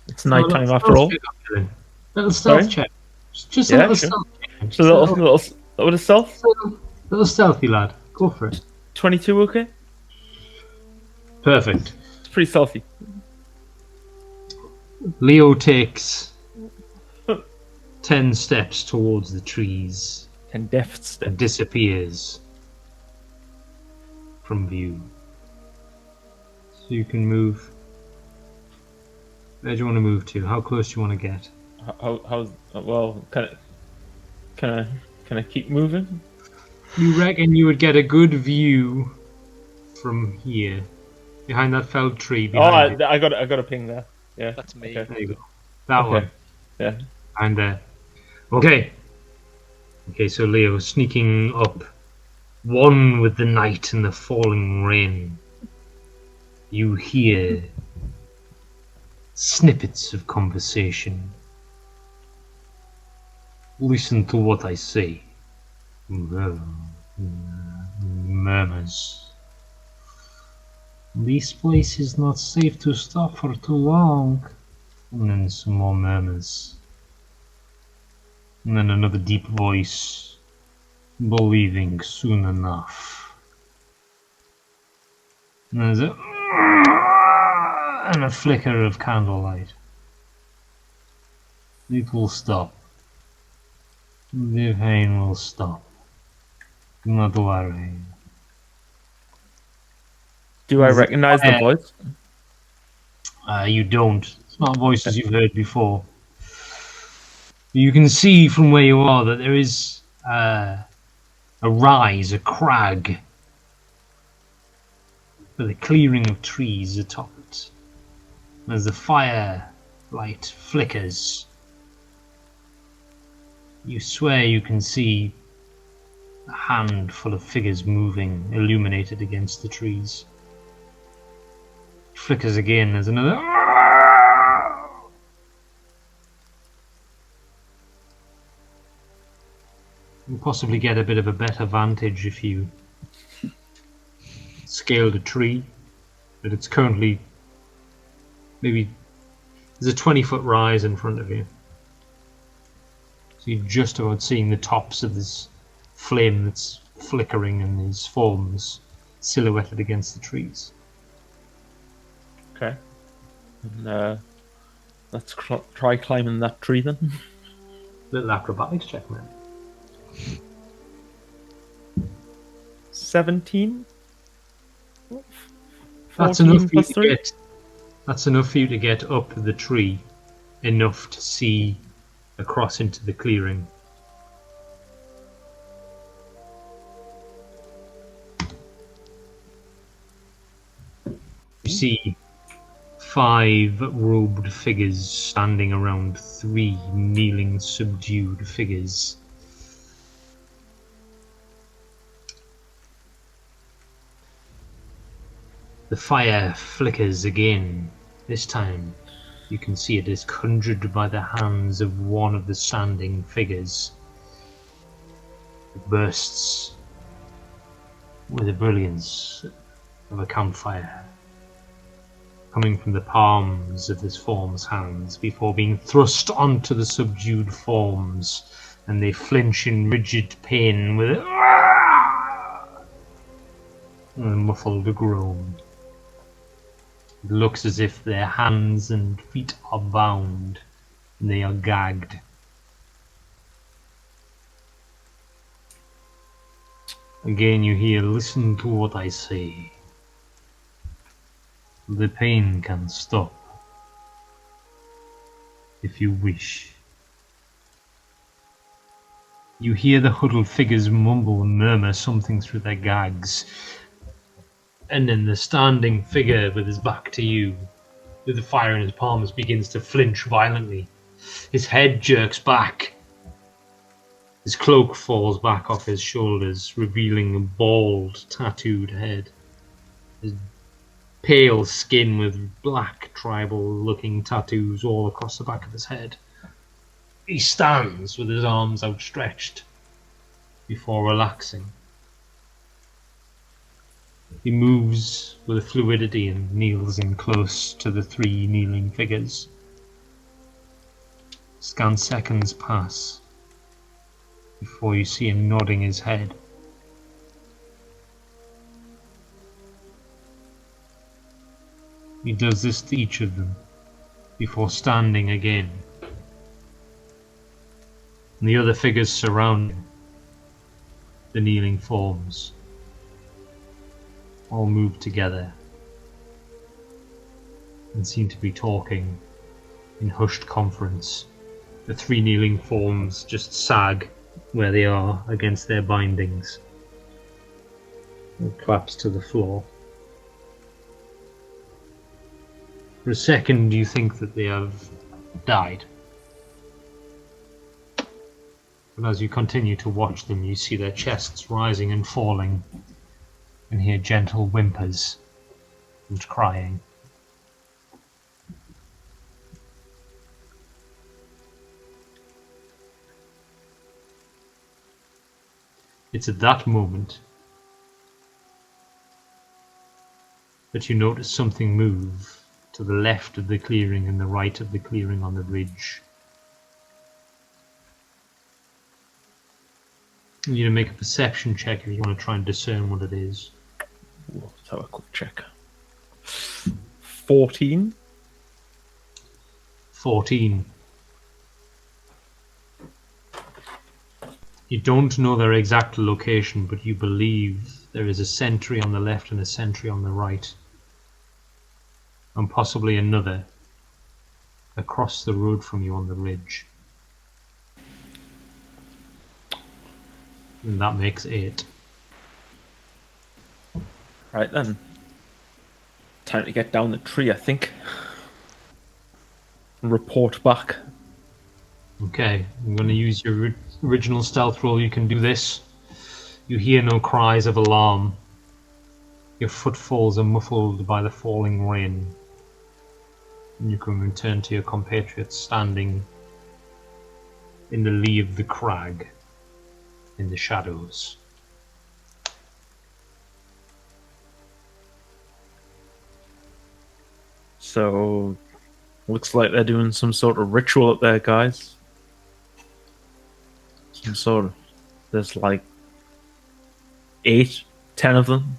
It's night time after stealth all. check I'm doing. Little stealth Sorry? check. Just a Yeah, little sure. stealth check. So little bit of stealth. Little stealthy lad. Go for it. 22, okay? Perfect. It's pretty stealthy. Leo takes 10 steps towards the trees 10 deft and steps. disappears from view. So you can move. Where do you want to move to? How close do you want to get? How well, can I keep moving? You reckon you would get a good view from here, behind that felled tree? Behind I got a ping there. Yeah. That's me. Okay. There you go. That Okay. one. Yeah. And okay. Okay, so Leo sneaking up, one with the night and the falling rain. You hear snippets of conversation. Listen to what I say. Murmurs. This place is not safe to stop for too long. And then some more murmurs. And then another deep voice, believing soon enough. And there's a flicker of candlelight. It will stop. The pain will stop. Do not worry. Do I recognize the voice? You don't. It's not voices you've heard before. You can see from where you are that there is a rise, a crag, with a clearing of trees atop it. As the firelight flickers, you swear you can see a handful of figures moving, illuminated against the trees. It flickers again, there's another. You possibly get a bit of a better vantage if you scaled a tree, but it's currently maybe there's a 20-foot rise in front of you. So you're just about seeing the tops of this flame that's flickering and these forms silhouetted against the trees. Okay. And, let's try climbing that tree then. Little acrobatics check, man. 17? That's 14 enough for you plus to 3? get. That's enough for you to get up the tree, enough to see across into the clearing. You see 5 robed figures standing around 3 kneeling, subdued figures. The fire flickers again. This time, you can see it is conjured by the hands of one of the standing figures. It bursts with the brilliance of a campfire, coming from the palms of this form's hands before being thrust onto the subdued forms, and they flinch in rigid pain with a muffled groan. It looks as if their hands and feet are bound, and they are gagged. Again you hear, listen to what I say. The pain can stop, if you wish. You hear the huddled figures mumble and murmur something through their gags. And then the standing figure with his back to you, with the fire in his palms, begins to flinch violently. His head jerks back. His cloak falls back off his shoulders, revealing a bald, tattooed head. His pale skin with black, tribal-looking tattoos all across the back of his head. He stands with his arms outstretched before relaxing. He moves with a fluidity and kneels in close to the three kneeling figures. Scant seconds pass before you see him nodding his head. He does this to each of them before standing again. And the other figures surrounding the kneeling forms all move together and seem to be talking in hushed conference. The three kneeling forms just sag where they are against their bindings and collapse to the floor. For a second you think that they have died. But as you continue to watch them, you see their chests rising and falling, and hear gentle whimpers and crying. It's at that moment that you notice something move to the left of the clearing and the right of the clearing on the ridge. You need to make a perception check if you want to try and discern what it is. Let's have a quick check. 14. 14. You don't know their exact location, but you believe there is a sentry on the left and a sentry on the right, and possibly another across the road from you on the ridge. And that makes 8. Right then. Time to get down the tree, I think. And report back. Okay, I'm going to use your original stealth roll. You can do this. You hear no cries of alarm. Your footfalls are muffled by the falling rain. And you can return to your compatriots standing in the lee of the crag, in the shadows. So, looks like they're doing some sort of ritual up there, guys. Some sort of... There's like 8, 10 of them.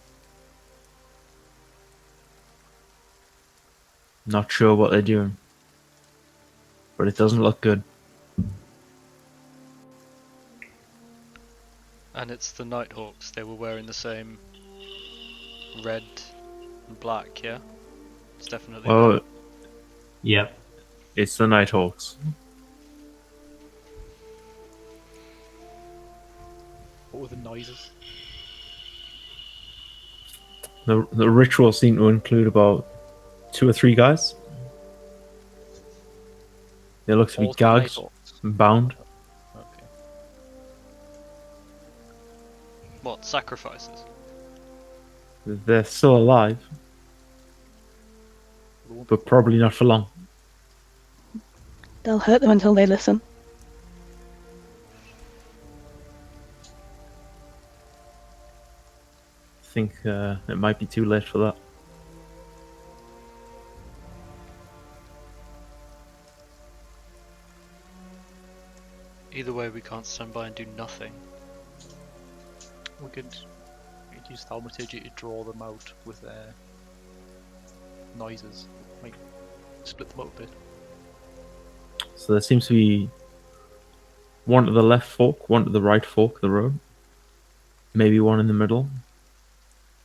Not sure what they're doing. But it doesn't look good. And it's the Nighthawks. They were wearing the same red and black, yeah? It's definitely Oh, them. Yep. it's the Nighthawks. What were the noises? The ritual seemed to include about 2 or 3 guys. They look to be All the gagged Nighthawks? and bound. Okay. What, sacrifices? They're still alive, but probably not for long. They'll hurt them until they listen. I think it might be too late for that. Either way, we can't stand by and do nothing. We could use thaumaturgy to draw them out with noises. Might split them up a bit. So there seems to be one to the left fork, one to the right fork of the road. Maybe one in the middle.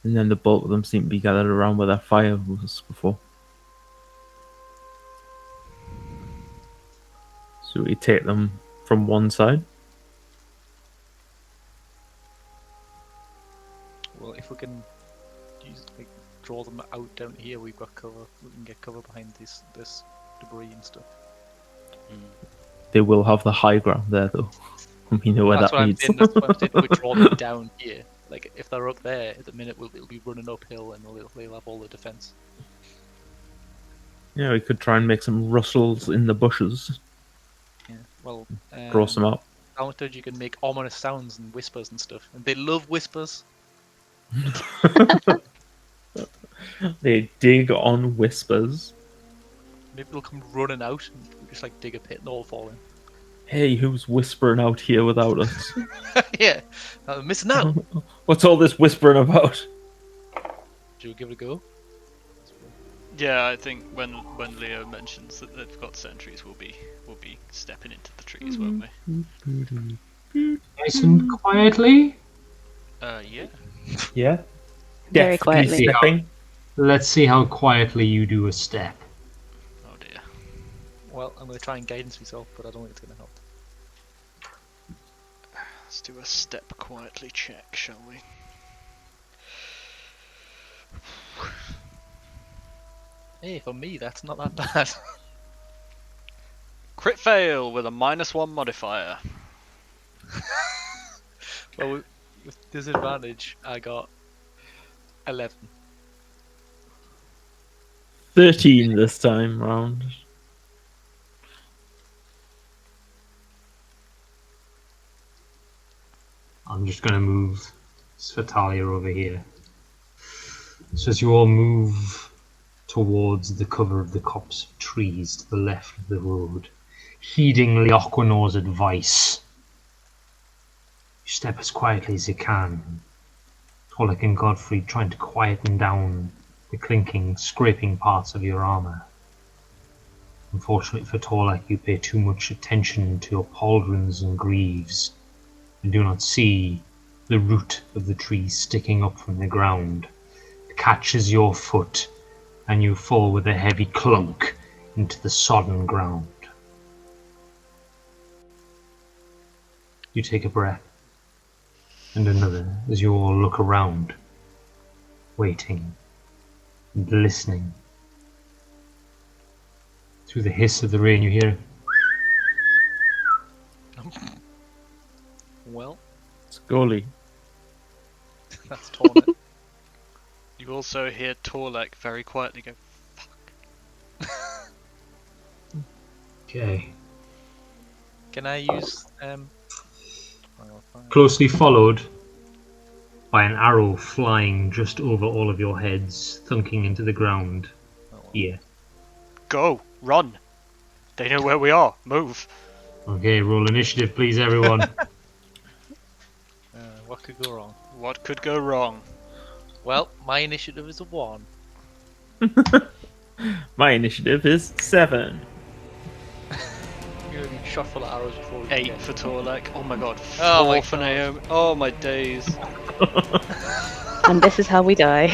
And then the bulk of them seem to be gathered around where that fire was before. So we take them from one side. Well, if we can draw them out down here, we've got cover. We can get cover behind this debris and stuff. They will have the high ground there, though. We know where that leads. That's what I'm saying. We draw them down here. Like if they're up there, at the minute it'll be running uphill, and they'll have all the defense. Yeah, we could try and make some rustles in the bushes. Yeah. Well, Draw some out. Counted, you can make ominous sounds and whispers and stuff, and they love whispers. They dig on whispers. Maybe they'll come running out and we'll just like dig a pit and all fall in. Hey, who's whispering out here without us? Yeah, I'm missing out. What's all this whispering about? Should we give it a go? Yeah, I think when Leo mentions that they've got sentries, we'll be stepping into the trees, won't we? Nice and quietly. Yeah. Yeah. Very quietly. Stepping. Let's see how quietly you do a step. Oh dear. Well, I'm going to try and guidance myself, but I don't think it's going to help. Let's do a step quietly check, shall we? Hey, for me, that's not that bad. Crit fail with a -1 modifier. Well, with disadvantage, I got 11. 13 this time round. I'm just going to move Svetalia over here. So as you all move towards the cover of the copse of trees to the left of the road, heeding Leoquinor's advice, you step as quietly as you can. Torlek and Godfrey trying to quieten down the clinking, scraping parts of your armour. Unfortunately for Torlek, you pay too much attention to your pauldrons and greaves, and do not see the root of the tree sticking up from the ground. It catches your foot, and you fall with a heavy clunk into the sodden ground. You take a breath, and another, as you all look around, waiting and listening. Through the hiss of the rain you hear, Well, Scully. that's torn it. You also hear Torlek very quietly go, "Fuck." okay, Can I use closely followed by an arrow flying just over all of your heads, thunking into the ground here. Go, run. They know where we are. Move. Okay, roll initiative, please, everyone. what could go wrong? What could go wrong? Well, my initiative is a 1. My initiative is 7. You're going to be shot full of arrows before we 8 get for Torlek. Oh my god. 4 Oh my for God. Naomi. Oh my days. And this is how we die.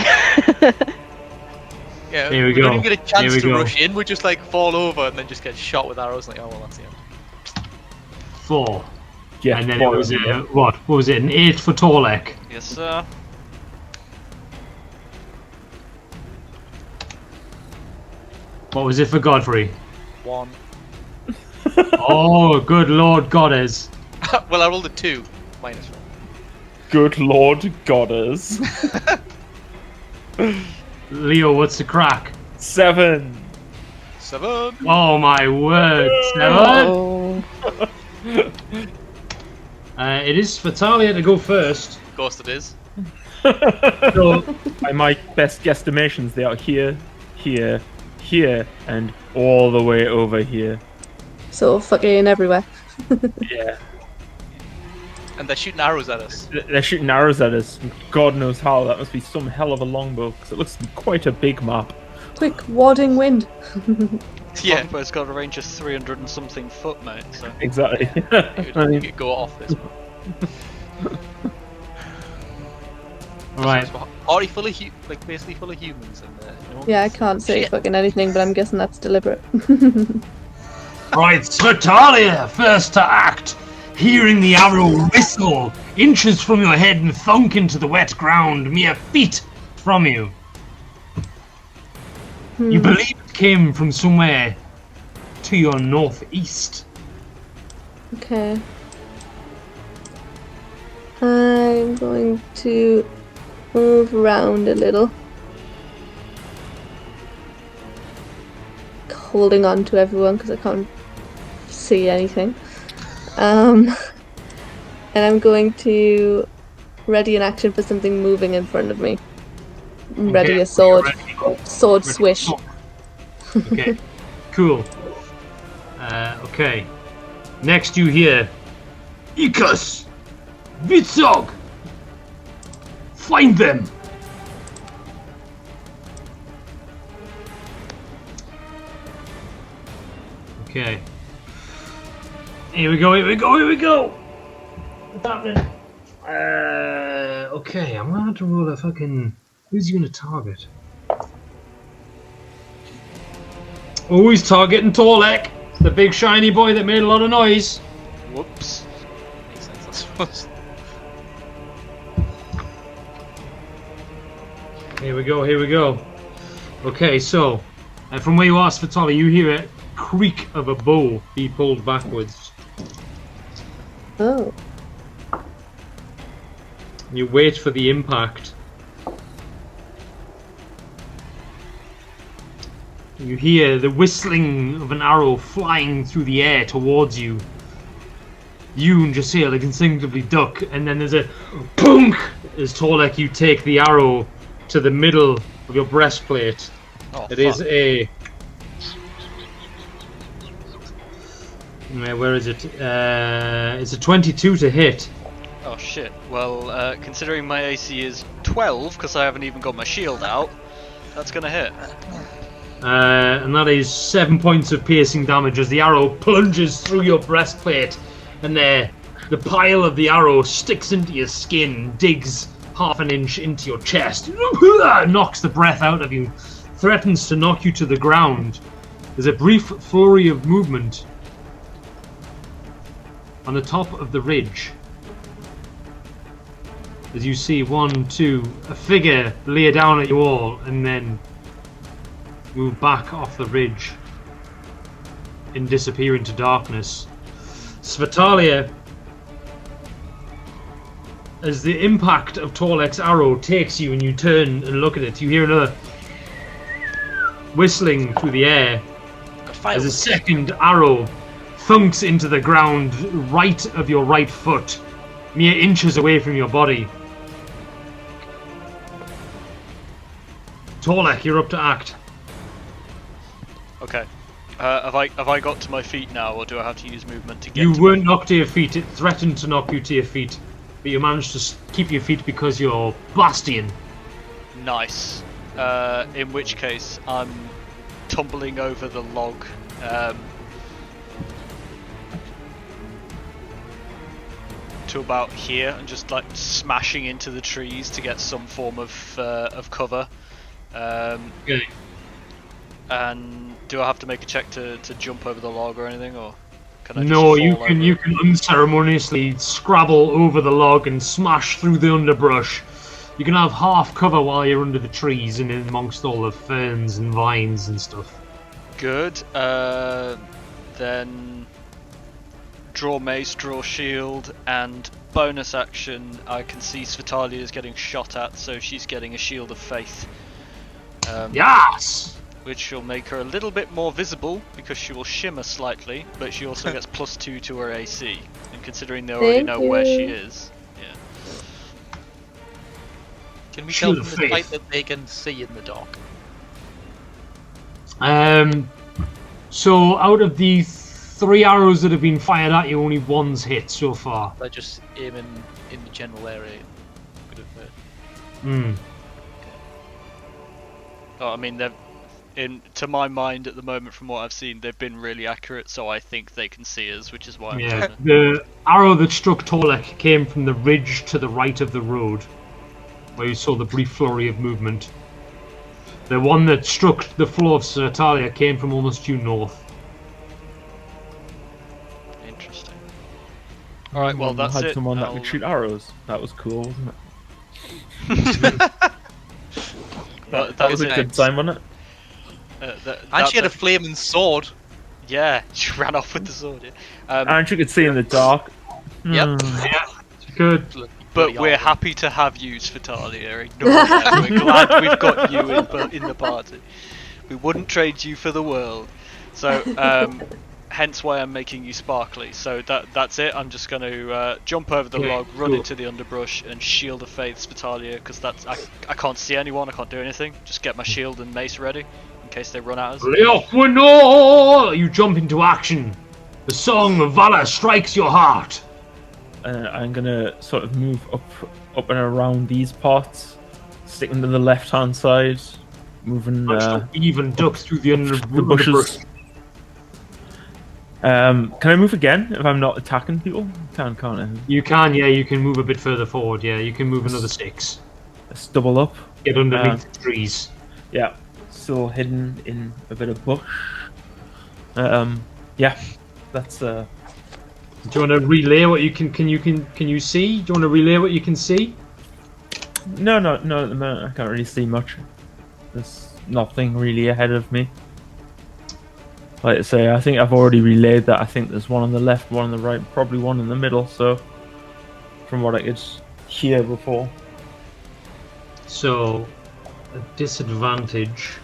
Yeah, Here we don't go. even get a Here chance we to go. rush in. We just like fall over and then just get shot with arrows. Like, oh well, that's the end. 4. Yeah, And then four it was of them. what was it? An 8 for Torlek. Yes, sir. What was it for Godfrey? 1. Oh, good Lord Goddess. Well, I rolled a 2. -1. Good Lord Goddess. Leo, what's the crack? 7. 7. Oh my word, 7. Oh. It is for Talia to go first. Of course it is. So, By my best guesstimations, they are here, here, here, and all the way over here. So fucking everywhere. Yeah. And they're shooting arrows at us. They're shooting arrows at us. God knows how. That must be some hell of a longbow, because it looks quite a big map. Quick, warding wind. Yeah. But it's got a range of 300 and something foot, mate. So Exactly. You could go off this one. Right. Already full of basically full of humans in there. No Yeah, I one's- can't say Shit. fucking anything, but I'm guessing that's deliberate. Right, Svetalia, first to act. Hearing the arrow whistle inches from your head and thunk into the wet ground mere feet from you. You believe it came from somewhere to your northeast. Okay. I'm going to move around a little. Holding on to everyone because I can't see anything. And I'm going to ready an action for something moving in front of me. Ready Okay, a sword. ready. Sword Ready. swish. Okay, cool. Okay. Next you hear Ikas! Vitsog! Find them! Okay. Here we go, here we go, here we go! What's happening? Okay, I'm gonna have to roll a fucking... Who's he gonna target? Oh, he's targeting Torlek! The big shiny boy that made a lot of noise. Whoops. Makes sense, I suppose. Here we go, here we go. Okay, so, from where you are, Svitali, you hear a creak of a bow be pulled backwards. Oh. You wait for the impact. You hear the whistling of an arrow flying through the air towards you. You and Jasil instinctively duck, and then there's a punk as Torlek, you take the arrow to the middle of your breastplate. Oh, It is fuck. a... Where is it? It's a 22 to hit. Oh shit. Well, considering my AC is 12, because I haven't even got my shield out, that's gonna hit. And that is 7 points of piercing damage as the arrow plunges through your breastplate, and the pile of the arrow sticks into your skin, digs half an inch into your chest, knocks the breath out of you, threatens to knock you to the ground. There's a brief flurry of movement on the top of the ridge. As you see a figure lay down at you all and then move back off the ridge and disappear into darkness. Svetalia, as the impact of Torlek's arrow takes you and you turn and look at it, you hear another whistling through the air as a second arrow thunks into the ground right of your right foot, mere inches away from your body. Torlek, you're up to act. Okay. Have I got to my feet now, or do I have to use movement to get You to weren't knocked to your feet. It threatened to knock you to your feet, but you managed to keep your feet because you're Bastion. Nice. In which case, I'm tumbling over the log. To about here and just like smashing into the trees to get some form of cover. Okay. And do I have to make a check to jump over the log or anything, or can I just No, you fall can over you it? can unceremoniously scrabble over the log and smash through the underbrush. You can have half cover while you're under the trees and in amongst all the ferns and vines and stuff. Good. Then draw mace, draw shield, and bonus action. I can see Svetalia is getting shot at, so she's getting a shield of faith. Yes. Which will make her a little bit more visible because she will shimmer slightly, but she also gets +2 to her AC. And considering they already Thank know where she you. is, yeah. Can we tell Shield from of the type faith. that they can see in the dark? So out of the 3 arrows that have been fired at you, only one's hit so far. They're just aiming in the general area. Bit of, Hmm. Oh, I mean, to my mind at the moment, from what I've seen, they've been really accurate. So I think they can see us, which is why I'm Yeah, trying to... the arrow that struck Torlek came from the ridge to the right of the road, where you saw the brief flurry of movement. The one that struck the floor of Svetalia came from almost due north. Interesting. All right, well that's had it. someone that I'll- could shoot arrows. That was cool, wasn't it? That was a good time, wasn't it? And she had a flaming sword. Yeah, she ran off with the sword. Yeah. And you could see in the dark. Yep. Yeah, good. But we're happy to have you, Svetalia. Ignore that. We're glad we've got you in the party. We wouldn't trade you for the world. So, hence why I'm making you sparkly. So that's it. I'm just going to jump over the log, run into the underbrush, and shield of faith Svetalia, because I can't see anyone. I can't do anything. Just get my shield and mace ready in case they run at us. Leopold! You jump into action. The song of valor strikes your heart. I'm gonna sort of move up and around these parts, sticking to the left-hand side, moving Even duck through the the bushes. Can I move again if I'm not attacking people? Can't I? You can, yeah. You can move a bit further forward. Yeah, you can move another 6. Let's double up. Get underneath the trees. Yeah, still hidden in a bit of bush. Yeah, that's Do you want to relay what you can you see? Do you want to relay what you can see? No, at the moment I can't really see much. There's nothing really ahead of me. Like I say, I think I've already relayed that. I think there's one on the left, one on the right, probably one in the middle, so from what I could hear before. So, a disadvantage.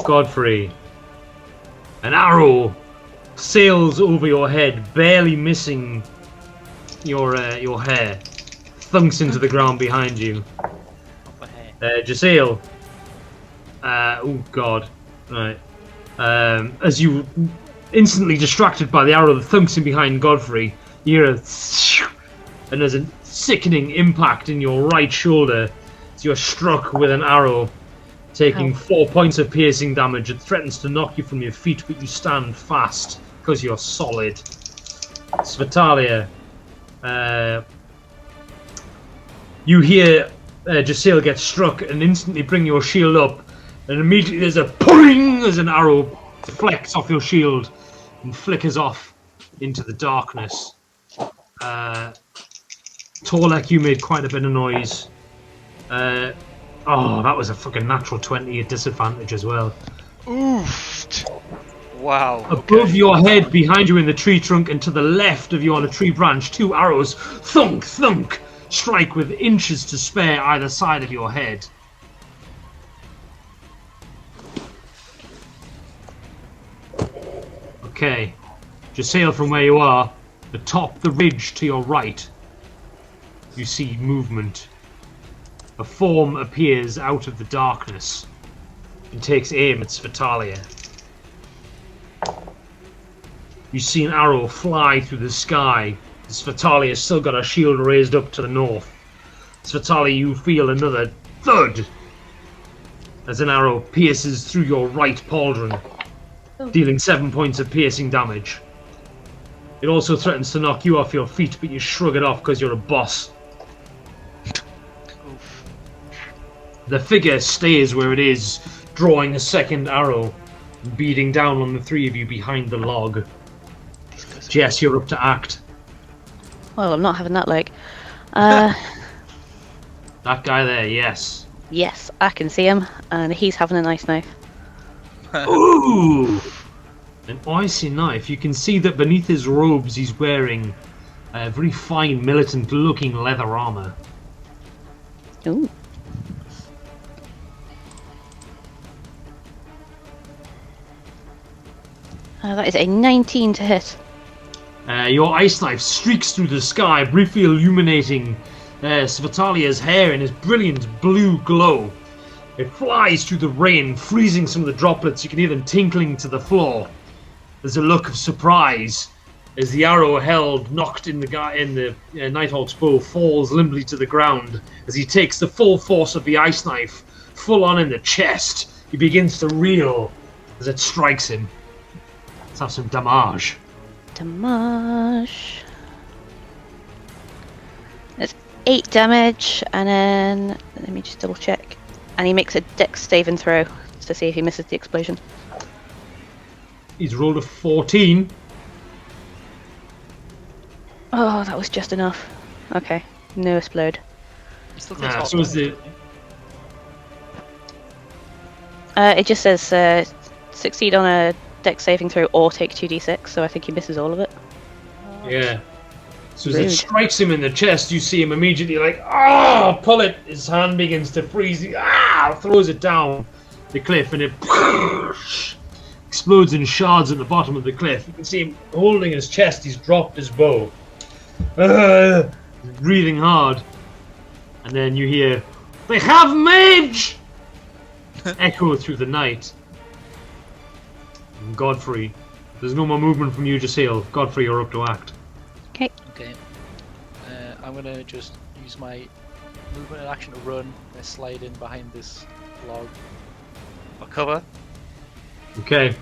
Godfrey. An arrow sails over your head, barely missing your hair. Thunks into the ground behind you. Jasail. Oh god. Right. As you instantly distracted by the arrow that thunks in behind Godfrey, you hear and there's a sickening impact in your right shoulder as you're struck with an arrow, taking 4 points of piercing damage. It threatens to knock you from your feet, but you stand fast because you're solid. Svetalia, you hear Jasail get struck and instantly bring your shield up, and immediately there's a ping as an arrow deflects off your shield and flickers off into the darkness. Torlek, you made quite a bit of noise. Oh, that was a fucking natural 20 at disadvantage as well. Oof! Wow. Above your head, behind you in the tree trunk, and to the left of you on a tree branch, 2 arrows, thunk, thunk, strike with inches to spare either side of your head. Okay. Jasail, from where you are, atop the ridge to your right, you see movement. A form appears out of the darkness and takes aim at Svetalia. You see an arrow fly through the sky. Svetalia has still got her shield raised up to the north. Svetalia, you feel another thud as an arrow pierces through your right pauldron, dealing 7 points of piercing damage. It also threatens to knock you off your feet, but you shrug it off because you're a boss. The figure stays where it is, drawing a second arrow, beating down on the 3 of you behind the log. Jess, you're up to act. Well, I'm not having that leg. That guy there, yes. Yes, I can see him, and he's having a nice knife. Ooh! An icy knife. You can see that beneath his robes he's wearing a very fine, militant-looking leather armor. Ooh. That is a 19 to hit. Your ice knife streaks through the sky, briefly illuminating Svetalia's hair in his brilliant blue glow. It flies through the rain, freezing some of the droplets. You can hear them tinkling to the floor. There's a look of surprise as the arrow held, knocked in the Nighthawk's bow, falls limply to the ground as he takes the full force of the ice knife, full on in the chest. He begins to reel as it strikes him. Let's have some damage. Damage. It's 8 damage, and then let me just double check. And he makes a dex saving throw to see if he misses the explosion. He's rolled a 14. Oh, that was just enough. Okay, no explode. He still takes half So is damage. the It just says succeed on a dex saving throw or take 2d6, so I think he misses all of it. yeah. So as Rude. it strikes him in the chest, you see him immediately like, ah, pull it. His hand begins to freeze. He, throws it down the cliff, and it explodes in shards at the bottom of the cliff. You can see him holding his chest. He's dropped his bow, breathing hard, and then you hear, "They have mage!" echo through the night. And Godfrey, there's no more movement from you, Jasil. Godfrey, you're up to act. Okay. Okay. I'm gonna just use my movement and action to run. I slide in behind this log for cover, Okay.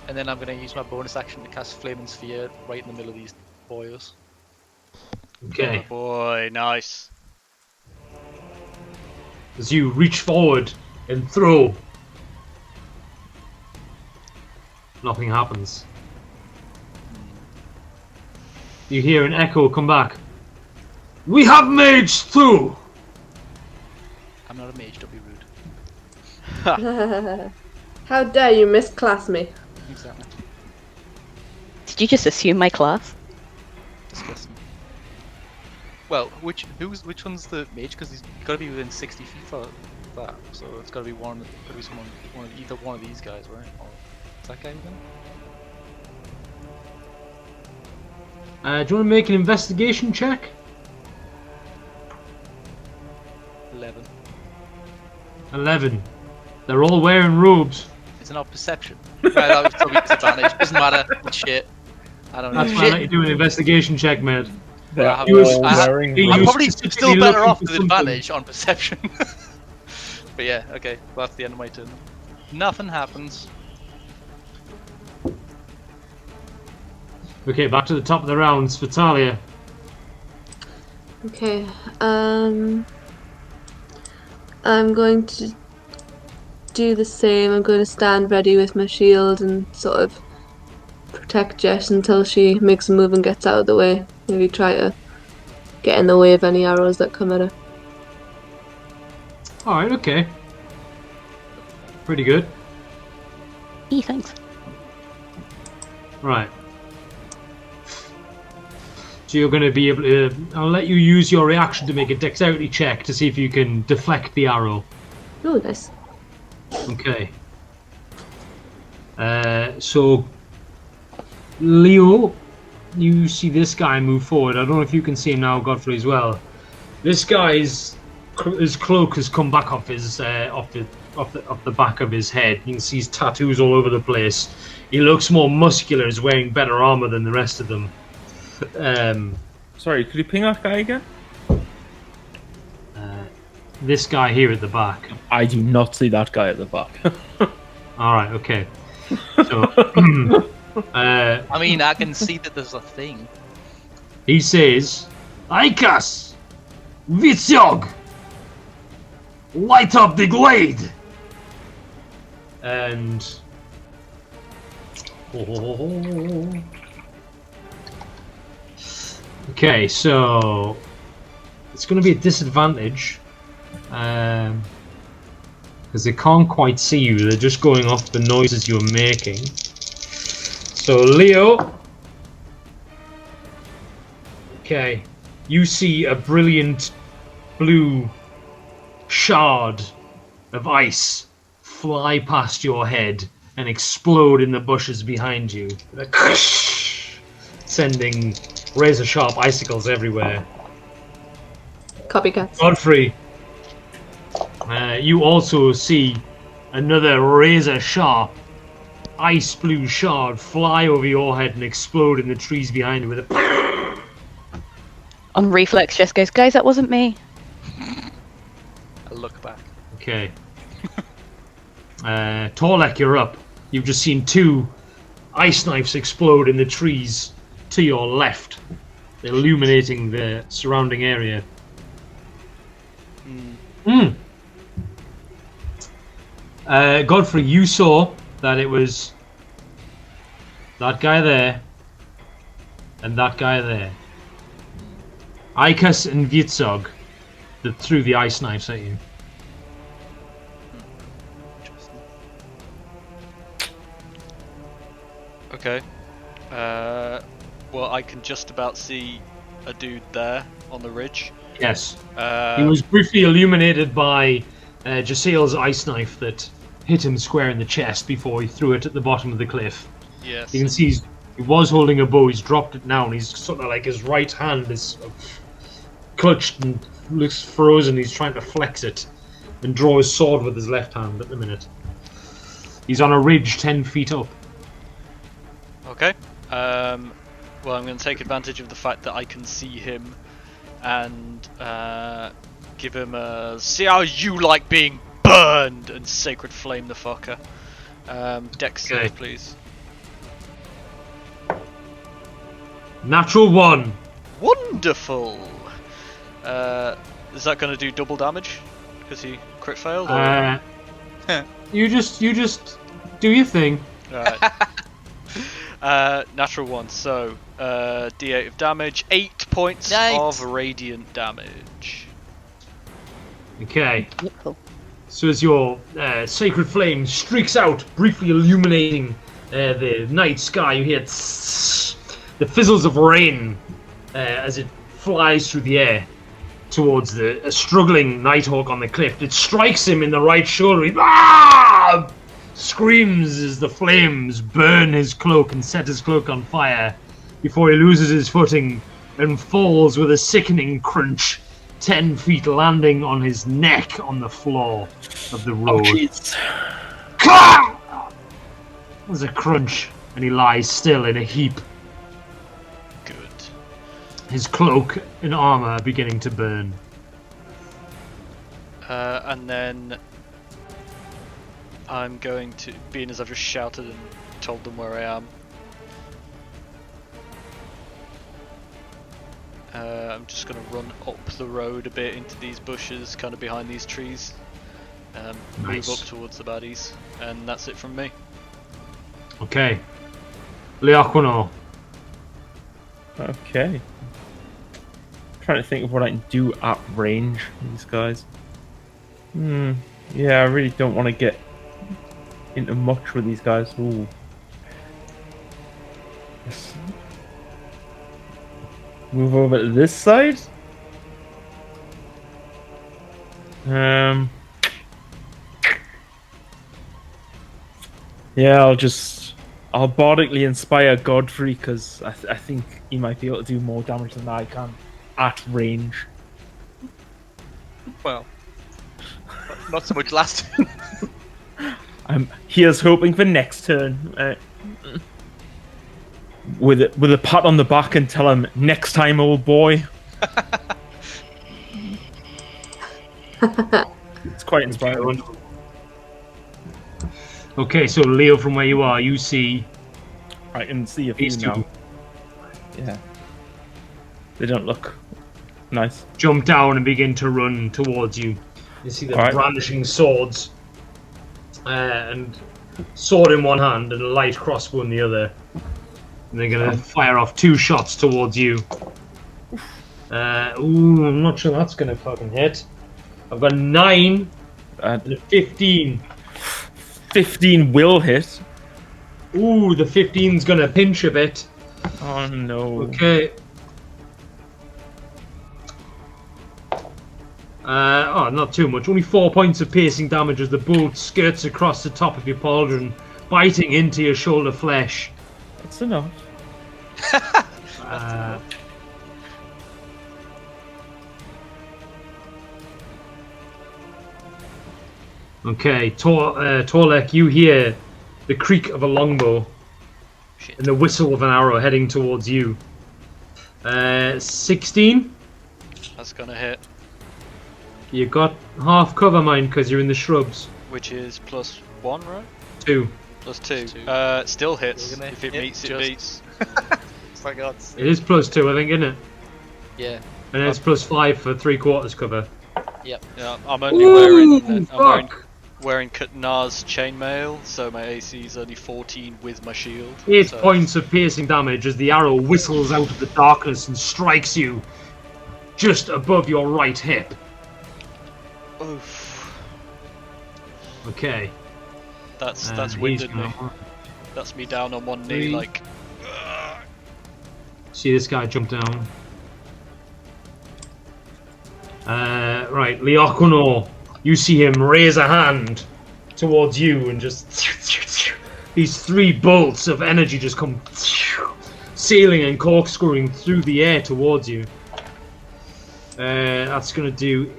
and then I'm gonna use my bonus action to cast Flaming Sphere right in the middle of these boys. Okay. Boy, nice. As you reach forward and throw, nothing happens. You hear an echo come back. We have mage too! I'm not a mage, don't be rude. How dare you misclass me? Exactly. Did you just assume my class? Disgusting. Well, which one's the mage? Because he's got to be within 60 feet for that, so it's got to be either one of these guys, right? Or is that guy within? Do you want to make an investigation check? 11. 11. They're all wearing robes. It's not perception. Right, that would still be disadvantage. Doesn't matter. It's shit. I don't know. That's why I let you do an investigation check, mate. They're I have- all I have- wearing I'm I'm You probably specifically still better looking off for with something. advantage on perception. But yeah, okay. Well, that's the end of my turn. Nothing happens. Okay, back to the top of the rounds for Talia. Okay, I'm going to do the same. I'm going to stand ready with my shield and sort of protect Jess until she makes a move and gets out of the way. Maybe try to get in the way of any arrows that come at her. Alright, okay. Pretty good. Thanks. Right. So you're going to be able to... I'll let you use your reaction to make a dexterity check to see if you can deflect the arrow. Oh, nice. Okay. So... Leo, you see this guy move forward. I don't know if you can see him now, Godfrey, as well. This guy's... His cloak has come back off his... off the back of his head. You can see his tattoos all over the place. He looks more muscular. He's wearing better armor than the rest of them. Sorry, could you ping that guy again? This guy here at the back. I do not see that guy at the back. Alright, okay. So, I mean, I can see that there's a thing. he says, Aikas! Vitsjog! Light up the glade! And... Okay, so... It's going to be a disadvantage. Because they can't quite see you, they're just going off the noises you're making. So, Leo... Okay, you see a brilliant blue shard of ice fly past your head and explode in the bushes behind you, sending razor-sharp icicles everywhere. Copycats. Godfrey, you also see another razor-sharp ice blue shard fly over your head and explode in the trees behind you with a... On reflex, Jess goes, guys, that wasn't me. I look back. Okay. Torlek, you're up. You've just seen 2 ice knives explode in the trees to your left, illuminating the surrounding area. Godfrey, you saw that it was that guy there and that guy there. Ikas and Vitsog that threw the ice knives at you. Okay. Well, I can just about see a dude there on the ridge. Yes. He was briefly illuminated by Jaciel's ice knife that hit him square in the chest before he threw it at the bottom of the cliff. Yes. You can see he was holding a bow, he's dropped it now, and he's sort of like his right hand is clutched and looks frozen. He's trying to flex it and draw his sword with his left hand at the minute. He's on a ridge 10 feet up. Okay. Well, I'm going to take advantage of the fact that I can see him and give him a see how you like being burned and sacred flame the fucker. Dex save, please. Natural 1. Wonderful. Is that going to do double damage because he crit failed? Or? You just do your thing. Alright. Natural 1, so D8 of damage, 8 points of radiant damage. Okay. Beautiful. So as your sacred flame streaks out, briefly illuminating the night sky, you hear the fizzles of rain as it flies through the air towards the struggling Nighthawk on the cliff. It strikes him in the right shoulder. He screams as the flames burn his cloak and set his cloak on fire before he loses his footing and falls with a sickening crunch 10 feet, landing on his neck on the floor of the road. There's a crunch and he lies still in a heap. Good. His cloak and armor are beginning to burn. And then I'm going to, being as I've just shouted and told them where I am, I'm just going to run up the road a bit into these bushes, kind of behind these trees, Nice. move up towards the baddies, and that's it from me. Okay. Leaquino. Okay. Trying to think of what I can do at range with these guys. Yeah, I really don't want to get into much with these guys. Ooh. Let's move over to this side. Yeah, I'll bardically inspire Godfrey because I think he might be able to do more damage than I can at range. Well, not so much last turn. Here's hoping for next turn. With a pat on the back and tell him, next time, old boy. It's quite inspiring. Okay, so Leo, from where you are, you see I can see a few these two now. Yeah. They don't look nice. jump down and begin to run towards you. You see them Alright. brandishing swords, and sword in one hand and a light crossbow in the other. And they're gonna fire off 2 shots towards you. I'm not sure that's gonna fucking hit. I've got 9 and a 15. 15 will hit. Ooh, the 15's gonna pinch a bit. Oh no. Okay. Not too much. Only 4 points of piercing damage as the bolt skirts across the top of your pauldron, biting into your shoulder flesh. That's enough. Okay, Torlek, you hear the creak of a longbow and the whistle of an arrow heading towards you. 16? That's gonna hit, You got half cover, mine, because you're in the shrubs. which is plus 1, right? 2. Plus 2. Two. Still hits. We're gonna If it hit meets, it just- beats. It's like odds. It is plus 2, I think, isn't it? Yeah. And then it's plus 5 for 3/4 cover. Yeah, I'm only Ooh, wearing Katnar's chainmail, so my AC is only 14 with my shield. 8 so- points of piercing damage as the arrow whistles out of the darkness and strikes you just above your right hip. Oof. Okay. That's he's winded me. gonna- That's me down on one knee, 3. like. See this guy jump down. Right, Leokuno, you see him raise a hand towards you and just these 3 bolts of energy just come sailing and corkscrewing through the air towards you. That's gonna do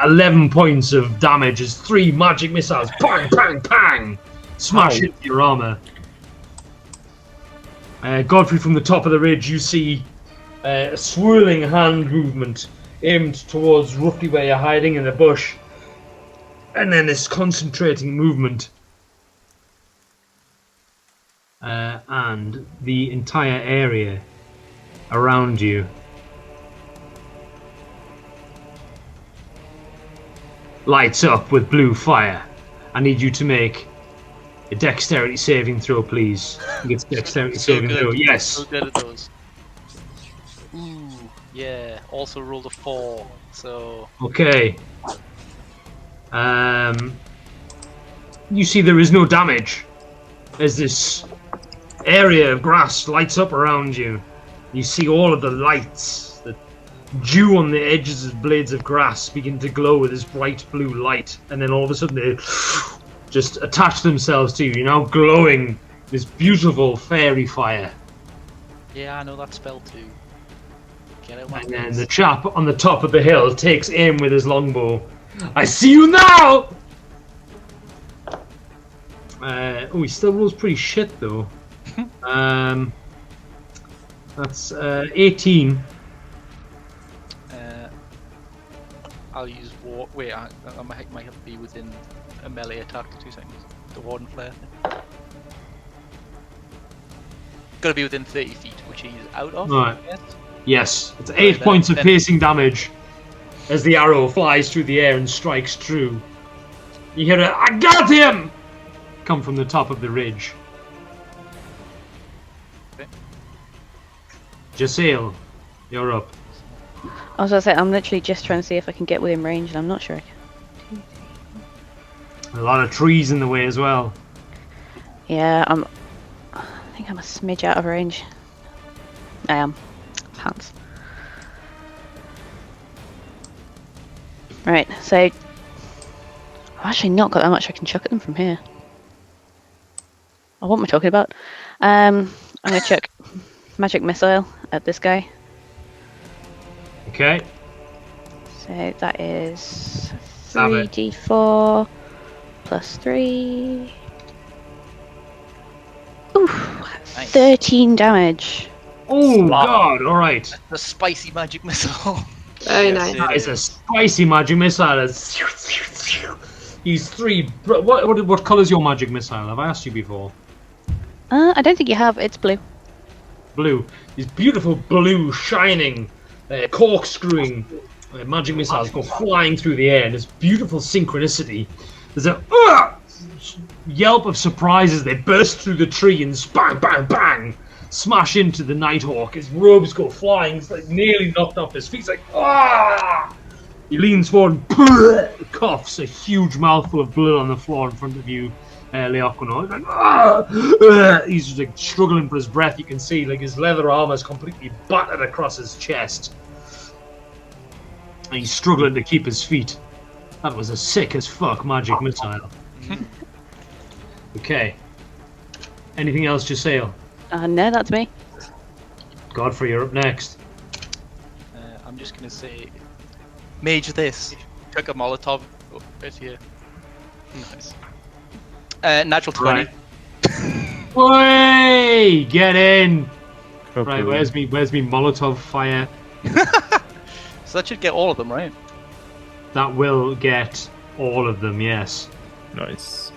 11 points of damage as 3 magic missiles bang, bang, bang smash into your armor. Godfrey, from the top of the ridge, you see a swirling hand movement aimed towards roughly where you're hiding in the bush, and then this concentrating movement, and the entire area around you lights up with blue fire. I need you to make a dexterity saving throw, please. It's dexterity saving throw. Yes. So good at those. Ooh, yeah. Also rolled a 4, so... Okay. You see there is no damage as this area of grass lights up around you. You see all of the lights, the dew on the edges of blades of grass begin to glow with this bright blue light, and then all of a sudden they just attach themselves to you. You're now glowing this beautiful fairy fire. Yeah, I know that spell too. Get it, And then the chap on the top of the hill takes aim with his longbow. I see you now! He still rolls pretty shit though. That's 18. I'll use war. Wait, I might have to be within a melee attack for 2 seconds. The Warden Flare. Gotta be within 30 feet, which he's out of. Right. Yes? Yes, it's 8 points of piercing damage as the arrow flies through the air and strikes true. You hear a "I got him!" come from the top of the ridge. Okay. Jasail, you're up. I was gonna say, I'm literally just trying to see if I can get within range, and I'm not sure I can. A lot of trees in the way as well. Yeah, I think I'm a smidge out of range. I am. Pants. Right, so I've actually not got that much I can chuck at them from here. Oh, what am I talking about? I'm gonna chuck magic missile at this guy. Okay. So that is Damn it. 3d4 plus 3. Ooh, Nice. 13 damage. Oh Wow. god, alright. The spicy magic missile. Very Yes, nice. it That is a is. spicy magic missile. These 3. What colour's your magic missile? Have I asked you before? I don't think you have. It's blue. Blue. These beautiful blue, shining, corkscrewing magic missiles go flying through the air in this beautiful synchronicity. There's a yelp of surprise as they burst through the tree and bang, bang, bang, smash into the Nighthawk. His robes go flying. He's like nearly knocked off his feet. He's like, ah! He leans forward and coughs a huge mouthful of blood on the floor in front of you, Leokuno. He's like, ah! He's just like struggling for his breath. You can see like his leather armor is completely battered across his chest. And he's struggling to keep his feet. That was a sick as fuck magic missile. Okay. Anything else, Jasail? No, that's me. Godfrey, you're up next. I'm just gonna say, mage this. Chuck a Molotov right here. Nice. Natural 20. Right. Oi! Get in! Hopefully Right, where's me Molotov fire? So that should get all of them, right? That will get All of them, yes. Nice.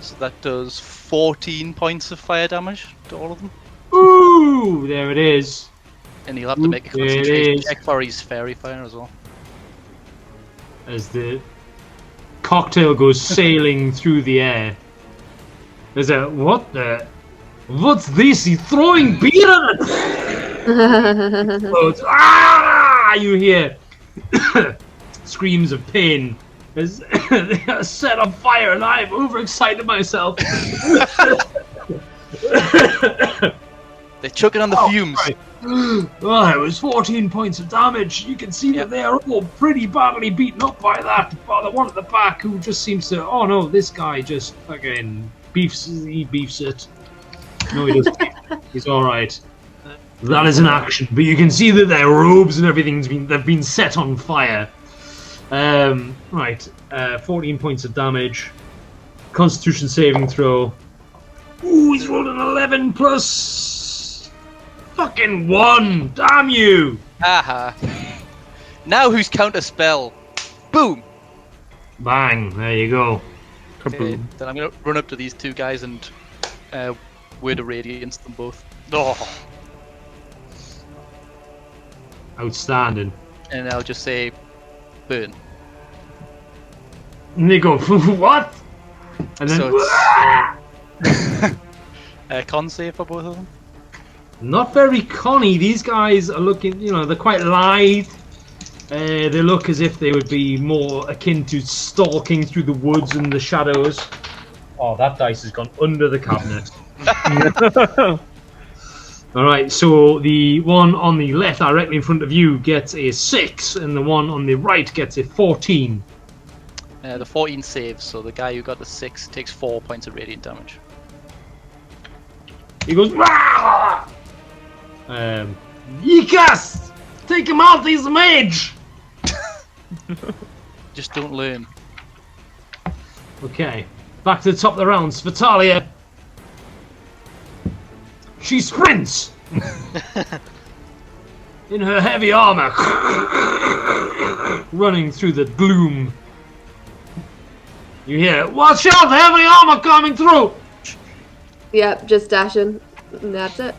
So that does 14 points of fire damage to all of them. Ooh, there it is. And he'll have to make a There it concentration is. check for his fairy fire as well. As the cocktail goes sailing through the air. There's a what the? What's this? He's throwing beer at it. Explodes. Ah! You hear screams of pain as they are set on fire, and I'm overexcited myself. They're chucking on the fumes. Right. Oh, it was 14 points of damage. You can see that they are all pretty badly beaten up by that. By the one at the back who just seems to. Oh no, this guy just fucking beefs it. No, he doesn't. He's all right. That is an action, but you can see that their robes and they've been set on fire. Right, 14 points of damage. Constitution saving throw. Ooh, he's rolled an 11 plus fucking 1. Damn you! Haha. Now who's counter spell? Boom. Bang! There you go. Okay, then I'm gonna run up to these two guys and word of radiance them both. Oh, Outstanding. And I'll just say, burn. And they go, what? And then, So it's con save for both of them. not very conny. These guys are looking, they're quite lithe. They look as if they would be more akin to stalking through the woods and the shadows. Oh, that dice has gone under the cabinet. Alright, so the one on the left directly in front of you gets a 6, and the one on the right gets a 14. The 14 saves, so the guy who got the 6 takes 4 points of radiant damage. He goes, "Rah!" Yikas! Take him out, he's a mage! Just don't learn. Okay, back to the top of the round. Svitalia. She sprints! In her heavy armor. Running through the gloom. You hear, watch out, heavy armor coming through! Yep, just dashing. And that's it.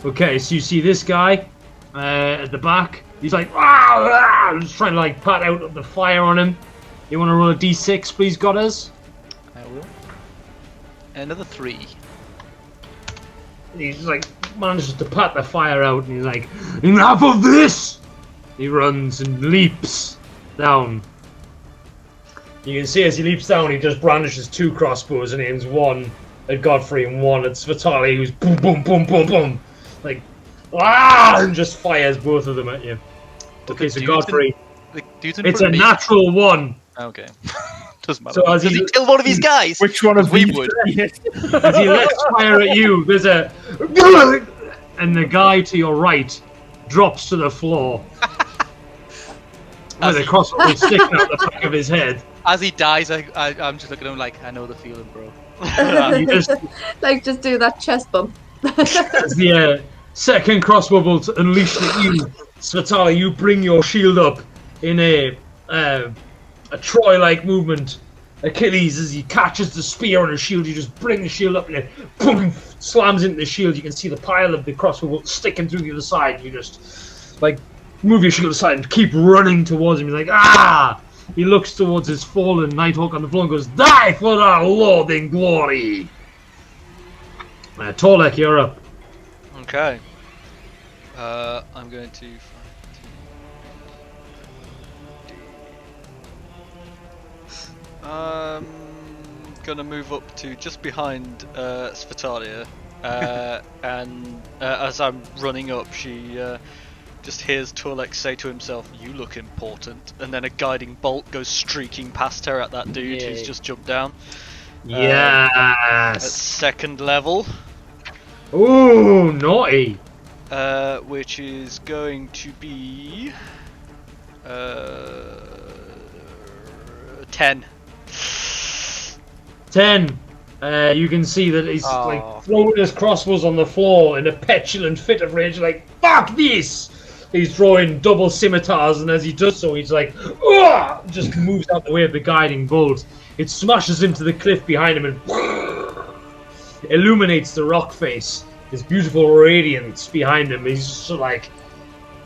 Okay, so you see this guy at the back. He's like, ah, just trying to pat out the fire on him. You want to roll a d6, please, Goddess? I will. Another 3. He's manages to pat the fire out, and he's like, enough of this! He runs and leaps down. You can see as he leaps down, he just brandishes 2 crossbows and aims one at Godfrey and one at Svitali, who's boom, boom, boom, boom, boom. And just fires both of them at you. Okay, so Godfrey, it's a natural 1. Okay. Doesn't matter. So as Does he kill one of these guys? Which one of we these? would? As he lets fire at you, there's a... And the guy to your right drops to the floor. With a crossbow sticking out the back of his head. As he dies, I'm just looking at him like, I know the feeling, bro. You just... Just do that chest bump. As the second crossbow bolt unleashed at you, Svitali, you bring your shield up in a Troy-like movement. Achilles, as he catches the spear on his shield, you just bring the shield up and it boom, slams into the shield. You can see the pile of the crossbow bolt sticking through the other side. You just move your shield aside and keep running towards him. He's like, ah! He looks towards his fallen Nighthawk on the floor and goes, die for our Lord in glory! Torlek, you're up. okay. I'm going to. Gonna move up to just behind Svitalia, and as I'm running up, she just hears Torlek say to himself, "You look important," and then a guiding bolt goes streaking past her at that dude who's just jumped down. At Yes. 2nd level. Ooh, naughty. Which is going to be 10. 10. You can see that he's throwing his crossbows on the floor in a petulant fit of rage, like, fuck this! He's drawing double scimitars, and as he does so, he's like, "Ugh!" Just moves out the way of the guiding bolt. It smashes into the cliff behind him and illuminates the rock face. This beautiful radiance behind him. He's just sort of like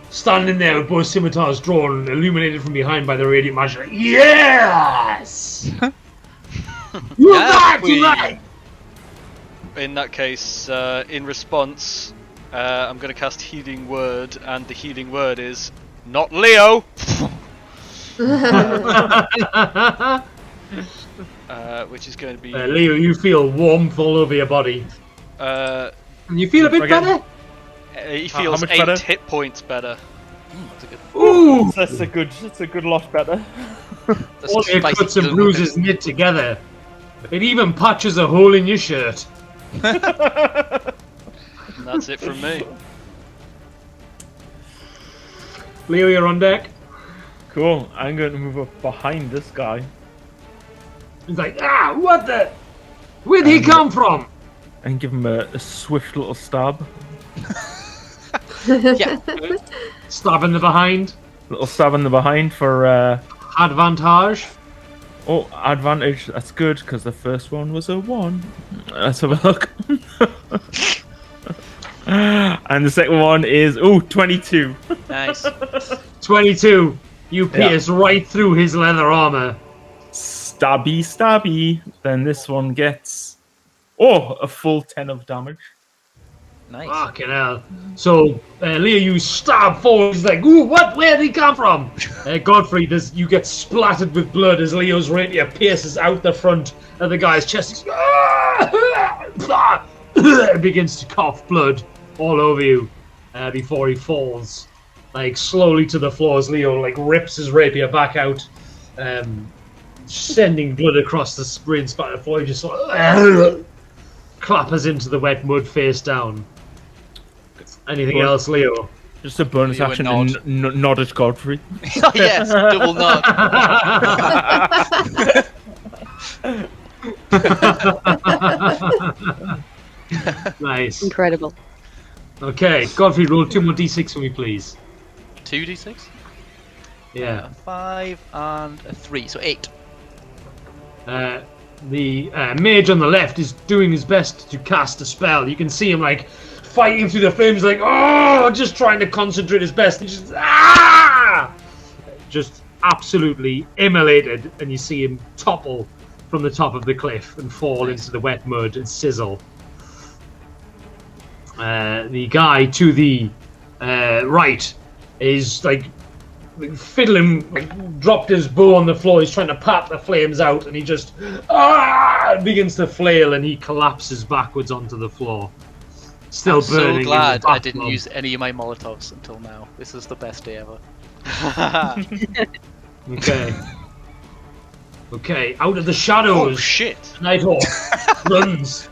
standing there with both scimitars drawn, illuminated from behind by the radiant magic. Like, yes! You're back tonight! In that case, in response, I'm going to cast Healing Word, and the Healing Word is not Leo. Which is going to be Leo, you feel warmth all over your body. You feel a bit better? He feels 8 better? hit points better. That's a good. Ooh! That's a good lot better. That's All a your spicy cuts and good bruises knit together. It even patches a hole in your shirt. And that's it from me. Leo, you're on deck. Cool. I'm going to move up behind this guy He's like, what the? Where'd he come from? and give him a swift little stab. Yeah. Stab in the behind. Little stab in the behind for Advantage. oh, advantage. That's good because the first one was a 1. Let's have a look. And the second one is 22. Nice. 22. You pierce right through his leather armor. Stabby. Then this one gets a full 10 of damage. Nice. Fucking hell. So, Leo, you stab forward. He's like, ooh, what? Where did he come from? Godfrey, you get splattered with blood as Leo's rapier pierces out the front of the guy's chest. He begins to cough blood all over you before he falls, like, slowly to the floor as Leo, like, rips his rapier back out, sending blood across the spring spine before he just sort of clappers into the wet mud face down. Anything else, Leo? Just a bonus You would action nod. to nod at Godfrey. Oh, yes, double nod. Nice. Incredible. Okay, Godfrey, roll 2 more d6 for me, please. 2d6? Yeah. 5 and a 3, so 8. The mage on the left is doing his best to cast a spell. You can see him, like, fighting through the flames, like, just trying to concentrate his best. He's just absolutely immolated, and you see him topple from the top of the cliff and fall into the wet mud and sizzle. The guy to the right is, like, fiddling, like, dropped his bow on the floor. He's trying to pat the flames out, and he just begins to flail, and he collapses backwards onto the floor. Still I'm burning. so in glad the I didn't bathtub. use any of my Molotovs until now. This is the best day ever. Okay, out of the shadows. Oh shit! Nighthawk runs.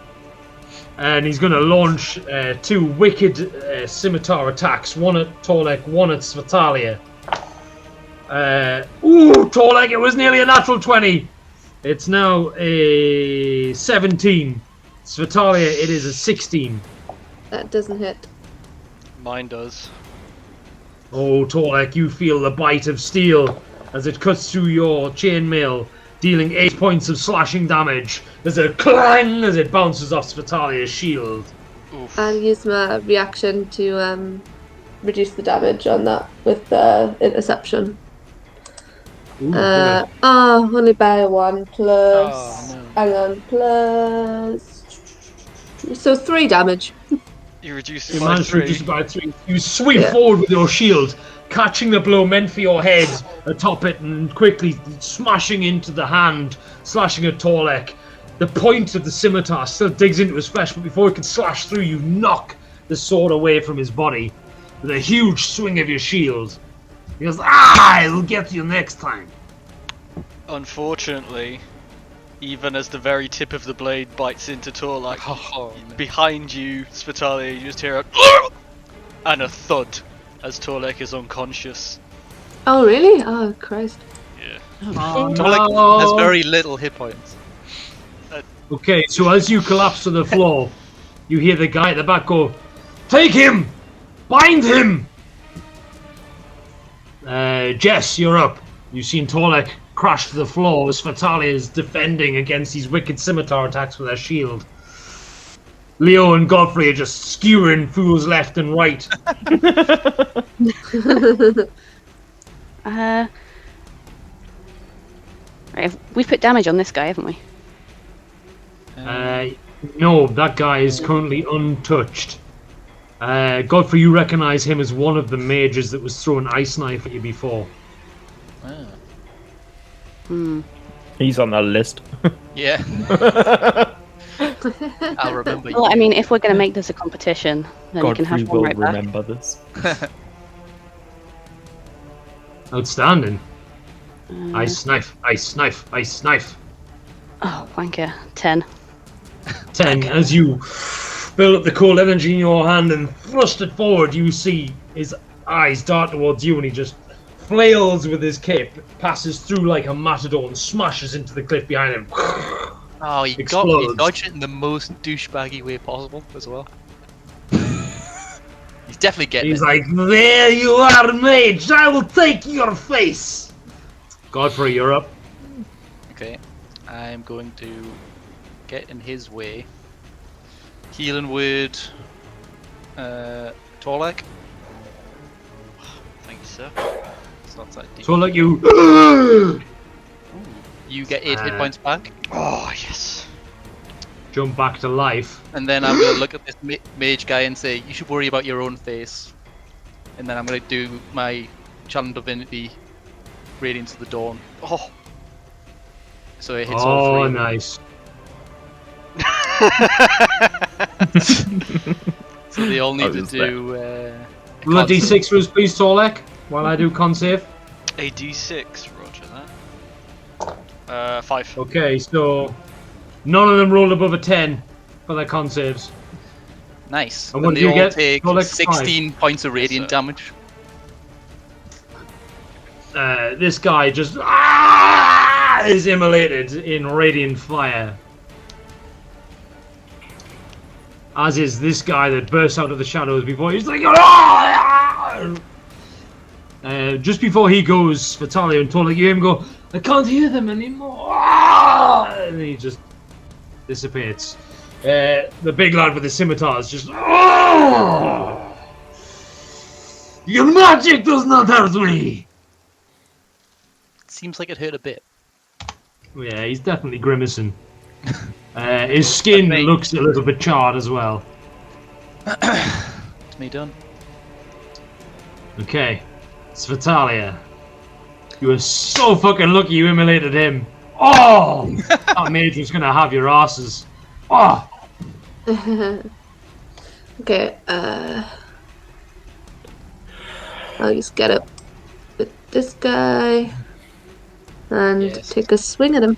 And he's going to launch 2 wicked scimitar attacks. One at Torlek, one at Svetalia. Torlek, it was nearly a natural 20. It's now a 17. Svetalia, it is a 16. That doesn't hit. Mine does. Oh, Torlek, you feel the bite of steel as it cuts through your chainmail, dealing 8 points of slashing damage. There's a clang as it bounces off Svetalia's shield. Oof. I'll use my reaction to reduce the damage on that with interception. Ooh, Only by 1 plus. Oh, no. Hang on, plus. So 3 damage. You reduce you it by managed to 3. reduce it by 3. You sweep Yeah. forward with your shield, catching the blow meant for your head atop it and quickly smashing into the hand, slashing at Torlek. The point of the scimitar still digs into his flesh, but before it can slash through, you knock the sword away from his body with a huge swing of your shield. He goes, it'll get you next time. Unfortunately, even as the very tip of the blade bites into Torlek, Oh, no. behind you, Svetalia, you just hear a and a thud as Torlek is unconscious. Oh, really? Oh, Christ. Yeah. Oh, Torlek no. has very little hit points. Okay, so as you collapse to the floor, you hear the guy at the back go, "Take him! Bind him!" Jess, you're up. You've seen Torlek crash to the floor as Fatalia is defending against these wicked scimitar attacks with her shield. Leo and Godfrey are just skewering fools left and right. We've put damage on this guy, haven't we? No, that guy is currently untouched. Godfrey, you recognize him as one of the mages that was throwing ice knife at you before. He's on that list. Yeah. I'll remember. Well, I mean, if we're going to make this a competition, then you can Godfrey have one will right back. remember this. Outstanding. Ice knife, ice knife, ice knife. Oh, wanker. 10. 10. As you build up the cold energy in your hand and thrust it forward, you see his eyes dart towards you and he just flails with his cape, passes through like a matador and smashes into the cliff behind him. Oh, he dodged it in the most douchebaggy way possible as well. He's definitely getting He's it. like, there you are, mage! I will take your face! Godfrey, you're up. Okay, I'm going to get in his way. Healing word, Torlek. Thank you, sir. It's not that deep. So like you You get 8 hit points back, Oh, yes. jump back to life. and then I'm gonna look at this mage guy and say, "You should worry about your own face." And then I'm gonna do my Challenge Divinity, Radiance of the Dawn. Oh, so it hits all Oh, three. nice. So they all need to was do. Roll a d6 for us, please, Torlek, while I do con save. A d6, roger that. 5. Okay, so none of them rolled above a 10 for their con saves. Nice. And what And do they you all get? take Torlek, 16 points of radiant sir. damage. This guy just is immolated in radiant fire. As is this guy that burst out of the shadows before. He's like, just before he goes, Vitalia and Torlek, you hear him go, I can't hear them anymore. And he just dissipates. The big lad with the scimitars just, your magic does not hurt me. Seems like it hurt a bit. Yeah, he's definitely grimacing. His skin looks a little bit charred as well. It's me done. Okay, Svetalia. You were so fucking lucky you immolated him. Oh! That mage was gonna have your asses. Oh! Okay, I'll just get up with this guy and Yes. take a swing at him.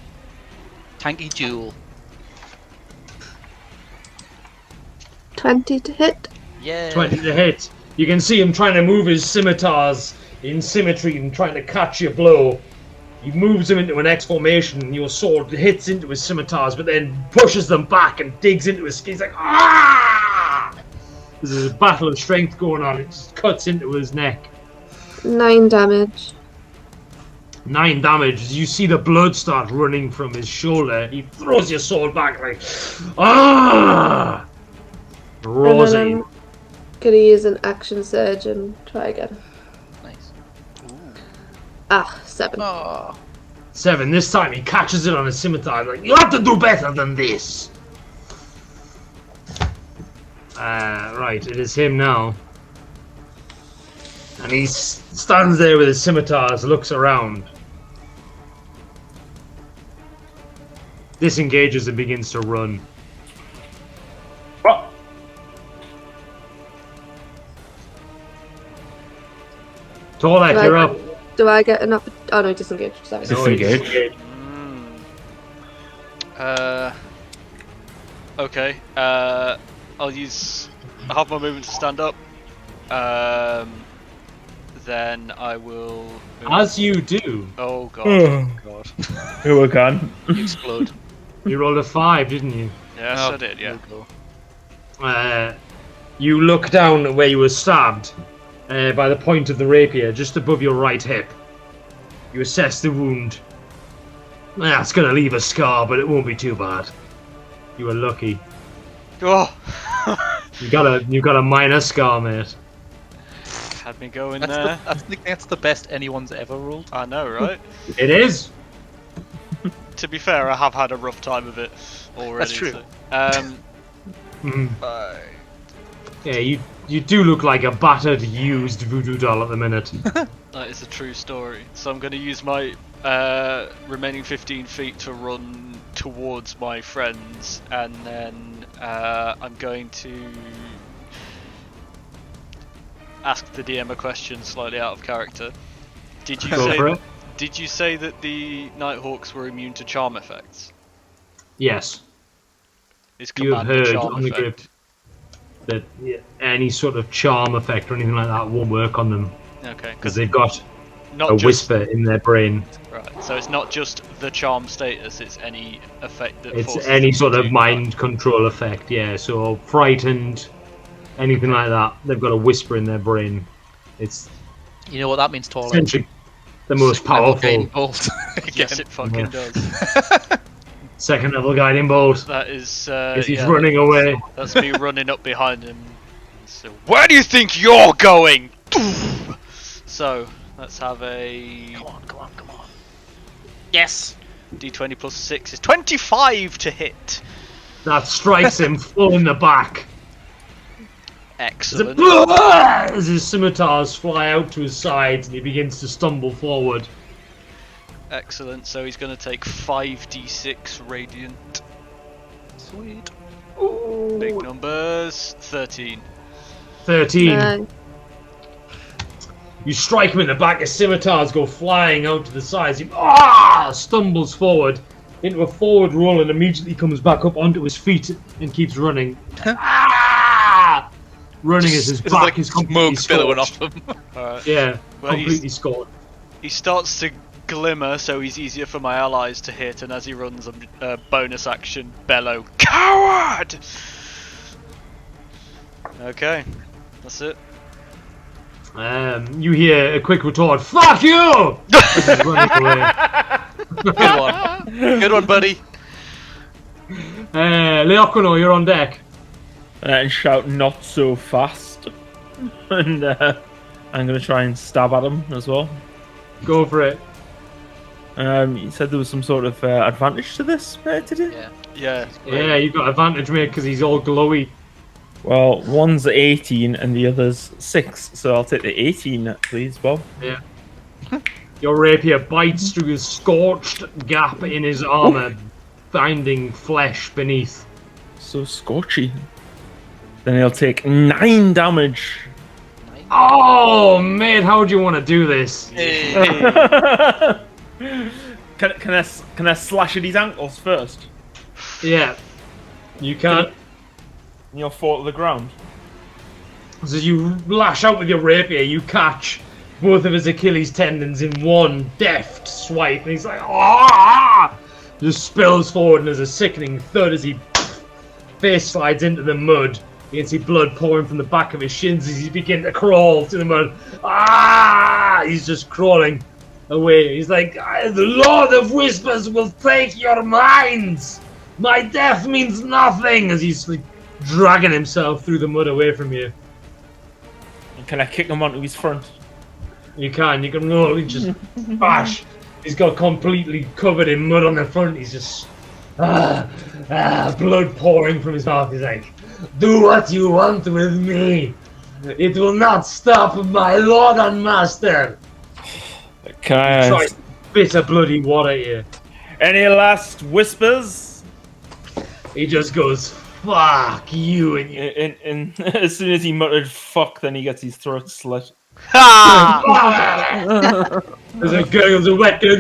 Tanky Jewel. 20 to hit. Yeah. 20 to hit. You can see him trying to move his scimitars in symmetry and trying to catch your blow. He moves them into an X formation and your sword hits into his scimitars but then pushes them back and digs into his skin. He's like, ah! There's a battle of strength going on. It just cuts into his neck. 9 damage. 9 damage. As you see the blood start running from his shoulder, he throws your sword back like, ah! And Rosie. then I'm gonna use an action surge and try again. Nice. Ah, 7. Oh. 7. This time he catches it on his scimitar. Like, you have to do better than this. Right, it is him now. And he stands there with his scimitars, looks around. Disengages and begins to run. Oh. Torlek, you're up. Do I get an oh no, disengage. Sorry. No, he's Disengage. disengaged. Okay. I'll use half my movement to stand up. Then I will. As you do, Oh god. God. Who again? You explode. you rolled a 5, didn't you? Yes, Oh, I did. Yeah. no go. You look down at where you were stabbed, by the point of the rapier, just above your right hip. You assess the wound. It's going to leave a scar, but it won't be too bad. You were lucky. Oh! You got a minor scar, mate. Had me going there. I think that's the best anyone's ever rolled. I know, right? It is. To be fair, I have had a rough time of it already. That's true. So, Yeah, you do look like a battered, used voodoo doll at the minute. that is a true story. So I'm going to use my remaining 15 feet to run towards my friends, and then I'm going to ask the DM a question slightly out of character. Did you Go for it. Did you say that the Nighthawks were immune to charm effects? Yes. Is You have command a heard charm on the effect? group that any sort of charm effect or anything like that won't work on them Okay, because they've got not a just whisper in their brain. right. So it's not just the charm status; it's any effect that. It's forces any them sort to of do mind control effect, yeah. So frightened, anything like that, they've got a whisper in their brain. It's You know what that means, Torlek? essentially the most Guiding powerful bolt. that. Yes, it fucking Yeah. does. second level guiding bolt. That is. As he's yeah, running away. That's me running up behind him. So, where do you think you're going? So let's have a Come on. Yes! d20 plus 6 is 25 to hit. That strikes him full in the back. Excellent. As his scimitars fly out to his sides and he begins to stumble forward. Excellent. So he's going to take 5d6 radiant. Sweet. Big numbers. 13. 13. You strike him in the back, his scimitars go flying out to the sides. He stumbles forward into a forward roll and immediately comes back up onto his feet and keeps running. Running as his It's back like is completely smoke billowing scorched. off him. Alright. Yeah, Well, completely scorched. He starts to glimmer, so he's easier for my allies to hit, and as he runs, bonus action, bellow, coward! Okay, that's it. You hear a quick retort, fuck you! As he's running away. Good one. Good one, buddy. Leocono, you're on deck. And shout not so fast. And I'm going to try and stab at him as well. Go for it. You said there was some sort of advantage to this, did you? Yeah. Yeah. Yeah, you've got advantage, mate, because he's all glowy. Well, one's 18 and the other's 6, so I'll take the 18, please, Bob. Yeah. Your rapier bites through his scorched gap in his armor, finding flesh beneath. So scorchy. Then he'll take 9 damage. Oh, mate, how do you want to do this? Can I slash at his ankles first? Yeah, you can. You'll fall to the ground. So you lash out with your rapier, you catch both of his Achilles tendons in one deft swipe, and he's like, ah! Just spills forward, and there's a sickening thud as he face slides into the mud. You can see blood pouring from the back of his shins as he begins to crawl to the mud. Ah! He's just crawling away. He's like, the Lord of Whispers will take your minds! My death means nothing! As he's like dragging himself through the mud away from you. Can I kick him onto his front? You can roll, he just bash. He's got completely covered in mud on the front. He's just blood pouring from his mouth. He's like, do what you want with me. It will not stop my Lord and Master. Can I... Try to spit a bloody wad at you. Any last whispers? He just goes, fuck you, and you. And as soon as he muttered fuck, then he gets his throat slit. There's a girl, there's a wet girl.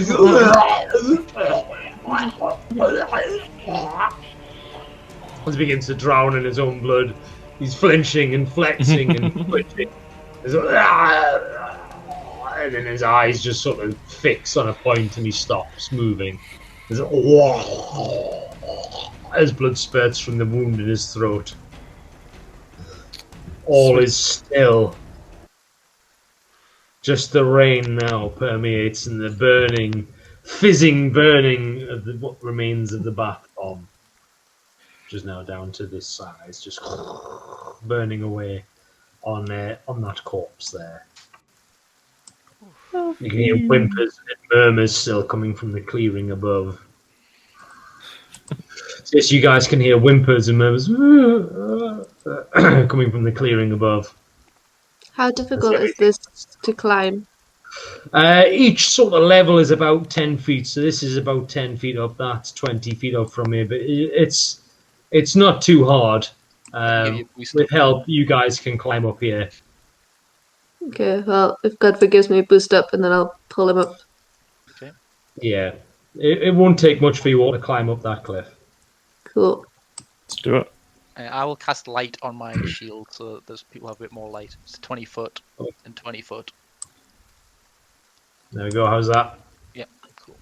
He begins to drown in his own blood. He's flinching and flexing and twitching. And then his eyes just sort of fix on a point and he stops moving. As blood spurts from the wound in his throat. All is still. Just the rain now permeates and the burning, fizzing burning of what remains of the bath bomb. Which is now down to this size, just burning away on that corpse there. You can hear whimpers and murmurs still coming from the clearing above. So yes, you guys can hear whimpers and murmurs coming from the clearing above. How difficult is this to climb? Each sort of level is about 10 feet, so this is about 10 feet up, that's 20 feet up from here, but it's not too hard. With help, you guys can climb up here. Okay, well, if Godfrey gives me a boost up, and then I'll pull him up. Okay. Yeah, it won't take much for you all to climb up that cliff. Cool. Let's do it. I will cast light on my shield so that those people have a bit more light. It's 20 foot and 20 foot. There we go, how's that? Yeah, cool.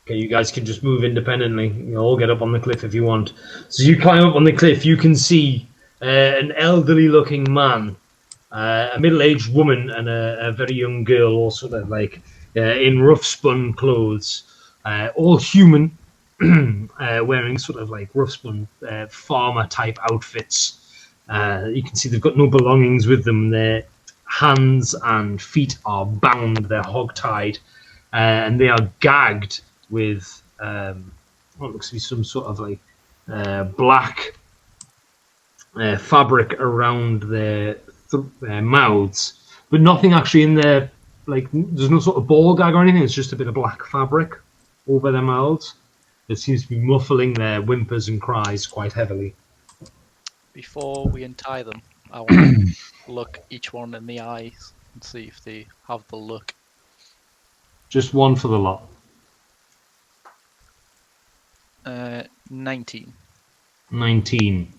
Okay, you guys can just move independently. You'll all get up on the cliff if you want. So you climb up on the cliff, you can see an elderly-looking man, a middle-aged woman, and a very young girl, all sort of like in rough-spun clothes, all human, wearing sort of like rough-spun farmer-type outfits. You can see they've got no belongings with them. Their hands and feet are bound, they're hog-tied, and they are gagged with what looks to be some sort of like black fabric around their mouths, but nothing actually in their, like, there's no sort of ball gag or anything, it's just a bit of black fabric over their mouths. It seems to be muffling their whimpers and cries quite heavily. Before we untie them, I want to look each one in the eyes and see if they have the look. Just one for the lot. 19. 19.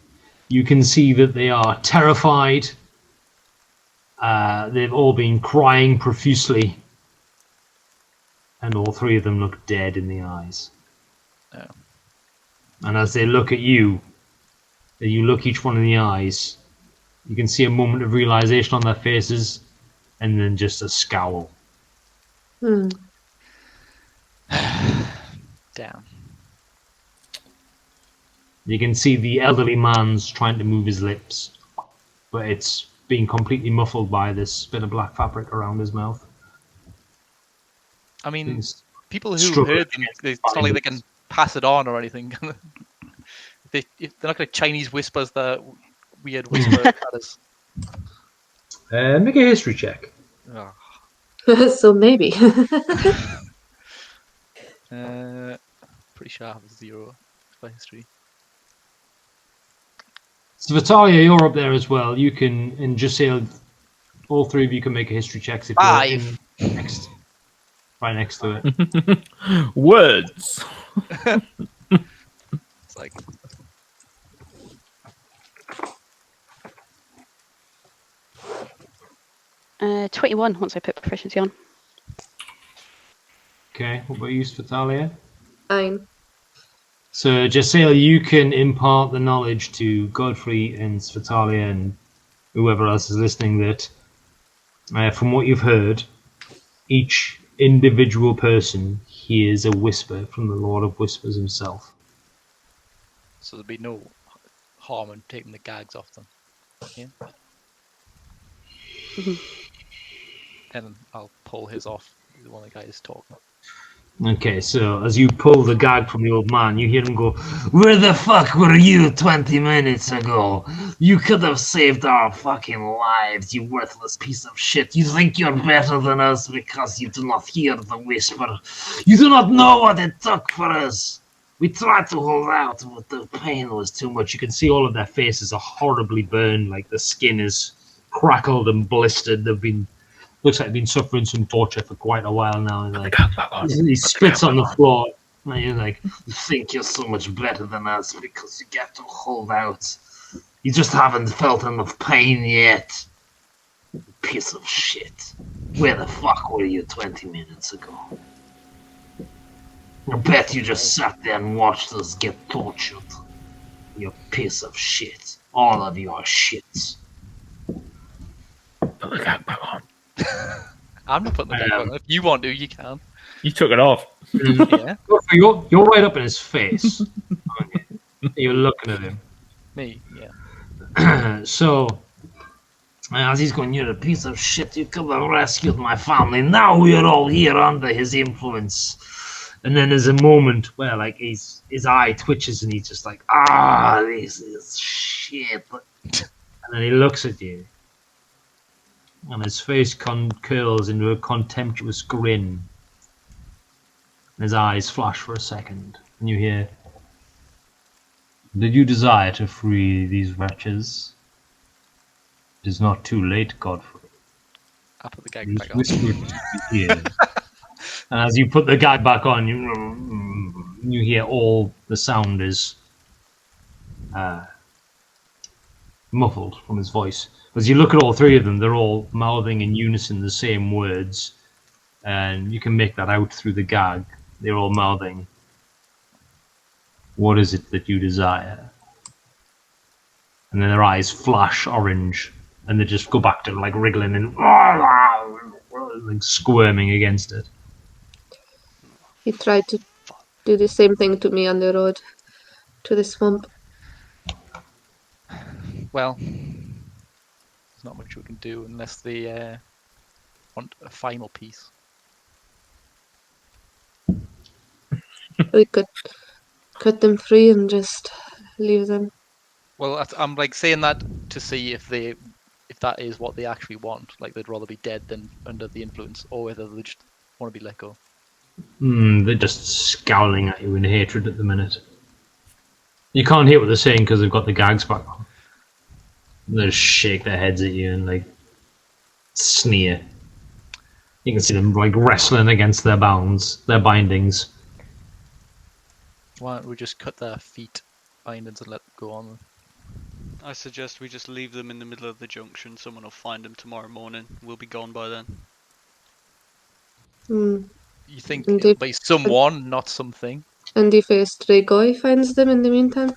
You can see that they are terrified. They've all been crying profusely. And all three of them look dead in the eyes. Oh. And as they look at you, you look each one in the eyes, you can see a moment of realization on their faces, and then just a scowl. Hmm. Damn. You can see the elderly man's trying to move his lips, but it's being completely muffled by this bit of black fabric around his mouth. I mean, He's people who struggling heard them, it's not like they can pass it on or anything. They're not going to Chinese whispers that weird whisper at us. Make a history check. Oh. So maybe. Pretty sure I have 0 for history. So Vitalia, you're up there as well. You can, and just say all three of you can make a history checks if you're in next, right next to it. Words. It's like 21 once I put proficiency on. Okay, what about you, Vitalia? 9. So, Jasail, you can impart the knowledge to Godfrey and Svetalia and whoever else is listening that, from what you've heard, each individual person hears a whisper from the Lord of Whispers himself. so there'll be no harm in taking the gags off them. Yeah. And I'll pull his off. The one of the guys talking. Okay, so as you pull the gag from the old man, you hear him go, "Where the fuck were you 20 minutes ago? You could have saved our fucking lives, you worthless piece of shit. You think you're better than us because you do not hear the whisper. You do not know what it took for us. We tried to hold out, but the pain was too much." You can see all of their faces are horribly burned, like the skin is crackled and blistered. They've been... Looks like they've been suffering some torture for quite a while now. And like, he spits on the floor. And you're like, "You think you're so much better than us because you get to hold out. You just haven't felt enough pain yet. You piece of shit. Where the fuck were you 20 minutes ago? I bet you just sat there and watched us get tortured. You piece of shit. All of you are shits." Put the gag back on. I'm not putting the gag back on. If you want to, you can. You took it off. Yeah, You're right up in his face. Aren't you? You're looking at him. me. Yeah. So, as he's going, you're a piece of shit. You could have rescued my family. Now we're all here under his influence. And then there's a moment where, like, his eye twitches and he's just like, this is shit. And then he looks at you. And his face curls into a contemptuous grin. And his eyes flash for a second. And you hear, did you desire to free these wretches? It is not too late, Godfrey. I put the gag You back on. whisper it to his ears. And as you put the gag back on, you hear all the sound is muffled from his voice. As you look at all three of them, they're all mouthing in unison the same words. And you can make that out through the gag. They're all mouthing, what is it that you desire? And then their eyes flash orange, and they just go back to like wriggling and like squirming against it. He tried to do the same thing to me on the road to the swamp. Well, there's not much we can do unless they want a final piece. We could cut them free and just leave them. Well, I'm like saying that to see if that is what they actually want. Like they'd rather be dead than under the influence, or whether they just want to be let go. They're just scowling at you in hatred at the minute. You can't hear what they're saying because they've got the gags back on. They just shake their heads at you and like sneer. You can see them like wrestling against their bindings. Why don't we just cut their feet bindings and let them go on? I suggest we just leave them in the middle of the junction. Someone will find them tomorrow morning. We'll be gone by then. You think And it'll be someone, not something? And if a stray guy finds them in the meantime?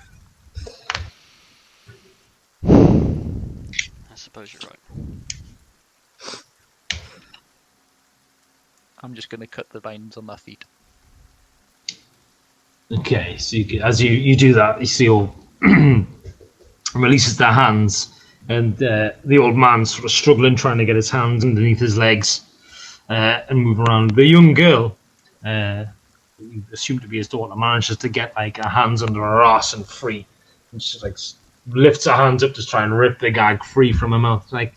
I suppose you're right. I'm just going to cut the bindings on their feet. Okay, so as you do that, you see all releases their hands, and the old man's sort of struggling, trying to get his hands underneath his legs and move around. The young girl, you assume to be his daughter, manages to get like her hands under her ass and free, and she like lifts her hands up to try and rip the gag free from her mouth, like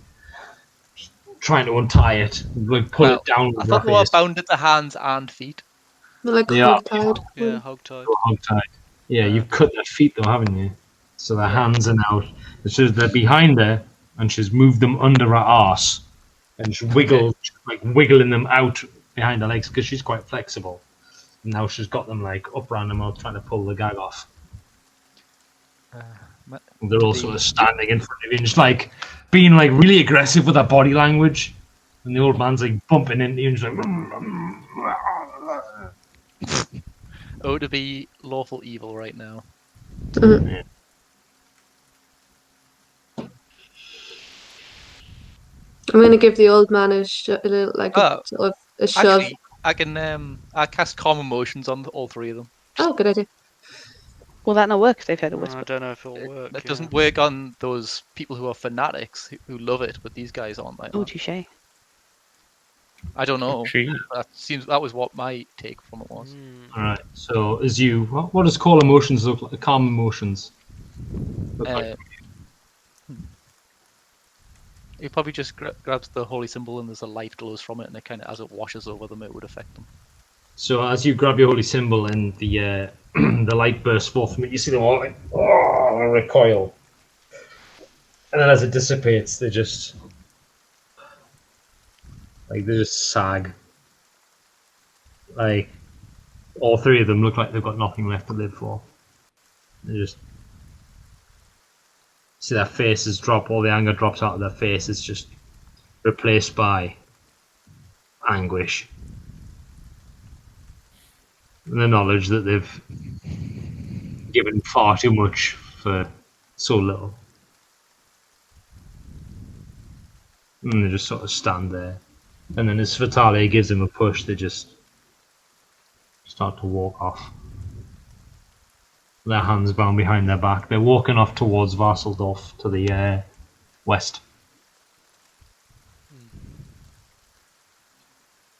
trying to untie it, like pull it down. I thought they were bound at the hands and feet. They're like They are. hog-tied. Yeah, hog-tied. Hog-tied. Yeah, you've cut their feet though, haven't you? So their hands are now. So they're behind her, and she's moved them under her arse, and she's wiggling them out behind her legs because she's quite flexible. And now she's got them like up around her mouth, trying to pull the gag off. They're all sort of standing in front of you, and just like being like really aggressive with their body language. And the old man's like bumping into you, and just like. Oh, to be lawful evil right now. Mhm. I'm gonna give the old man a little, like a shove. Actually, I can I cast calm emotions on all three of them. Oh, good idea. Will that not work if they've heard a whisper? I don't know if it'll work. That doesn't work on those people who are fanatics who love it, but these guys aren't like Oh, that. touche. I don't know. Touche. That was what my take from it was. All right. So, as you, what does calm emotions look like? Calm emotions. Look like? He probably just grabs the holy symbol and there's a light glows from it, and it kind of, as it washes over them, it would affect them. So, as you grab your holy symbol and the the light bursts forth from it, you see them all like recoil, and then as it dissipates, they just sag. Like all three of them look like they've got nothing left to live for. They just see their faces drop, all the anger drops out of their faces, just replaced by anguish. And the knowledge that they've given far too much for so little. And they just sort of stand there, And then as Svitalia gives him a push, they just start to walk off. Their hands bound behind their back. They're walking off towards Varsseldorf to the west.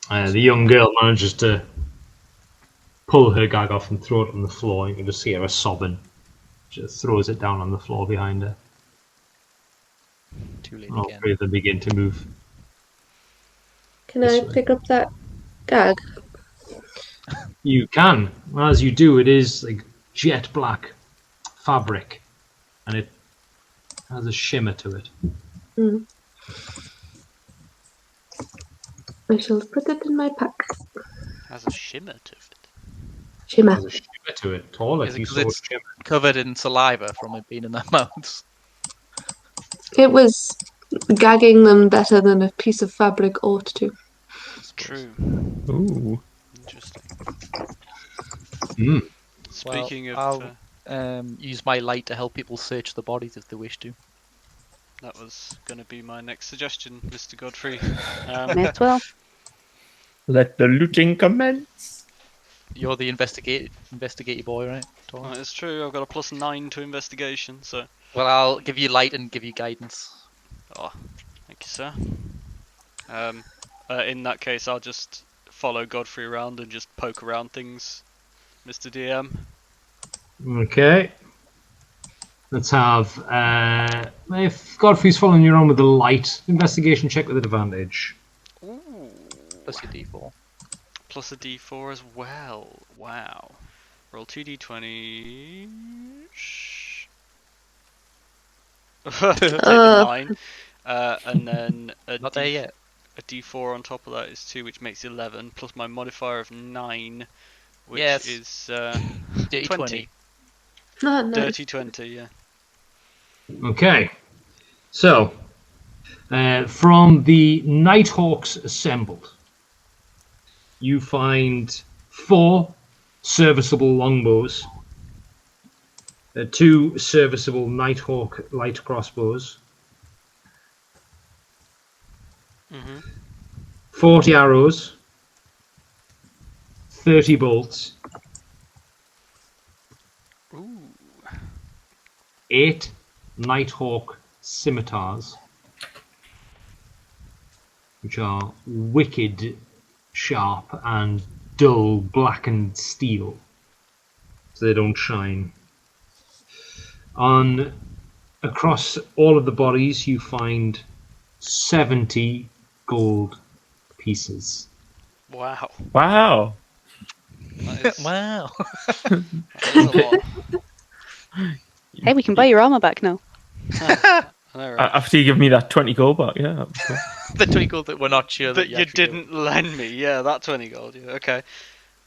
The young girl manages to pull her gag off and throw it on the floor. You can just see her sobbing. She just throws it down on the floor behind her. Too late All again. three of them begin to move. Can This I way. pick up that gag? You can. As you do, it is like jet black fabric, and it has a shimmer to it. Mm. I shall put it in my pack. Has a shimmer to it. It Shimmer. has a shimmer to it. Torlek, Is it you 'cause saw a it's- shimmer. Covered in saliva from it being in their mouths. It was gagging them better than a piece of fabric ought to. True. Ooh. Interesting. Mm. Speaking I'll of, use my light to help people search the bodies if they wish to. that was going to be my next suggestion, Mr. Godfrey. May as well. Let the looting commence. You're the investigator boy, right? Tom? Well, it's true. I've got a +9 to investigation, so. Well, I'll give you light and give you guidance. Oh, thank you, sir. In that case, I'll just follow Godfrey around and just poke around things, Mr. DM. Okay. Let's have. If Godfrey's following you around with the light, investigation check with advantage. Ooh. Plus your D4. Plus a D4 as well. Wow. Roll 2d20. Take a 9. And then Not there yet. a D4 on top of that is 2, which makes 11, plus my modifier of 9, which Yes. is Dirty 20. Not nice. Dirty 20, yeah. Okay. So, from the Nighthawks assembled, you find 4 serviceable longbows, 2 serviceable Nighthawk light crossbows, 40 arrows, 30 bolts, Ooh. 8 Nighthawk scimitars, which are wicked sharp and dull blackened steel, so they don't shine. Across all of the bodies, you find 70 gold pieces. Wow. Wow. That is, Wow. that is a lot. Hey, we can buy your armor back now. I know, right? After you give me that 20 gold back, yeah. That was cool. The 20 gold that we're not sure That that you actually didn't lend me. Yeah, that 20 gold. Yeah, okay.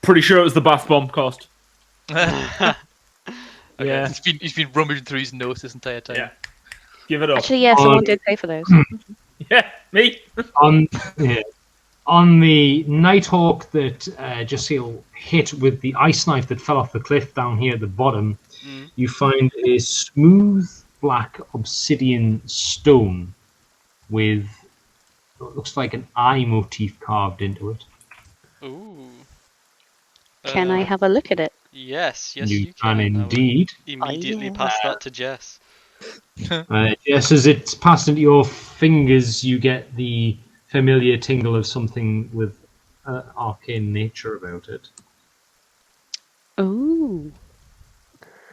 Pretty sure it was the bath bomb cost. got. Yeah. He's been rummaging through his notes this entire time. Yeah. Give it up. Actually, yeah, someone did pay for those. Yeah, me. On the Nighthawk that Jasil hit with the ice knife that fell off the cliff down here at the bottom, you find a smooth black obsidian stone with what looks like an eye motif carved into it. Ooh. Can I have a look at it? Yes, yes, You you can can. I will indeed. immediately yeah. pass that to Jess. Just as it's passed into your fingers, you get the familiar tingle of something with arcane nature about it. Ooh.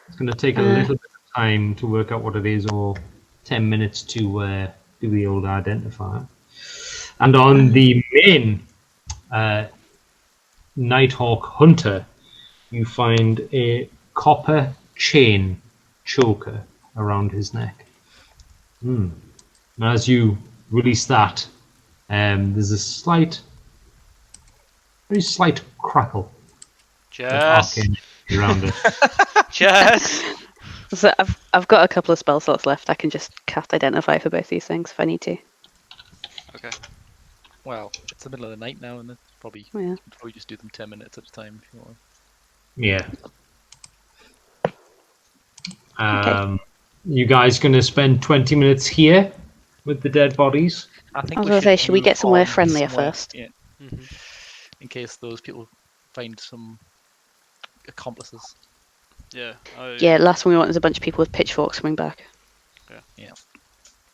It's going to take a little bit of time to work out what it is, or 10 minutes to do the old identifier. And on the main Nighthawk Hunter, you find a copper chain choker around his neck. And as you release that, there's a very slight crackle of Jess! arcane around it. Jess! So I've got a couple of spell slots left. I can just cast Identify for both these things if I need to. Okay. Well, it's the middle of the night now, and probably Yeah. just do them 10 minutes at a time if you want. Yeah. You guys going to spend 20 minutes here with the dead bodies? I think I was we going to say, should we move get somewhere on friendlier somewhere, first? Yeah, Hmm. in case those people find some accomplices. Yeah. Yeah, last one we want is a bunch of people with pitchforks coming back.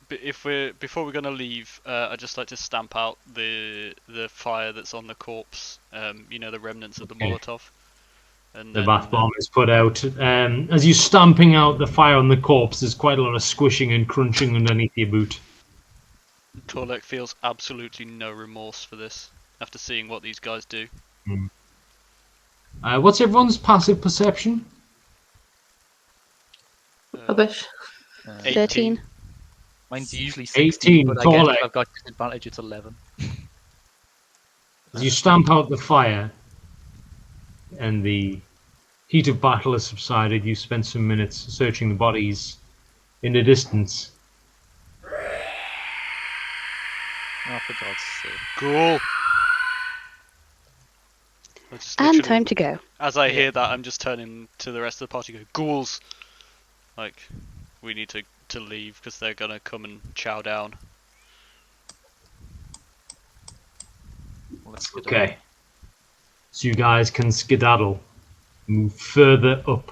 Before we're gonna leave, I'd just like to stamp out the fire that's on the corpse. You know, the remnants of the Okay. Molotov. And The then, bath bomb is put out. As you're stamping out the fire on the corpse, there's quite a lot of squishing and crunching underneath your boot. Torlek feels absolutely no remorse for this after seeing what these guys do. What's everyone's passive perception? Rubbish. 13. Mine's usually 18, 16, but I guess Torlek. if I've got disadvantage, it's 11. As you stamp out the fire and the heat of battle has subsided, you spent some minutes searching the bodies in the distance. Oh, for God's sake. Cool. I just And literally- time to go. As I hear that, I'm just turning to the rest of the party and go, ghouls! Like, we need to leave because they're gonna come and chow down. Well, let's get Okay. So you guys can skedaddle, move further up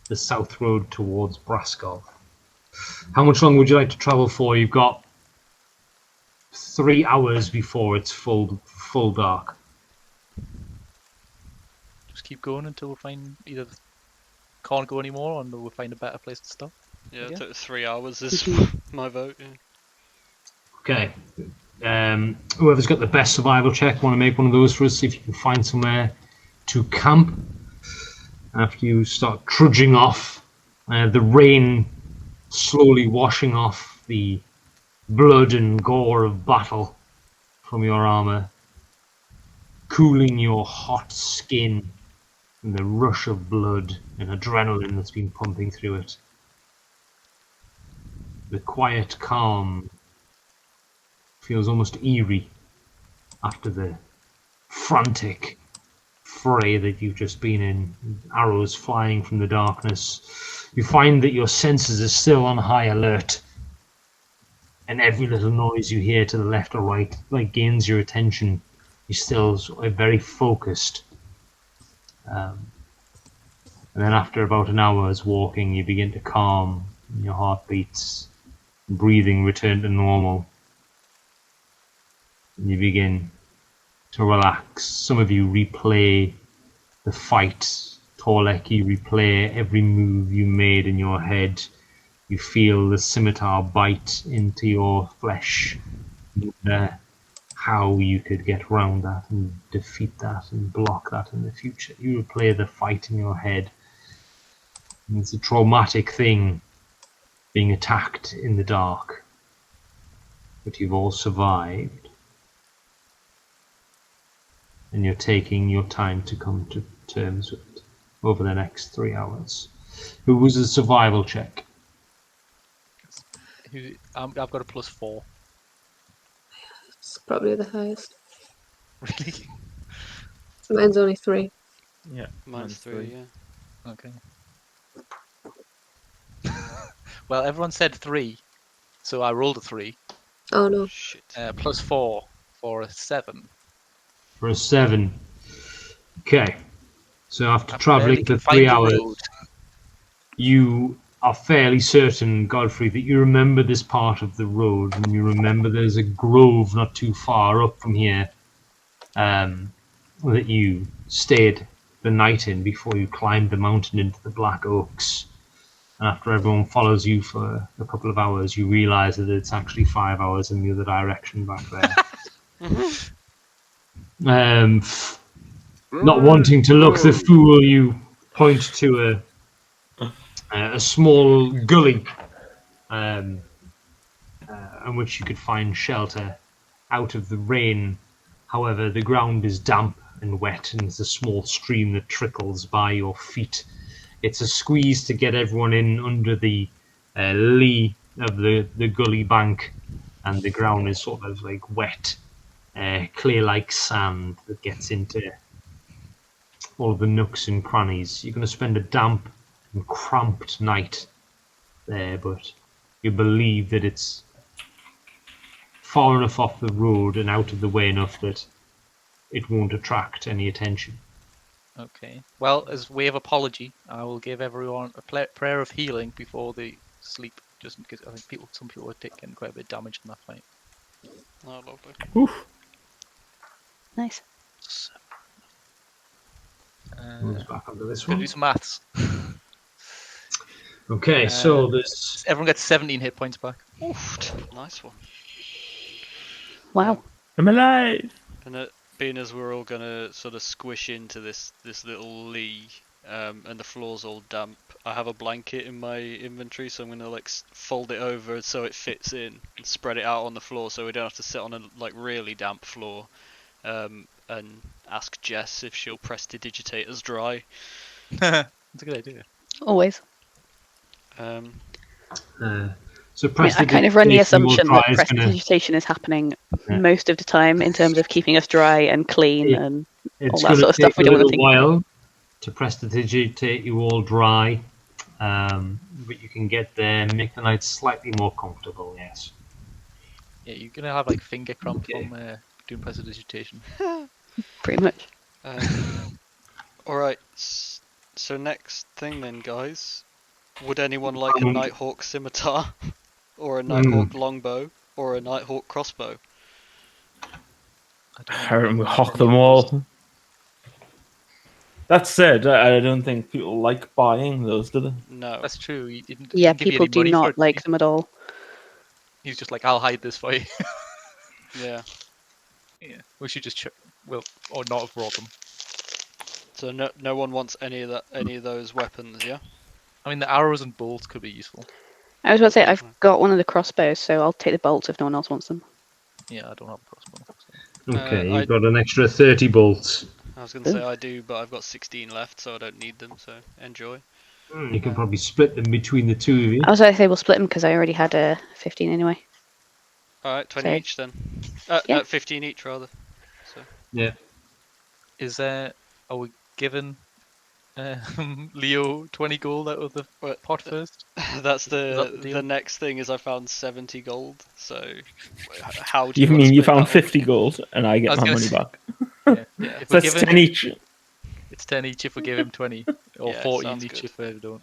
the south road towards Braskov. How much longer would you like to travel for? You've got 3 hours before it's full dark. Just keep going until we find either can't go anymore or we'll find a better place to stop. Yeah, Yeah. 3 hours is my vote. Yeah. Okay. Whoever's got the best survival check, want to make one of those for us, see if you can find somewhere to camp. After you start trudging off, the rain slowly washing off the blood and gore of battle from your armor, cooling your hot skin and the rush of blood and adrenaline that's been pumping through it. The quiet calm feels almost eerie after the frantic fray that you've just been in, arrows flying from the darkness. You find that your senses are still on high alert, and every little noise you hear to the left or right gains your attention. You're still sort of very focused. And then after about an hour's walking, you begin to calm, your heart beats, breathing return to normal. And you begin to relax. Some of you replay the fight. Torlek, you replay every move you made in your head. You feel the scimitar bite into your flesh. You wonder how you could get around that and defeat that and block that in the future. You replay the fight in your head. And it's a traumatic thing being attacked in the dark. But you've all survived. And you're taking your time to come to terms with it over the next 3 hours. Who was a survival check? I've got a +4. It's probably the highest. Really? Mine's only 3. Yeah, Mine's 3, yeah. Okay. Well, everyone said 3, so I rolled a 3. Oh no. Shit. +4 for a 7. For a 7. Okay. So after I barely travelling for can 3 find the hours, road. you are fairly certain, Godfrey, that you remember this part of the road, and you remember there's a grove not too far up from here that you stayed the night in before you climbed the mountain into the Black Oaks. And after everyone follows you for a couple of hours, you realise that it's actually 5 hours in the other direction back there. Not wanting to look the fool, you point to a small gully in which you could find shelter out of the rain. However, the ground is damp and wet, and there's a small stream that trickles by your feet. It's a squeeze to get everyone in under the lee of the gully bank, and the ground is sort of like wet, clay-like sand that gets into all of the nooks and crannies. You're going to spend a damp and cramped night there, but you believe that it's far enough off the road and out of the way enough that it won't attract any attention. Okay. Well, as way of apology, I will give everyone a prayer of healing before they sleep, just because I think some people are taking quite a bit of damage in that fight. Oh, lovely. Oof. Nice. So, Moves back onto this gonna one. do some maths. Okay, so there's Everyone gets 17 hit points back. Oof, nice one. Wow. I'm alive. And being as we're all gonna sort of squish into this little lee, and the floor's all damp, I have a blanket in my inventory, so I'm gonna like fold it over so it fits in and spread it out on the floor, so we don't have to sit on a like really damp floor. And ask Jess if she'll prestidigitate us dry. That's a good idea. Always. so I kind of run the assumption that is gonna, prestidigitation is happening most of the time in terms of keeping us dry and clean and all that sort of stuff we don't want to think. It's going to take a little while to prestidigitate you all dry, but you can get there, make the night slightly more comfortable. Yes. Yeah, you're gonna have like finger cramp from doing prestidigitation. Pretty much. Alright, so next thing then, guys. Would anyone like a Nighthawk scimitar? Or a Nighthawk longbow? Or a Nighthawk crossbow? I reckon we hawk them all. That said, I don't think people like buying those, do they? No. That's true. Yeah, people do not like them at all. He's just like, I'll hide this for you. Yeah. Yeah. We should just or not have brought them. So no one wants any of those weapons, yeah? I mean, the arrows and bolts could be useful. I was about to say, I've got one of the crossbows, so I'll take the bolts if no one else wants them. Yeah, I don't have a crossbow. So. Okay, you've got an extra 30 bolts. I was going to say I do, but I've got 16 left, so I don't need them, so enjoy. You can probably split them between the two of you. I was about to say we'll split them because I already had 15 anyway. Alright, 20 So, each then. yeah. 15 each rather. So. Yeah. Are we giving Leo 20 gold out of the pot first? That's the next thing is I found 70 gold, so how do you mean you found 50 gold and I get my money back? Yeah. So that's 10 each. It's 10 each if we give him 20, or 14 each if we don't.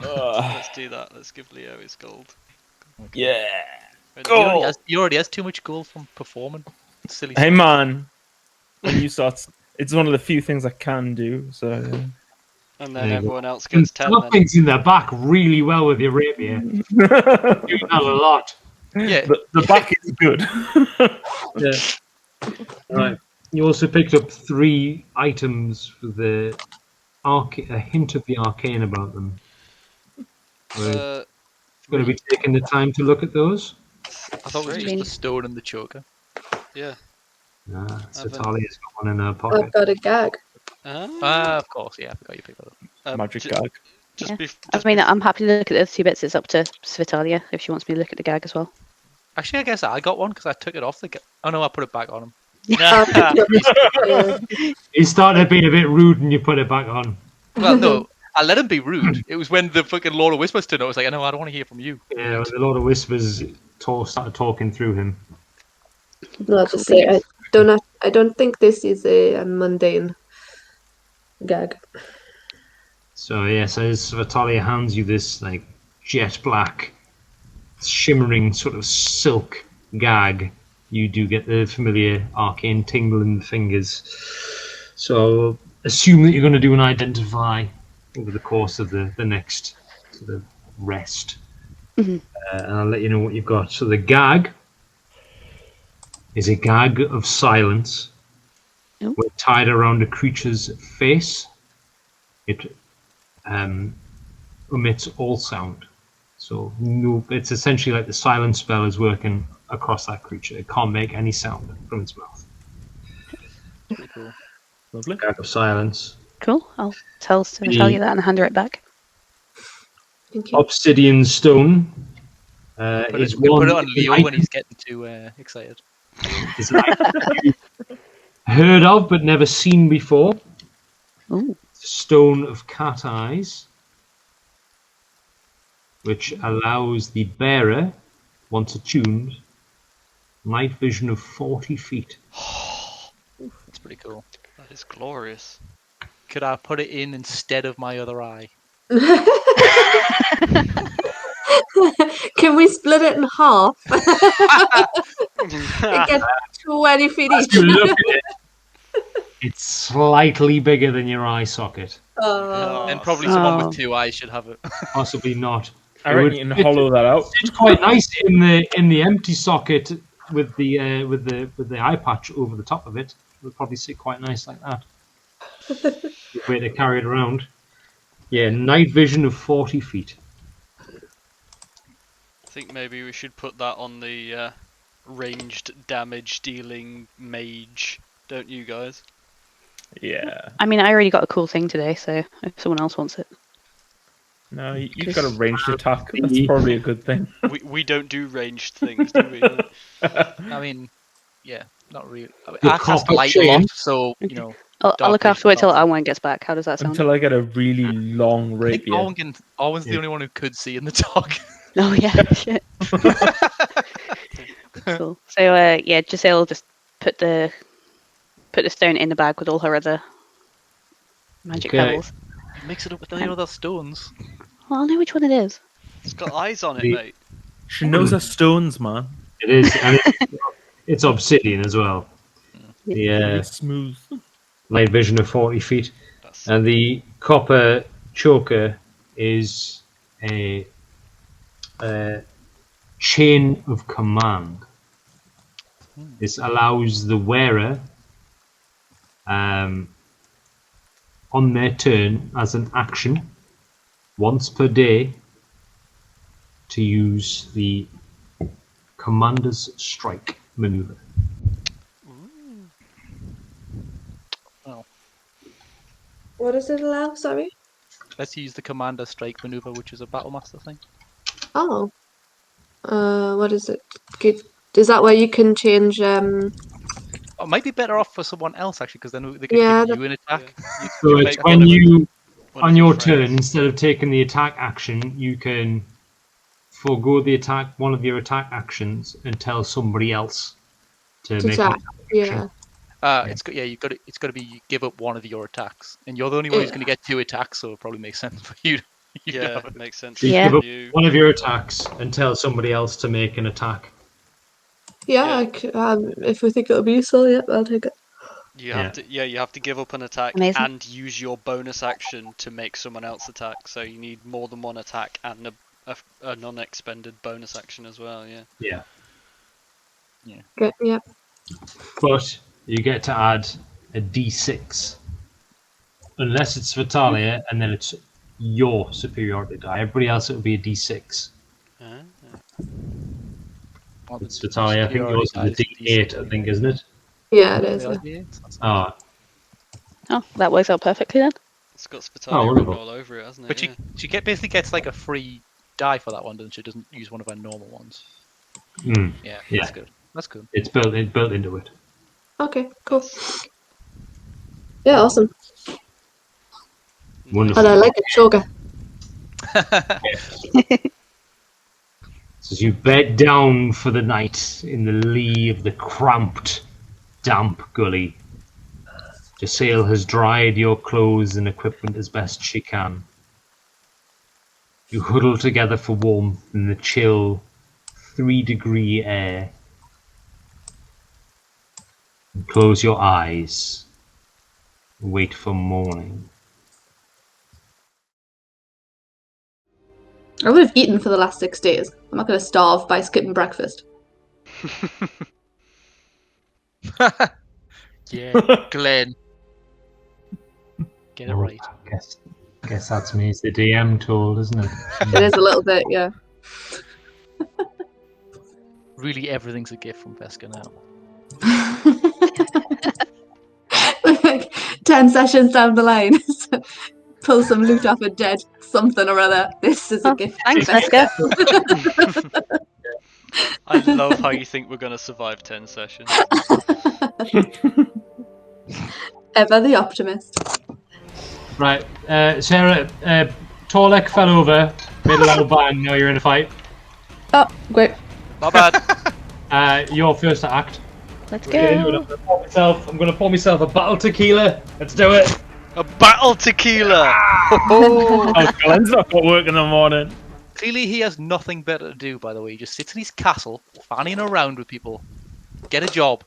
Let's do that. Let's give Leo his gold. Okay. Yeah. He already has too much gold from performing. Silly. Hey man, when you start, it's one of the few things I can do. So. And then everyone else gets 10. That things in the back really well with your rapier. Doing that a lot. Yeah. The back is good. Yeah. Right. You also picked up 3 items with a hint of the arcane about them. We're going to be taking the time to look at those. I thought it was just the stone and the choker. Yeah. So Talia's got one in her pocket. I've got a gag. Of course, yeah, I forgot you picked that up. Magic gag. I'm happy to look at the other 2 bits. It's up to Svitalia if she wants me to look at the gag as well. Actually, I guess I got one because I took it off the gag. Oh no, I put it back on him. He started being a bit rude and you put it back on. Well, no, I let him be rude. It was when the fucking Lord of Whispers turned up. I was like, no, I don't want to hear from you. Yeah, when the Lord of Whispers started talking through him. I'll just say, I don't think this is a mundane gag. So yes, as Vitalia hands you this like jet black, shimmering sort of silk gag, you do get the familiar arcane tingle in the fingers. So assume that you're going to do an identify over the course of the next sort of rest. And I'll let you know what you've got. So the gag is a gag of silence. When tied around a creature's face, it omits all sound. So it's essentially like the silence spell is working across that creature. It can't make any sound from its mouth. Pretty cool. Lovely. Gag of silence. Cool. I'll tell Svitalia that and hand her it back. Thank you. Obsidian stone Put is it one on Leo when he's getting too excited. Is an item you've heard of but never seen before. Ooh. Stone of cat eyes, which allows the bearer, once attuned, Night vision of 40 feet. That's pretty cool. That is glorious. Could I put it in instead of my other eye? Can we split it in half? It gets 20 feet As each. you look at it, it's slightly bigger than your eye socket. Oh. And probably someone Oh. with 2 eyes should have it. Possibly not. I It reckon would you can fit- hollow that out. It's quite nice in the empty socket with the eye patch over the top of it. It would probably sit quite nice like that. Good way to carry it around. Yeah, night vision of 40 feet. I think maybe we should put that on the ranged damage dealing mage, don't you guys? Yeah. I mean, I already got a cool thing today, so if someone else wants it. No, you've got a ranged attack. That's probably a good thing. We don't do ranged things, do we? I mean, yeah, not really. I mean, The I cast copper light a chain. lot, so you know. I'll look Dark after it till vision. Owen gets back. How does that sound? Until I get a really long I think rapier. Owen's the Yeah. only one who could see in the dark. Oh yeah, shit. Cool. So yeah, Giselle will just put the stone in the bag with all her other magic Okay. pebbles. Mix it up with the other stones. Well, I'll know which one it is. It's got eyes on it, The- mate. She knows her stones, man. It is, and it's obsidian as well. The It's smooth. night vision of 40 feet. That's And the copper choker is a chain of command. This allows the wearer, on their turn as an action, once per day, to use the Commander's Strike maneuver. What does it allow? Sorry. Let's use the Commander Strike maneuver, which is a Battle Master thing. Oh. What is it? Is that where you can change? Oh, it might be better off for someone else actually, because then they could Yeah, give you an attack. So You it's make when one of you, one on of your friends. turn, instead of taking the attack action, you can forego the attack, one of your attack actions, and tell somebody else to To make attack, an yeah. action. It's got it's got to be you give up one of your attacks, and you're the only one who's going to get 2 attacks, so it probably makes sense for you. You to Yeah, have it. it makes sense. So you Yeah. give up You, one of your attacks and tell somebody else to make an attack. Yeah, if we think it'll be useful, yep, I'll take it. you have to you have to give up an attack Amazing. and use your bonus action to make someone else attack. So you need more than one attack and a non-expended bonus action as well. Yeah. Yeah. Okay, yep. But you get to add a d6. Unless it's Vitalia, and then it's your superiority die. Everybody else, it would be a d6. Well, It's Vitalia. I think yours is a d8, I think, isn't it? Yeah, it is. Yeah. Oh, Oh, that works out perfectly then. It's got Spitalia wonderful. written all over it, hasn't it? But she basically gets like a free die for that one, doesn't she? Doesn't use one of her normal ones. mm, Yeah, Yeah. that's good. That's good. it's built into it. Okay, cool. Yeah, awesome. Wonderful. And I like it, sugar. So as you bed down for the night in the lee of the cramped, damp gully, Giselle has dried your clothes and equipment as best she can. You huddle together for warmth in the chill 3-degree air and close your eyes and wait for morning. I would have eaten for the last 6 days. I'm not going to starve by skipping breakfast. Yeah, Glenn. Get it right. Guess that's me as the DM told, isn't it? It is a little bit, yeah. Really, everything's a gift from Vesca now. Like 10 sessions down the line, pull some loot off a dead something or other. This is a Oh, gift. thanks, Vesca. I love how you think we're gonna survive 10 sessions. Ever the optimist. Right, Sarah, Torlek fell over, made a loud bang, now you're in a fight. Oh, great. Not bad. Your first to act. Let's Okay, go. I'm gonna pour myself a bottle tequila. Let's do it. A battle tequila! Oh, Glenn's not got work in the morning. Clearly, he has nothing better to do. By the way, he just sits in his castle, fanning around with people. Get a job.